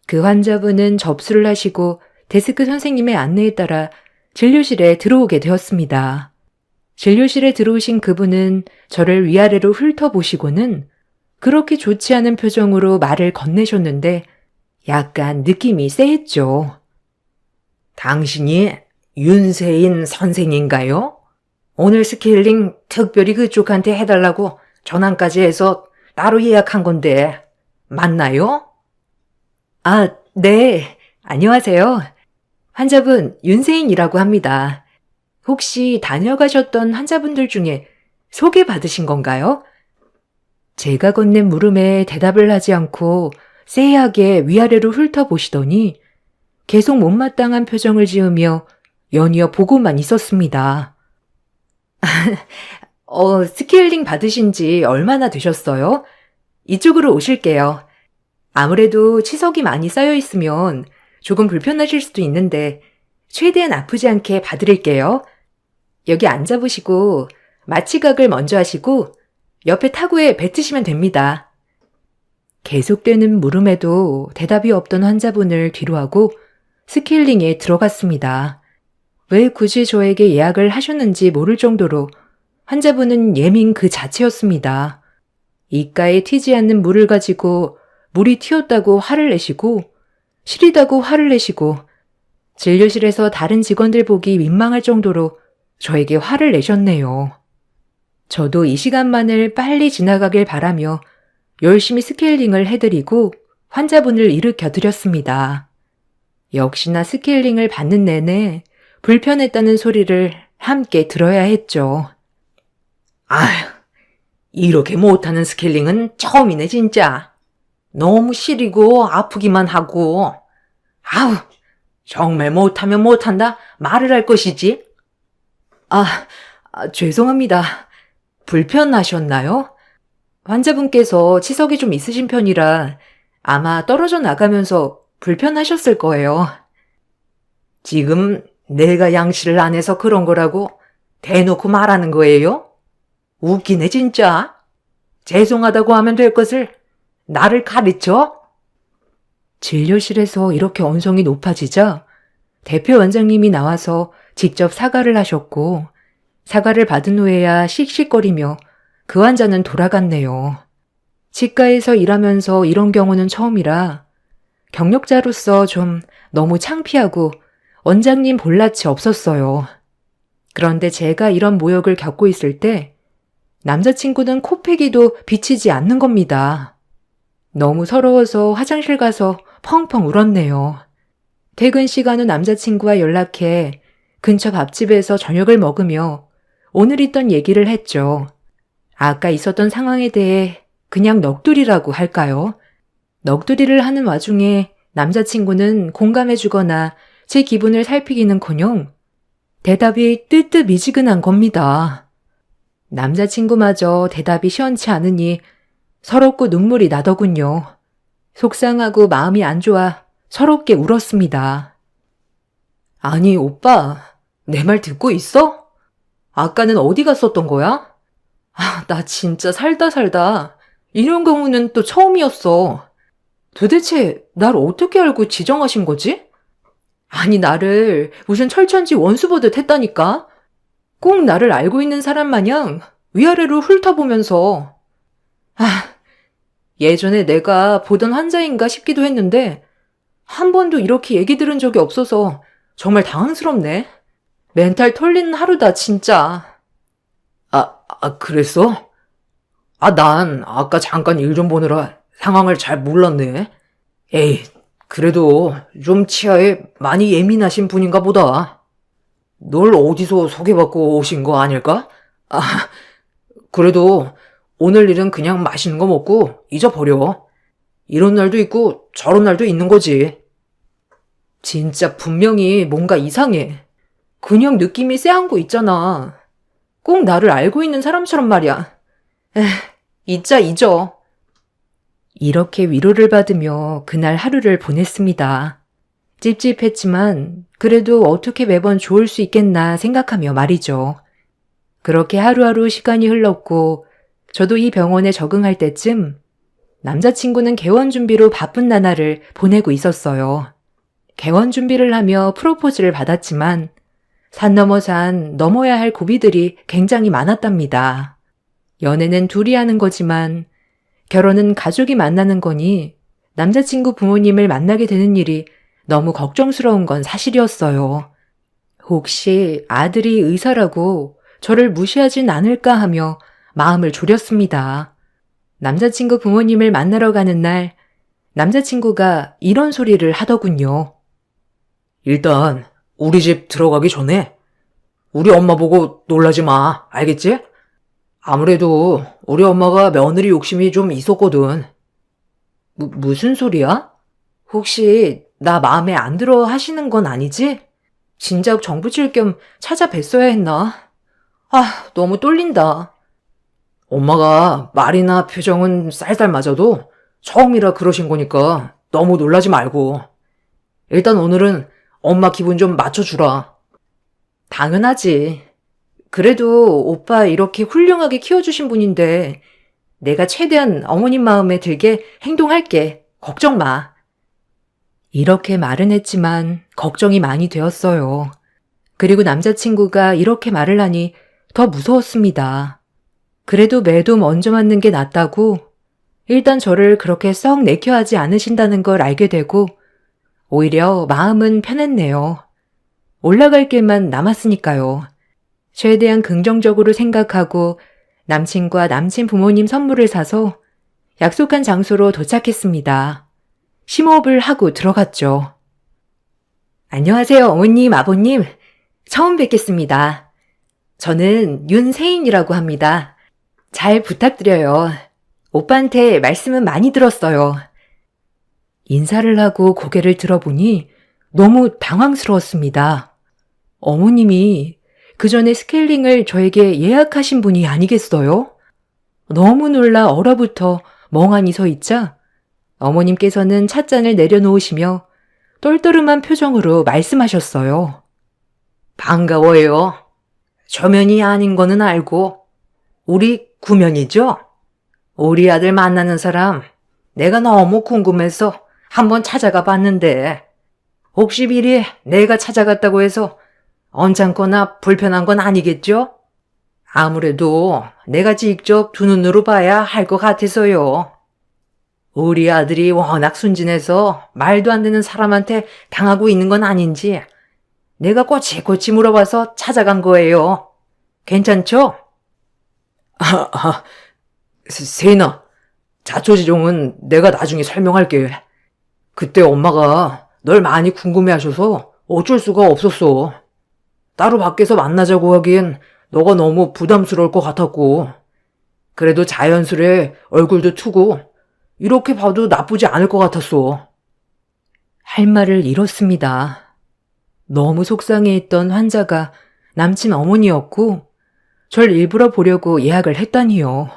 그 환자분은 접수를 하시고 데스크 선생님의 안내에 따라 진료실에 들어오게 되었습니다. 진료실에 들어오신 그분은 저를 위아래로 훑어보시고는 그렇게 좋지 않은 표정으로 말을 건네셨는데 약간 느낌이 쎄했죠. 당신이 윤세인 선생인가요? 오늘 스케일링 특별히 그쪽한테 해달라고 전화까지 해서 따로 예약한 건데 맞나요? 아, 네. 안녕하세요. 환자분 윤세인이라고 합니다. 혹시 다녀가셨던 환자분들 중에 소개받으신 건가요? 제가 건넨 물음에 대답을 하지 않고 쎄하게 위아래로 훑어보시더니 계속 못마땅한 표정을 지으며 연이어 보고만 있었습니다. 스케일링 받으신 지 얼마나 되셨어요? 이쪽으로 오실게요. 아무래도 치석이 많이 쌓여 있으면 조금 불편하실 수도 있는데 최대한 아프지 않게 봐드릴게요. 여기 앉아보시고 마취각을 먼저 하시고 옆에 타구에 뱉으시면 됩니다. 계속되는 물음에도 대답이 없던 환자분을 뒤로 하고 스케일링에 들어갔습니다. 왜 굳이 저에게 예약을 하셨는지 모를 정도로 환자분은 예민 그 자체였습니다. 입가에 튀지 않는 물을 가지고 물이 튀었다고 화를 내시고 시리다고 화를 내시고 진료실에서 다른 직원들 보기 민망할 정도로 저에게 화를 내셨네요. 저도 이 시간만을 빨리 지나가길 바라며 열심히 스케일링을 해드리고 환자분을 일으켜 드렸습니다. 역시나 스케일링을 받는 내내 불편했다는 소리를 함께 들어야 했죠. 아휴, 이렇게 못하는 스케일링은 처음이네 진짜. 너무 시리고 아프기만 하고. 아우, 정말 못하면 못한다 말을 할 것이지. 죄송합니다. 불편하셨나요? 환자분께서 치석이 좀 있으신 편이라 아마 떨어져 나가면서 불편하셨을 거예요. 지금 내가 양치를 안 해서 그런 거라고 대놓고 말하는 거예요? 웃기네 진짜. 죄송하다고 하면 될 것을 나를 가르쳐? 진료실에서 이렇게 언성이 높아지자 대표 원장님이 나와서 직접 사과를 하셨고 사과를 받은 후에야 씩씩거리며 그 환자는 돌아갔네요. 치과에서 일하면서 이런 경우는 처음이라 경력자로서 좀 너무 창피하고 원장님 볼낯이 없었어요. 그런데 제가 이런 모욕을 겪고 있을 때 남자친구는 코빼기도 비치지 않는 겁니다. 너무 서러워서 화장실 가서 펑펑 울었네요. 퇴근 시간 후 남자친구와 연락해 근처 밥집에서 저녁을 먹으며 오늘 있던 얘기를 했죠. 아까 있었던 상황에 대해 그냥 넋두리라고 할까요? 넋두리를 하는 와중에 남자친구는 공감해주거나 제 기분을 살피기는커녕 대답이 뜨뜻미지근한 겁니다. 남자친구마저 대답이 시원치 않으니 서럽고 눈물이 나더군요. 속상하고 마음이 안 좋아 서럽게 울었습니다. 아니 오빠, 내 말 듣고 있어? 아까는 어디 갔었던 거야? 나 진짜 살다 이런 경우는 또 처음이었어. 도대체 날 어떻게 알고 지정하신 거지? 아니 나를 무슨 철천지 원수 보듯 했다니까? 꼭 나를 알고 있는 사람 마냥 위아래로 훑어보면서. 예전에 내가 보던 환자인가 싶기도 했는데 한 번도 이렇게 얘기 들은 적이 없어서 정말 당황스럽네. 멘탈 털리는 하루다 진짜. 그랬어? 난 아까 잠깐 일 좀 보느라 상황을 잘 몰랐네. 에이, 그래도 좀 치아에 많이 예민하신 분인가 보다. 널 어디서 소개받고 오신 거 아닐까? 그래도 오늘 일은 그냥 맛있는 거 먹고 잊어버려. 이런 날도 있고 저런 날도 있는 거지. 진짜 분명히 뭔가 이상해. 그냥 느낌이 쎄한 거 있잖아. 꼭 나를 알고 있는 사람처럼 말이야. 잊자 잊어. 이렇게 위로를 받으며 그날 하루를 보냈습니다. 찝찝했지만 그래도 어떻게 매번 좋을 수 있겠나 생각하며 말이죠. 그렇게 하루하루 시간이 흘렀고 저도 이 병원에 적응할 때쯤 남자친구는 개원 준비로 바쁜 나날을 보내고 있었어요. 개원 준비를 하며 프로포즈를 받았지만 산 넘어 산 넘어야 할 고비들이 굉장히 많았답니다. 연애는 둘이 하는 거지만 결혼은 가족이 만나는 거니 남자친구 부모님을 만나게 되는 일이 너무 걱정스러운 건 사실이었어요. 혹시 아들이 의사라고 저를 무시하진 않을까 하며 마음을 졸였습니다. 남자친구 부모님을 만나러 가는 날 남자친구가 이런 소리를 하더군요. 일단 우리 집 들어가기 전에 우리 엄마 보고 놀라지 마. 알겠지? 아무래도 우리 엄마가 며느리 욕심이 좀 있었거든. 무슨 소리야? 혹시 나 마음에 안 들어 하시는 건 아니지? 진작 정부칠 겸 찾아뵀어야 했나? 아, 너무 떨린다. 엄마가 말이나 표정은 쌀쌀 맞아도 처음이라 그러신 거니까 너무 놀라지 말고. 일단 오늘은 엄마 기분 좀 맞춰주라. 당연하지. 그래도 오빠 이렇게 훌륭하게 키워주신 분인데 내가 최대한 어머님 마음에 들게 행동할게. 걱정 마. 이렇게 말은 했지만 걱정이 많이 되었어요. 그리고 남자친구가 이렇게 말을 하니 더 무서웠습니다. 그래도 매도 먼저 맞는 게 낫다고 일단 저를 그렇게 썩 내켜하지 않으신다는 걸 알게 되고 오히려 마음은 편했네요. 올라갈 길만 남았으니까요. 최대한 긍정적으로 생각하고 남친과 남친 부모님 선물을 사서 약속한 장소로 도착했습니다. 심호흡을 하고 들어갔죠. 안녕하세요, 어머님, 아버님. 처음 뵙겠습니다. 저는 윤세인이라고 합니다. 잘 부탁드려요. 오빠한테 말씀은 많이 들었어요. 인사를 하고 고개를 들어보니 너무 당황스러웠습니다. 어머님이 그 전에 스케일링을 저에게 예약하신 분이 아니겠어요? 너무 놀라 얼어붙어 멍하니 서 있자 어머님께서는 찻잔을 내려놓으시며 똘똘한 표정으로 말씀하셨어요. 반가워요. 저면이 아닌 거는 알고 우리 구면이죠? 우리 아들 만나는 사람 내가 너무 궁금해서 한번 찾아가 봤는데 혹시 미리 내가 찾아갔다고 해서 언짢거나 불편한 건 아니겠죠? 아무래도 내가 직접 두 눈으로 봐야 할 것 같아서요. 우리 아들이 워낙 순진해서 말도 안 되는 사람한테 당하고 있는 건 아닌지 내가 꼬치꼬치 물어봐서 찾아간 거예요. 괜찮죠? 세인아, 자초지종은 내가 나중에 설명할게. 그때 엄마가 널 많이 궁금해하셔서 어쩔 수가 없었어. 따로 밖에서 만나자고 하기엔 너가 너무 부담스러울 것 같았고 그래도 자연스레 얼굴도 트고 이렇게 봐도 나쁘지 않을 것 같았어. 할 말을 잃었습니다. 너무 속상해했던 환자가 남친 어머니였고 절 일부러 보려고 예약을 했다니요.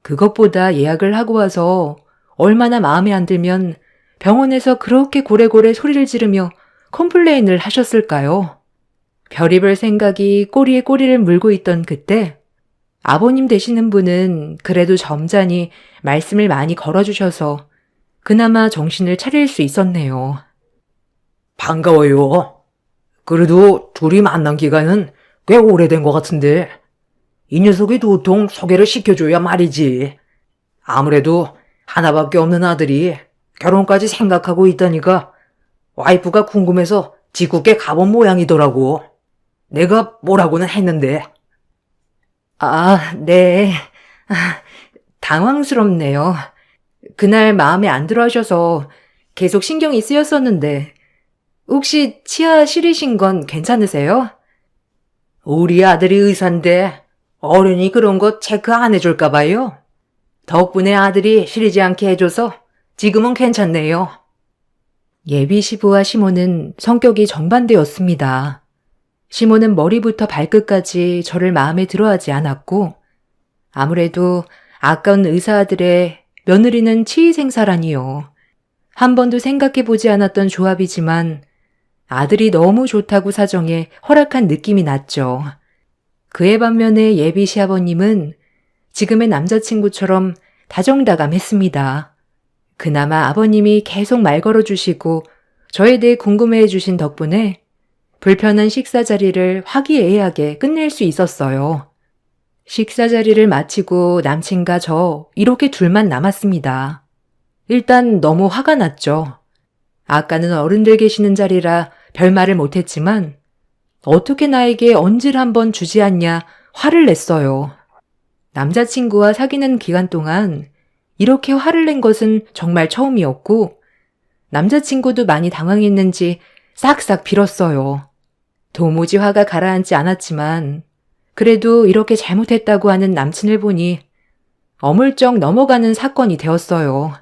그것보다 예약을 하고 와서 얼마나 마음에 안 들면 병원에서 그렇게 고래고래 소리를 지르며 컴플레인을 하셨을까요? 별의별 생각이 꼬리에 꼬리를 물고 있던 그때 아버님 되시는 분은 그래도 점잖이 말씀을 많이 걸어주셔서 그나마 정신을 차릴 수 있었네요. 반가워요. 그래도 둘이 만난 기간은 꽤 오래된 것 같은데 이 녀석이 도통 소개를 시켜줘야 말이지. 아무래도 하나밖에 없는 아들이 결혼까지 생각하고 있다니까 와이프가 궁금해서 짓궂게 가본 모양이더라고. 내가 뭐라고는 했는데. 네. 당황스럽네요. 그날 마음에 안 들어 하셔서 계속 신경이 쓰였었는데 혹시 치아 시리신 건 괜찮으세요? 우리 아들이 의사인데 어른이 그런 거 체크 안 해줄까 봐요. 덕분에 아들이 시리지 않게 해줘서 지금은 괜찮네요. 예비 시부와 시모는 성격이 정반대였습니다. 시모는 머리부터 발끝까지 저를 마음에 들어하지 않았고 아무래도 아까운 의사 아들의 며느리는 치위생사라니요. 한 번도 생각해보지 않았던 조합이지만 아들이 너무 좋다고 사정해 허락한 느낌이 났죠. 그에 반면에 예비 시아버님은 지금의 남자친구처럼 다정다감했습니다. 그나마 아버님이 계속 말 걸어주시고 저에 대해 궁금해해 주신 덕분에 불편한 식사 자리를 화기애애하게 끝낼 수 있었어요. 식사 자리를 마치고 남친과 저 이렇게 둘만 남았습니다. 일단 너무 화가 났죠. 아까는 어른들 계시는 자리라 별말을 못했지만 어떻게 나에게 언질 한번 주지 않냐 화를 냈어요. 남자친구와 사귀는 기간 동안 이렇게 화를 낸 것은 정말 처음이었고 남자친구도 많이 당황했는지 싹싹 빌었어요. 도무지 화가 가라앉지 않았지만 그래도 이렇게 잘못했다고 하는 남친을 보니 어물쩍 넘어가는 사건이 되었어요.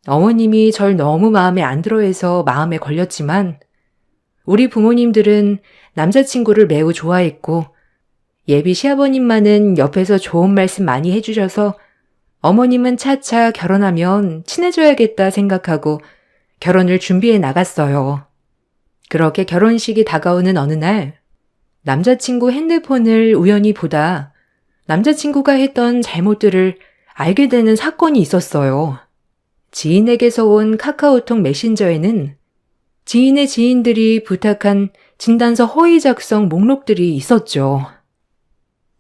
어머님이 절 너무 마음에 안 들어해서 마음에 걸렸지만 우리 부모님들은 남자친구를 매우 좋아했고 예비 시아버님만은 옆에서 좋은 말씀 많이 해주셔서 어머님은 차차 결혼하면 친해져야겠다 생각하고 결혼을 준비해 나갔어요. 그렇게 결혼식이 다가오는 어느 날 남자친구 핸드폰을 우연히 보다 남자친구가 했던 잘못들을 알게 되는 사건이 있었어요. 지인에게서 온 카카오톡 메신저에는 지인의 지인들이 부탁한 진단서 허위 작성 목록들이 있었죠.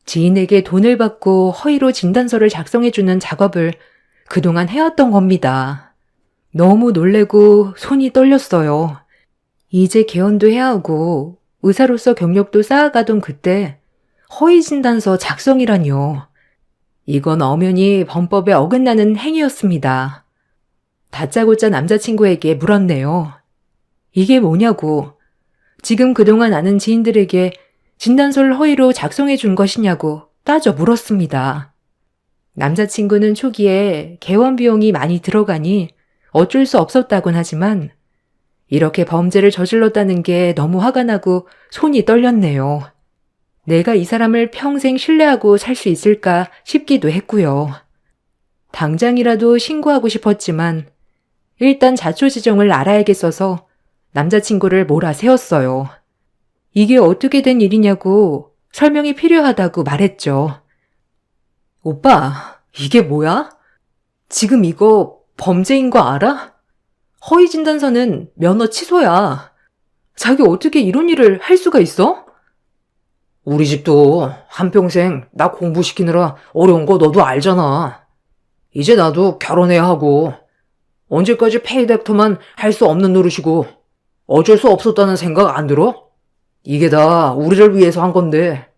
지인에게 돈을 받고 허위로 진단서를 작성해주는 작업을 그동안 해왔던 겁니다. 너무 놀래고 손이 떨렸어요. 이제 개원도 해야 하고 의사로서 경력도 쌓아가던 그때 허위 진단서 작성이라뇨. 이건 엄연히 범법에 어긋나는 행위였습니다. 다짜고짜 남자친구에게 물었네요. 이게 뭐냐고. 지금 그동안 아는 지인들에게 진단서를 허위로 작성해 준 것이냐고 따져 물었습니다. 남자친구는 초기에 개원 비용이 많이 들어가니 어쩔 수 없었다곤 하지만 이렇게 범죄를 저질렀다는 게 너무 화가 나고 손이 떨렸네요. 내가 이 사람을 평생 신뢰하고 살 수 있을까 싶기도 했고요. 당장이라도 신고하고 싶었지만 일단 자초지종을 알아야겠어서 남자친구를 몰아세웠어요. 이게 어떻게 된 일이냐고 설명이 필요하다고 말했죠. 오빠, 이게 뭐야? 지금 이거 범죄인 거 알아? 허위 진단서는 면허 취소야. 자기 어떻게 이런 일을 할 수가 있어? 우리 집도 한평생 나 공부시키느라 어려운 거 너도 알잖아. 이제 나도 결혼해야 하고 언제까지 페이닥터만 할 수 없는 노릇이고 어쩔 수 없었다는 생각 안 들어? 이게 다 우리를 위해서 한 건데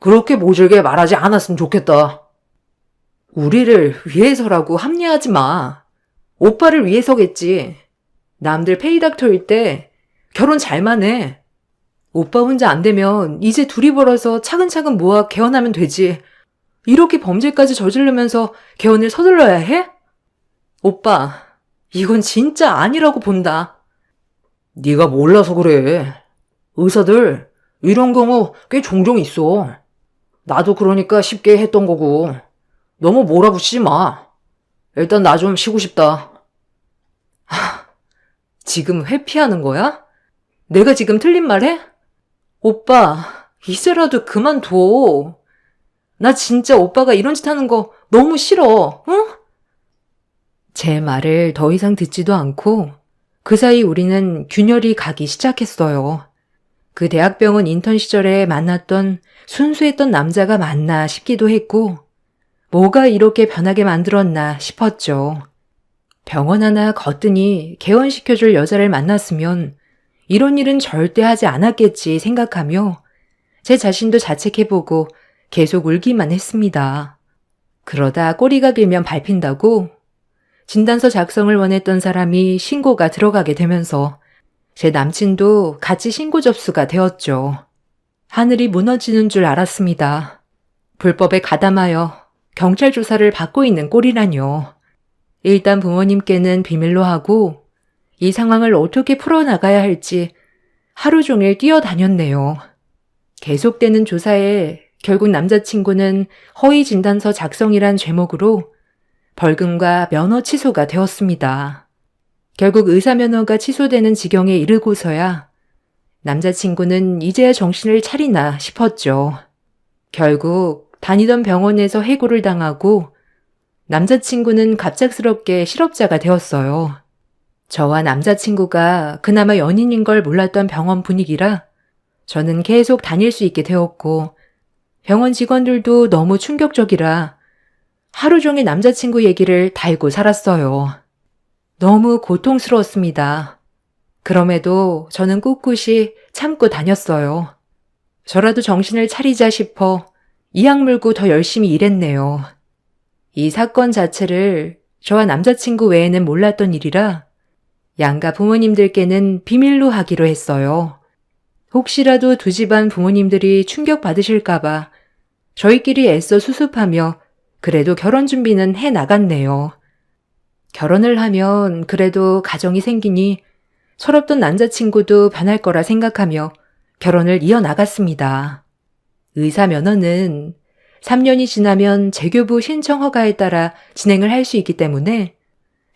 그렇게 모질게 말하지 않았으면 좋겠다. 우리를 위해서라고 합리화하지 마. 오빠를 위해서겠지. 남들 페이닥터일 때 결혼 잘만 해. 오빠 혼자 안 되면 이제 둘이 벌어서 차근차근 모아 개헌하면 되지. 이렇게 범죄까지 저지르면서 개헌을 서둘러야 해? 오빠, 이건 진짜 아니라고 본다. 네가 몰라서 그래. 의사들 이런 경우 꽤 종종 있어. 나도 그러니까 쉽게 했던 거고. 너무 몰아붙이지 마. 일단 나 좀 쉬고 싶다. 지금 회피하는 거야? 내가 지금 틀린 말 해? 오빠, 이제라도 그만둬. 나 진짜 오빠가 이런 짓 하는 거 너무 싫어, 응? 제 말을 더 이상 듣지도 않고 그 사이 우리는 균열이 가기 시작했어요. 그 대학병원 인턴 시절에 만났던 순수했던 남자가 맞나 싶기도 했고 뭐가 이렇게 변하게 만들었나 싶었죠. 병원 하나 거뜬히 개원시켜줄 여자를 만났으면 이런 일은 절대 하지 않았겠지 생각하며 제 자신도 자책해보고 계속 울기만 했습니다. 그러다 꼬리가 길면 밟힌다고 진단서 작성을 원했던 사람이 신고가 들어가게 되면서 제 남친도 같이 신고 접수가 되었죠. 하늘이 무너지는 줄 알았습니다. 불법에 가담하여 경찰 조사를 받고 있는 꼴이라뇨. 일단 부모님께는 비밀로 하고 이 상황을 어떻게 풀어나가야 할지 하루 종일 뛰어다녔네요. 계속되는 조사에 결국 남자친구는 허위 진단서 작성이란 죄목으로 벌금과 면허 취소가 되었습니다. 결국 의사 면허가 취소되는 지경에 이르고서야 남자친구는 이제야 정신을 차리나 싶었죠. 결국 다니던 병원에서 해고를 당하고 남자친구는 갑작스럽게 실업자가 되었어요. 저와 남자친구가 그나마 연인인 걸 몰랐던 병원 분위기라 저는 계속 다닐 수 있게 되었고 병원 직원들도 너무 충격적이라 하루 종일 남자친구 얘기를 달고 살았어요. 너무 고통스러웠습니다. 그럼에도 저는 꿋꿋이 참고 다녔어요. 저라도 정신을 차리자 싶어 이악 물고 더 열심히 일했네요. 이 사건 자체를 저와 남자친구 외에는 몰랐던 일이라 양가 부모님들께는 비밀로 하기로 했어요. 혹시라도 두 집안 부모님들이 충격받으실까봐 저희끼리 애써 수습하며 그래도 결혼 준비는 해 나갔네요. 결혼을 하면 그래도 가정이 생기니 철없던 남자친구도 변할 거라 생각하며 결혼을 이어나갔습니다. 의사 면허는 3년이 지나면 재교부 신청 허가에 따라 진행을 할 수 있기 때문에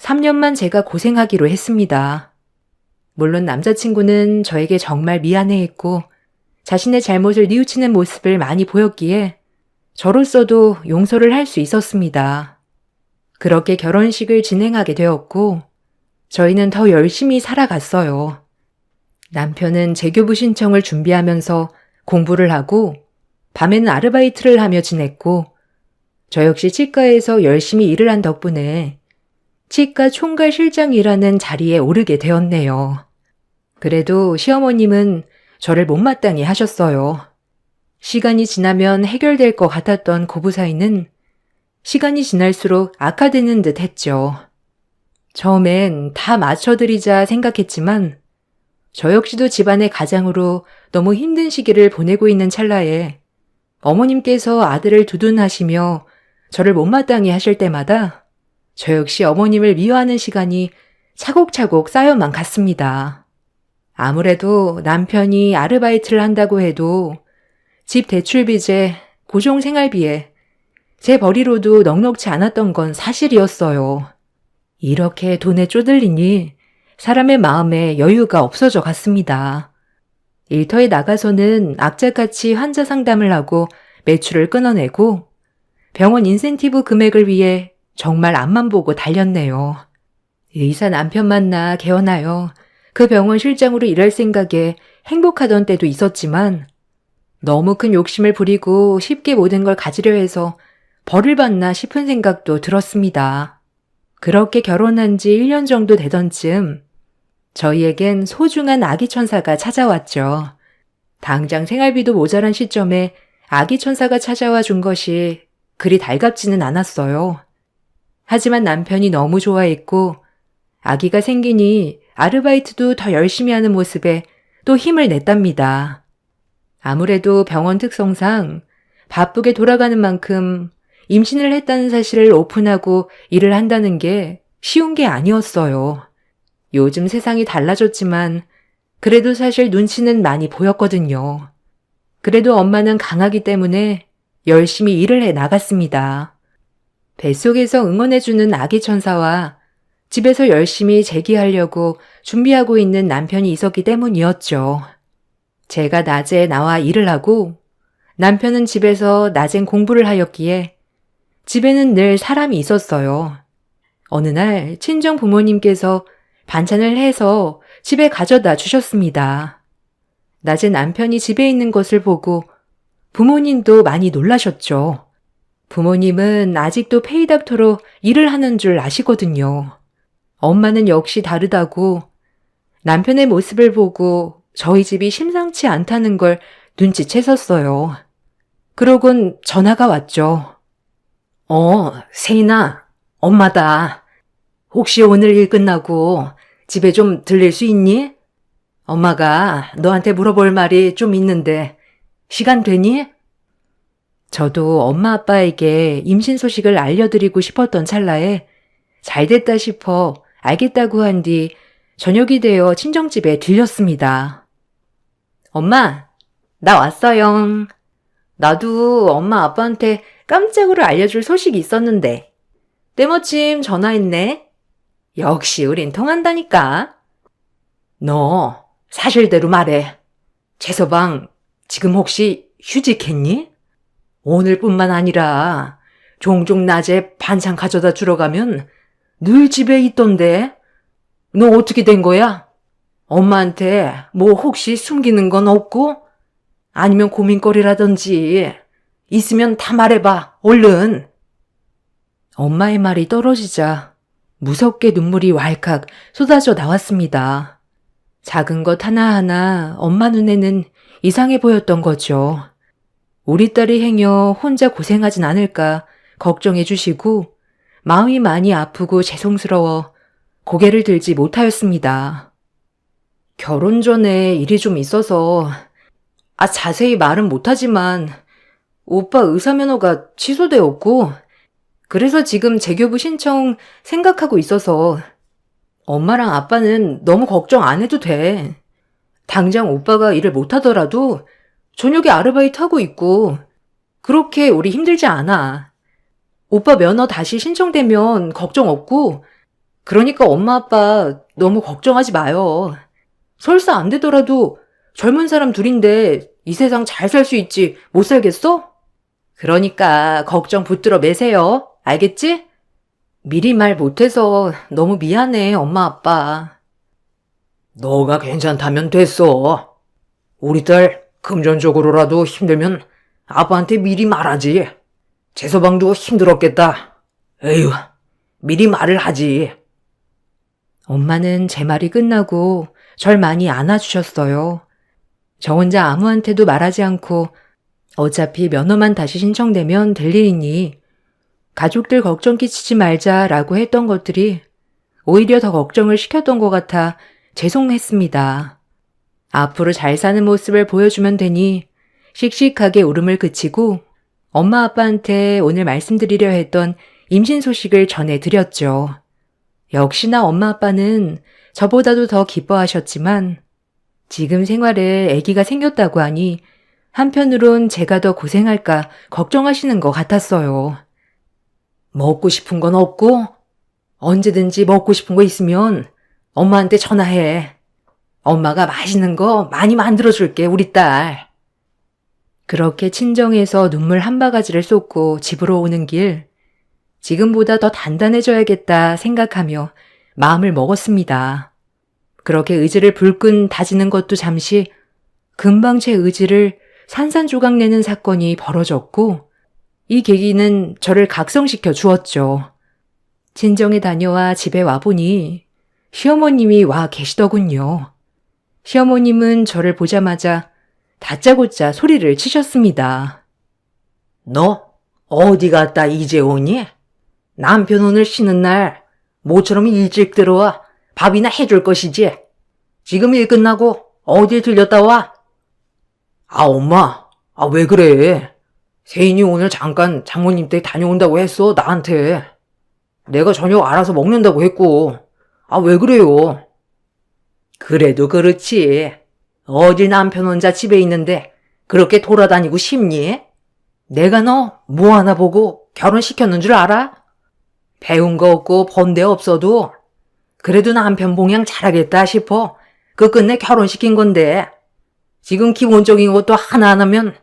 3년만 제가 고생하기로 했습니다. 물론 남자친구는 저에게 정말 미안해했고 자신의 잘못을 뉘우치는 모습을 많이 보였기에 저로서도 용서를 할 수 있었습니다. 그렇게 결혼식을 진행하게 되었고 저희는 더 열심히 살아갔어요. 남편은 재교부 신청을 준비하면서 공부를 하고 밤에는 아르바이트를 하며 지냈고 저 역시 치과에서 열심히 일을 한 덕분에 치과 총괄 실장이라는 자리에 오르게 되었네요. 그래도 시어머님은 저를 못마땅히 하셨어요. 시간이 지나면 해결될 것 같았던 고부 사이는 시간이 지날수록 악화되는 듯 했죠. 처음엔 다 맞춰드리자 생각했지만 저 역시도 집안의 가장으로 너무 힘든 시기를 보내고 있는 찰나에 어머님께서 아들을 두둔하시며 저를 못마땅히 하실 때마다 저 역시 어머님을 미워하는 시간이 차곡차곡 쌓여만 갔습니다. 아무래도 남편이 아르바이트를 한다고 해도 집 대출비제, 고정생활비에 제 벌이로도 넉넉지 않았던 건 사실이었어요. 이렇게 돈에 쪼들리니 사람의 마음에 여유가 없어져 갔습니다. 일터에 나가서는 악착같이 환자 상담을 하고 매출을 끊어내고 병원 인센티브 금액을 위해 정말 앞만 보고 달렸네요. 의사 남편 만나 개원하여 그 병원 실장으로 일할 생각에 행복하던 때도 있었지만 너무 큰 욕심을 부리고 쉽게 모든 걸 가지려 해서 벌을 받나 싶은 생각도 들었습니다. 그렇게 결혼한 지 1년 정도 되던 즈음 저희에겐 소중한 아기 천사가 찾아왔죠. 당장 생활비도 모자란 시점에 아기 천사가 찾아와 준 것이 그리 달갑지는 않았어요. 하지만 남편이 너무 좋아했고 아기가 생기니 아르바이트도 더 열심히 하는 모습에 또 힘을 냈답니다. 아무래도 병원 특성상 바쁘게 돌아가는 만큼 임신을 했다는 사실을 오픈하고 일을 한다는 게 쉬운 게 아니었어요. 요즘 세상이 달라졌지만 그래도 사실 눈치는 많이 보였거든요. 그래도 엄마는 강하기 때문에 열심히 일을 해 나갔습니다. 뱃속에서 응원해주는 아기 천사와 집에서 열심히 재기하려고 준비하고 있는 남편이 있었기 때문이었죠. 제가 낮에 나와 일을 하고 남편은 집에서 낮엔 공부를 하였기에 집에는 늘 사람이 있었어요. 어느 날 친정 부모님께서 반찬을 해서 집에 가져다 주셨습니다. 낮에 남편이 집에 있는 것을 보고 부모님도 많이 놀라셨죠. 부모님은 아직도 페이닥터로 일을 하는 줄 아시거든요. 엄마는 역시 다르다고 남편의 모습을 보고 저희 집이 심상치 않다는 걸 눈치챘었어요. 그러곤 전화가 왔죠. 세인아, 엄마다. 혹시 오늘 일 끝나고 집에 좀 들릴 수 있니? 엄마가 너한테 물어볼 말이 좀 있는데 시간 되니? 저도 엄마 아빠에게 임신 소식을 알려드리고 싶었던 찰나에 잘됐다 싶어 알겠다고 한 뒤 저녁이 되어 친정집에 들렸습니다. 엄마, 나 왔어요. 나도 엄마 아빠한테 깜짝으로 알려줄 소식이 있었는데 때마침 전화했네. 역시 우린 통한다니까. 너 사실대로 말해. 최서방 지금 혹시 휴직했니? 오늘뿐만 아니라 종종 낮에 반찬 가져다 주러 가면 늘 집에 있던데. 너 어떻게 된 거야? 엄마한테 뭐 혹시 숨기는 건 없고? 아니면 고민거리라든지 있으면 다 말해봐, 얼른. 엄마의 말이 떨어지자 무섭게 눈물이 왈칵 쏟아져 나왔습니다. 작은 것 하나하나 엄마 눈에는 이상해 보였던 거죠. 우리 딸이 행여 혼자 고생하진 않을까 걱정해 주시고 마음이 많이 아프고 죄송스러워 고개를 들지 못하였습니다. 결혼 전에 일이 좀 있어서 자세히 말은 못하지만 오빠 의사면허가 취소되었고, 그래서 지금 재교부 신청 생각하고 있어서 엄마랑 아빠는 너무 걱정 안 해도 돼. 당장 오빠가 일을 못하더라도 저녁에 아르바이트 하고 있고 그렇게 우리 힘들지 않아. 오빠 면허 다시 신청되면 걱정 없고 그러니까 엄마 아빠 너무 걱정하지 마요. 설사 안 되더라도 젊은 사람 둘인데 이 세상 잘 살 수 있지 못 살겠어? 그러니까 걱정 붙들어 매세요. 알겠지? 미리 말 못해서 너무 미안해, 엄마, 아빠. 너가 괜찮다면 됐어. 우리 딸 금전적으로라도 힘들면 아빠한테 미리 말하지. 재서방도 힘들었겠다. 에휴, 미리 말을 하지. 엄마는 제 말이 끝나고 절 많이 안아주셨어요. 저 혼자 아무한테도 말하지 않고 어차피 면허만 다시 신청되면 될 일이니 가족들 걱정 끼치지 말자라고 했던 것들이 오히려 더 걱정을 시켰던 것 같아 죄송했습니다. 앞으로 잘 사는 모습을 보여주면 되니 씩씩하게 울음을 그치고 엄마 아빠한테 오늘 말씀드리려 했던 임신 소식을 전해드렸죠. 역시나 엄마 아빠는 저보다도 더 기뻐하셨지만 지금 생활에 아기가 생겼다고 하니 한편으론 제가 더 고생할까 걱정하시는 것 같았어요. 먹고 싶은 건 없고 언제든지 먹고 싶은 거 있으면 엄마한테 전화해. 엄마가 맛있는 거 많이 만들어줄게, 우리 딸. 그렇게 친정에서 눈물 한 바가지를 쏟고 집으로 오는 길, 지금보다 더 단단해져야겠다 생각하며 마음을 먹었습니다. 그렇게 의지를 불끈 다지는 것도 잠시 금방 제 의지를 산산조각 내는 사건이 벌어졌고 이 계기는 저를 각성시켜 주었죠. 친정에 다녀와 집에 와보니 시어머님이 와 계시더군요. 시어머님은 저를 보자마자 다짜고짜 소리를 치셨습니다. 너 어디 갔다 이제 오니? 남편 오늘 쉬는 날 모처럼 일찍 들어와 밥이나 해줄 것이지. 지금 일 끝나고 어딜 들렸다 와? 아, 엄마. 아, 왜 그래? 세인이 오늘 잠깐 장모님 댁 다녀온다고 했어, 나한테. 내가 저녁 알아서 먹는다고 했고. 아, 왜 그래요? 그래도 그렇지. 어디 남편 혼자 집에 있는데 그렇게 돌아다니고 싶니? 내가 너 뭐 하나 보고 결혼시켰는 줄 알아? 배운 거 없고 본 데 없어도 그래도 남편 봉양 잘하겠다 싶어 끝내 결혼시킨 건데 지금 기본적인 것도 하나 안 하면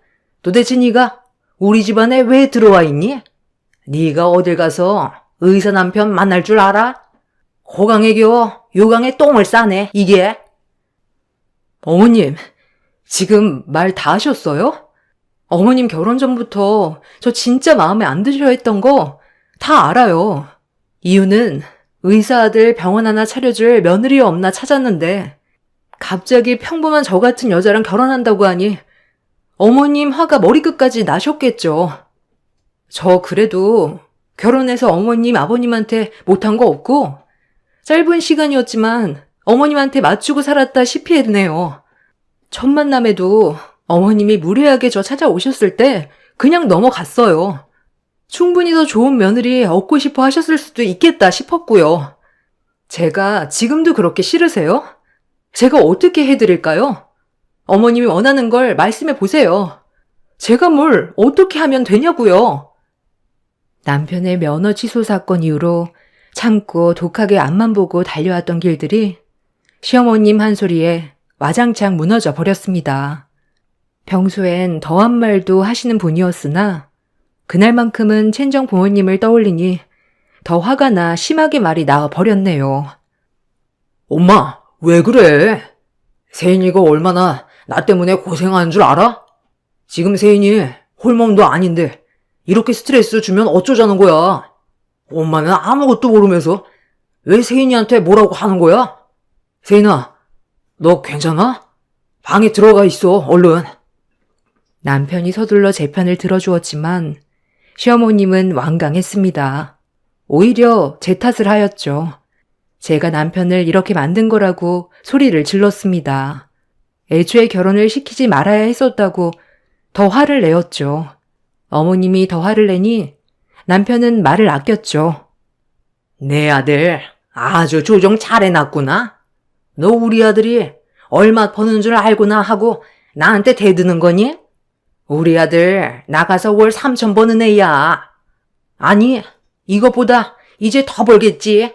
도대체 네가 우리 집안에 왜 들어와 있니? 네가 어딜 가서 의사 남편 만날 줄 알아? 호강에 겨워 요강에 똥을 싸네 이게. 어머님, 지금 말 다 하셨어요? 어머님 결혼 전부터 저 진짜 마음에 안 드셔 했던 거 다 알아요. 이유는 의사 아들 병원 하나 차려줄 며느리 없나 찾았는데 갑자기 평범한 저 같은 여자랑 결혼한다고 하니 어머님 화가 머리끝까지 나셨겠죠. 저 그래도 결혼해서 어머님 아버님한테 못한 거 없고 짧은 시간이었지만 어머님한테 맞추고 살았다시피 했네요. 첫 만남에도 어머님이 무례하게 저 찾아오셨을 때 그냥 넘어갔어요. 충분히 더 좋은 며느리 얻고 싶어 하셨을 수도 있겠다 싶었고요. 제가 지금도 그렇게 싫으세요? 제가 어떻게 해드릴까요? 어머님이 원하는 걸 말씀해 보세요. 제가 뭘 어떻게 하면 되냐고요. 남편의 면허 취소 사건 이후로 참고 독하게 앞만 보고 달려왔던 길들이 시어머님 한 소리에 와장창 무너져 버렸습니다. 평소엔 더한 말도 하시는 분이었으나 그날만큼은 친정 부모님을 떠올리니 더 화가 나 심하게 말이 나와 버렸네요. 엄마, 왜 그래? 세인이가 얼마나 나 때문에 고생하는 줄 알아? 지금 세인이 홀몸도 아닌데 이렇게 스트레스 주면 어쩌자는 거야? 엄마는 아무것도 모르면서 왜 세인이한테 뭐라고 하는 거야? 세인아, 너 괜찮아? 방에 들어가 있어, 얼른. 남편이 서둘러 제 편을 들어주었지만 시어머님은 완강했습니다. 오히려 제 탓을 하였죠. 제가 남편을 이렇게 만든 거라고 소리를 질렀습니다. 애초에 결혼을 시키지 말아야 했었다고 더 화를 내었죠. 어머님이 더 화를 내니 남편은 말을 아꼈죠. 내 아들 아주 조정 잘해놨구나. 너 우리 아들이 얼마 버는 줄 알구나 하고 나한테 대드는 거니? 우리 아들 나가서 월 3천 버는 애야. 아니, 이것보다 이제 더 벌겠지.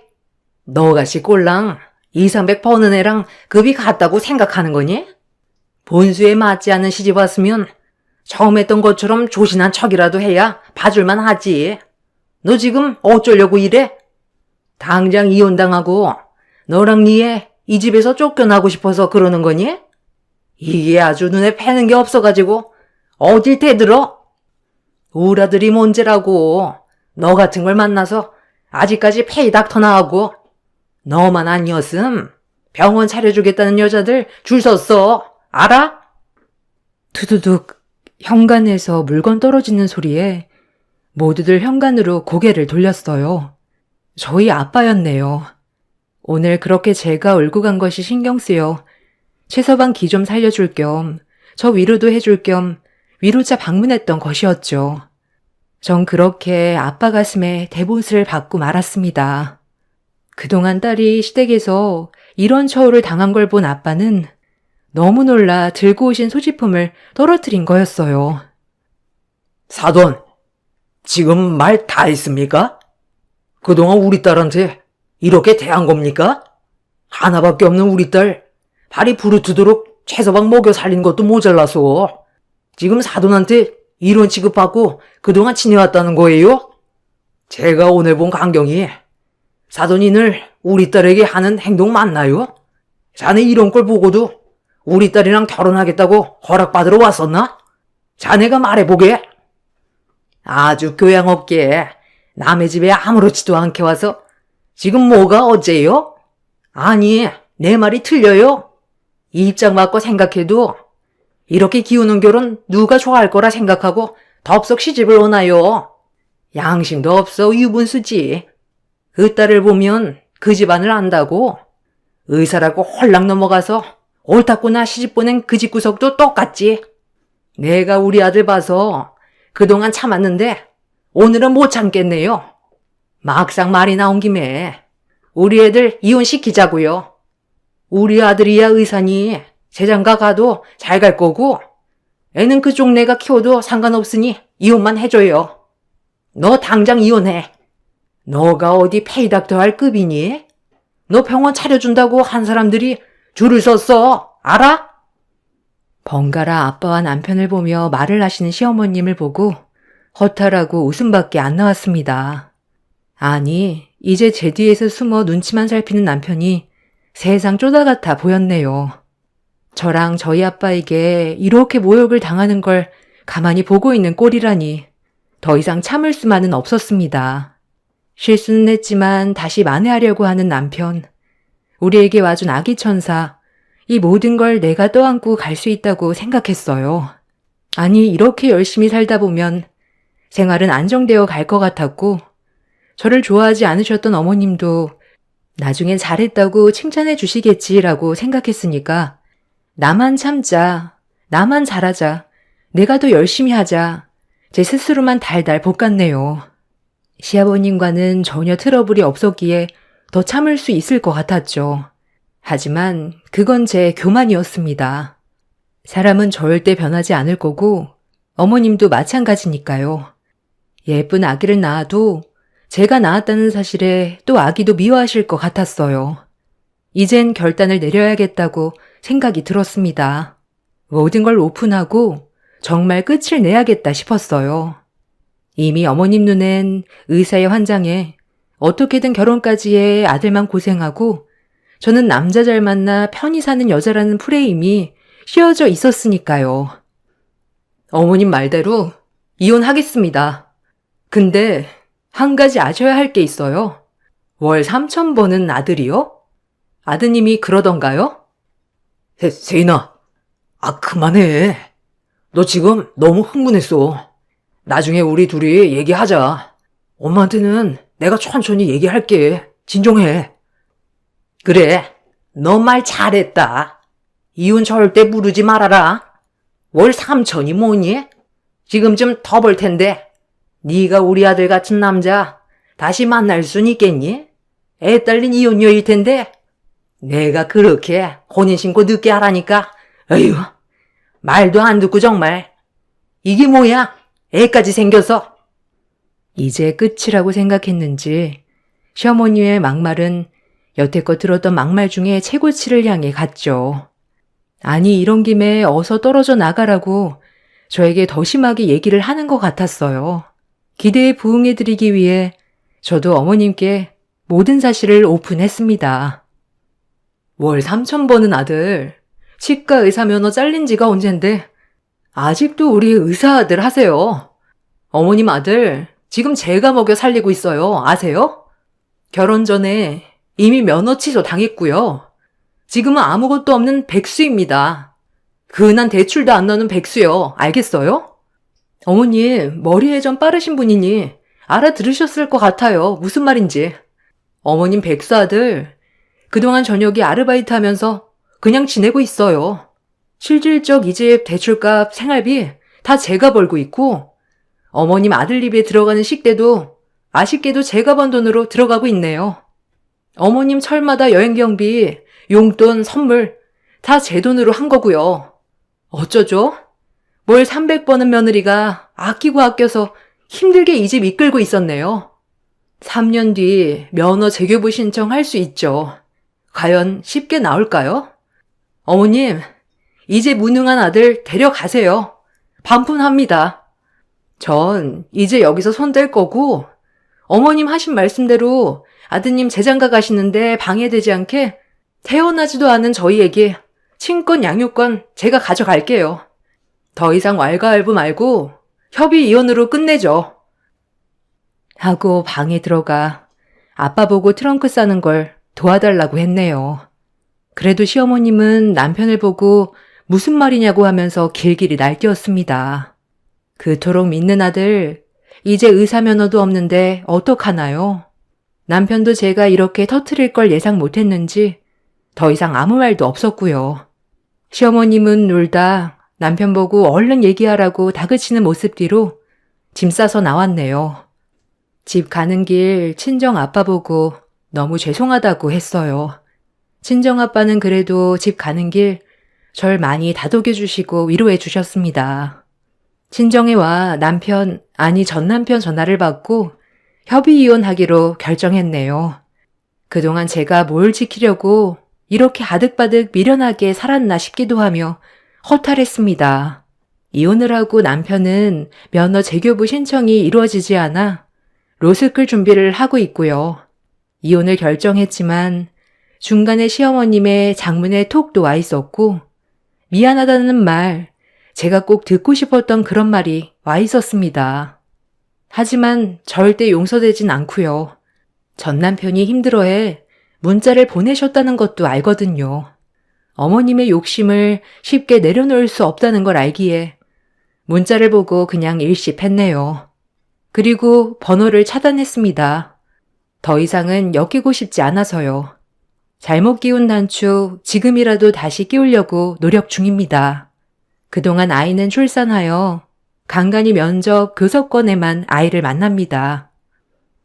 너같이 꼴랑 2, 300 버는 애랑 급이 같다고 생각하는 거니? 본수에 맞지 않는 시집 왔으면 처음 했던 것처럼 조신한 척이라도 해야 봐줄만 하지. 너 지금 어쩌려고 이래? 당장 이혼당하고 너랑 니애 이 집에서 쫓겨나고 싶어서 그러는 거니? 이게 아주 눈에 패는 게 없어가지고 어딜 대들어? 우리 아들이 문제라고. 너 같은 걸 만나서 아직까지 페이닥터나 하고 너만 아니었음 병원 차려주겠다는 여자들 줄 섰어. 알아? 두두둑 현관에서 물건 떨어지는 소리에 모두들 현관으로 고개를 돌렸어요. 저희 아빠였네요. 오늘 그렇게 제가 울고 간 것이 신경 쓰여 최서방 기 좀 살려줄 겸 저 위로도 해줄 겸 위로자 방문했던 것이었죠. 전 그렇게 아빠 가슴에 대못을 받고 말았습니다. 그동안 딸이 시댁에서 이런 처우를 당한 걸 본 아빠는 너무 놀라 들고 오신 소지품을 떨어뜨린 거였어요. 사돈, 지금 말 다 했습니까? 그동안 우리 딸한테 이렇게 대한 겁니까? 하나밖에 없는 우리 딸 발이 부르트도록 최서방 먹여 살린 것도 모자라서 지금 사돈한테 이런 취급받고 그동안 지내왔다는 거예요? 제가 오늘 본 광경이 사돈이 늘 우리 딸에게 하는 행동 맞나요? 자네 이런 걸 보고도 우리 딸이랑 결혼하겠다고 허락받으러 왔었나? 자네가 말해보게. 아주 교양 없게 남의 집에 아무렇지도 않게 와서 지금 뭐가 어째요? 아니, 내 말이 틀려요? 이 입장 바꿔 생각해도 이렇게 기우는 결혼 누가 좋아할 거라 생각하고 덥석 시집을 오나요? 양심도 없어 유분수지. 그 딸을 보면 그 집안을 안다고. 의사라고 홀랑 넘어가서 옳다구나 시집 보낸 그 집구석도 똑같지. 내가 우리 아들 봐서 그동안 참았는데 오늘은 못 참겠네요. 막상 말이 나온 김에 우리 애들 이혼시키자고요. 우리 아들이야 의사니 재장가 가도 잘 갈 거고 애는 그쪽 내가 키워도 상관없으니 이혼만 해줘요. 너 당장 이혼해. 너가 어디 페이닥터 할 급이니? 너 병원 차려준다고 한 사람들이 줄을 섰어. 알아? 번갈아 아빠와 남편을 보며 말을 하시는 시어머님을 보고 허탈하고 웃음밖에 안 나왔습니다. 아니, 이제 제 뒤에서 숨어 눈치만 살피는 남편이 세상 쪼다 같아 보였네요. 저랑 저희 아빠에게 이렇게 모욕을 당하는 걸 가만히 보고 있는 꼴이라니 더 이상 참을 수만은 없었습니다. 실수는 했지만 다시 만회하려고 하는 남편, 우리에게 와준 아기 천사, 이 모든 걸 내가 떠안고 갈 수 있다고 생각했어요. 아니, 이렇게 열심히 살다 보면 생활은 안정되어 갈 것 같았고 저를 좋아하지 않으셨던 어머님도 나중엔 잘했다고 칭찬해 주시겠지라고 생각했으니까 나만 참자, 나만 잘하자, 내가 더 열심히 하자, 제 스스로만 달달 볶았네요. 시아버님과는 전혀 트러블이 없었기에 더 참을 수 있을 것 같았죠. 하지만 그건 제 교만이었습니다. 사람은 절대 변하지 않을 거고 어머님도 마찬가지니까요. 예쁜 아기를 낳아도 제가 낳았다는 사실에 또 아기도 미워하실 것 같았어요. 이젠 결단을 내려야겠다고 생각이 들었습니다. 모든 걸 오픈하고 정말 끝을 내야겠다 싶었어요. 이미 어머님 눈엔 의사의 환장에 어떻게든 결혼까지 해 아들만 고생하고 저는 남자 잘 만나 편히 사는 여자라는 프레임이 씌워져 있었으니까요. 어머님 말대로 이혼하겠습니다. 근데 한 가지 아셔야 할 게 있어요. 월 3천 버는 아들이요? 아드님이 그러던가요? 세인아, 그만해. 너 지금 너무 흥분했어. 나중에 우리 둘이 얘기하자. 엄마한테는 내가 천천히 얘기할게. 진정해. 그래, 너 말 잘했다. 이혼 절대 무르지 말아라. 월 3천이 뭐니? 지금쯤 더 볼 텐데. 네가 우리 아들 같은 남자 다시 만날 순 있겠니? 애 딸린 이혼녀일 텐데. 내가 그렇게 혼인신고 늦게 하라니까. 어휴, 말도 안 듣고 정말. 이게 뭐야? 애까지 생겨서. 이제 끝이라고 생각했는지 시어머니의 막말은 여태껏 들었던 막말 중에 최고치를 향해 갔죠. 아니, 이런 김에 어서 떨어져 나가라고 저에게 더 심하게 얘기를 하는 것 같았어요. 기대에 부응해드리기 위해 저도 어머님께 모든 사실을 오픈했습니다. 월 3천 버는 아들, 치과 의사 면허 잘린 지가 언젠데 아직도 우리 의사 아들 하세요. 어머님 아들 지금 제가 먹여 살리고 있어요. 아세요? 결혼 전에 이미 면허 취소 당했고요. 지금은 아무것도 없는 백수입니다. 근한 대출도 안 나는 백수요. 알겠어요? 어머님, 머리 회전 빠르신 분이니 알아들으셨을 것 같아요. 무슨 말인지. 어머님 백수 아들, 그동안 저녁에 아르바이트 하면서 그냥 지내고 있어요. 실질적 이 집 대출값, 생활비 다 제가 벌고 있고, 어머님 아들 입에 들어가는 식대도 아쉽게도 제가 번 돈으로 들어가고 있네요. 어머님 철마다 여행 경비, 용돈, 선물 다 제 돈으로 한 거고요. 어쩌죠? 월 300버는 며느리가 아끼고 아껴서 힘들게 이 집 이끌고 있었네요. 3년 뒤 면허 재교부 신청할 수 있죠. 과연 쉽게 나올까요? 어머님, 이제 무능한 아들 데려가세요. 반품합니다. 전 이제 여기서 손댈 거고, 어머님 하신 말씀대로 아드님 재장가 가시는데 방해되지 않게 태어나지도 않은 저희에게 친권 양육권 제가 가져갈게요. 더 이상 왈가왈부 말고 협의 이혼으로 끝내죠. 하고 방에 들어가 아빠 보고 트렁크 싸는 걸 도와달라고 했네요. 그래도 시어머님은 남편을 보고 무슨 말이냐고 하면서 길길이 날뛰었습니다. 그토록 믿는 아들, 이제 의사 면허도 없는데 어떡하나요? 남편도 제가 이렇게 터트릴 걸 예상 못했는지 더 이상 아무 말도 없었고요. 시어머님은 놀다 남편 보고 얼른 얘기하라고 다그치는 모습 뒤로 짐 싸서 나왔네요. 집 가는 길 친정 아빠 보고 너무 죄송하다고 했어요. 친정 아빠는 그래도 집 가는 길 절 많이 다독여 주시고 위로해 주셨습니다. 친정에 와 남편, 아니 전 남편 전화를 받고 협의 이혼하기로 결정했네요. 그동안 제가 뭘 지키려고 이렇게 아득바득 미련하게 살았나 싶기도 하며 허탈했습니다. 이혼을 하고 남편은 면허 재교부 신청이 이루어지지 않아 로스쿨 준비를 하고 있고요. 이혼을 결정했지만 중간에 시어머님의 장문에 톡도 와 있었고 미안하다는 말, 제가 꼭 듣고 싶었던 그런 말이 와 있었습니다. 하지만 절대 용서되진 않고요. 전 남편이 힘들어해 문자를 보내셨다는 것도 알거든요. 어머님의 욕심을 쉽게 내려놓을 수 없다는 걸 알기에 문자를 보고 그냥 일십했네요. 그리고 번호를 차단했습니다. 더 이상은 엮이고 싶지 않아서요. 잘못 끼운 단추 지금이라도 다시 끼우려고 노력 중입니다. 그동안 아이는 출산하여 간간히 면접, 교섭권에만 아이를 만납니다.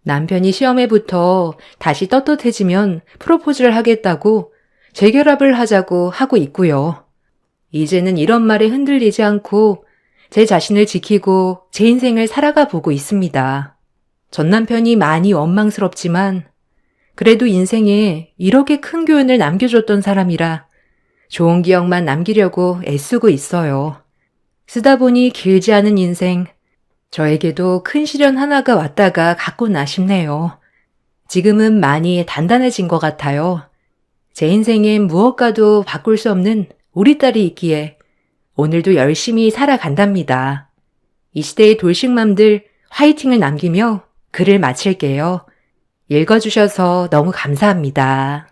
남편이 시험에부터 다시 떳떳해지면 프로포즈를 하겠다고 재결합을 하자고 하고 있고요. 이제는 이런 말에 흔들리지 않고 제 자신을 지키고 제 인생을 살아가 보고 있습니다. 전 남편이 많이 원망스럽지만 그래도 인생에 이렇게 큰 교훈을 남겨줬던 사람이라 좋은 기억만 남기려고 애쓰고 있어요. 쓰다 보니 길지 않은 인생, 저에게도 큰 시련 하나가 왔다가 갔구나 싶네요. 지금은 많이 단단해진 것 같아요. 제 인생엔 무엇과도 바꿀 수 없는 우리 딸이 있기에 오늘도 열심히 살아간답니다. 이 시대의 돌싱맘들 화이팅을 남기며 글을 마칠게요. 읽어주셔서 너무 감사합니다.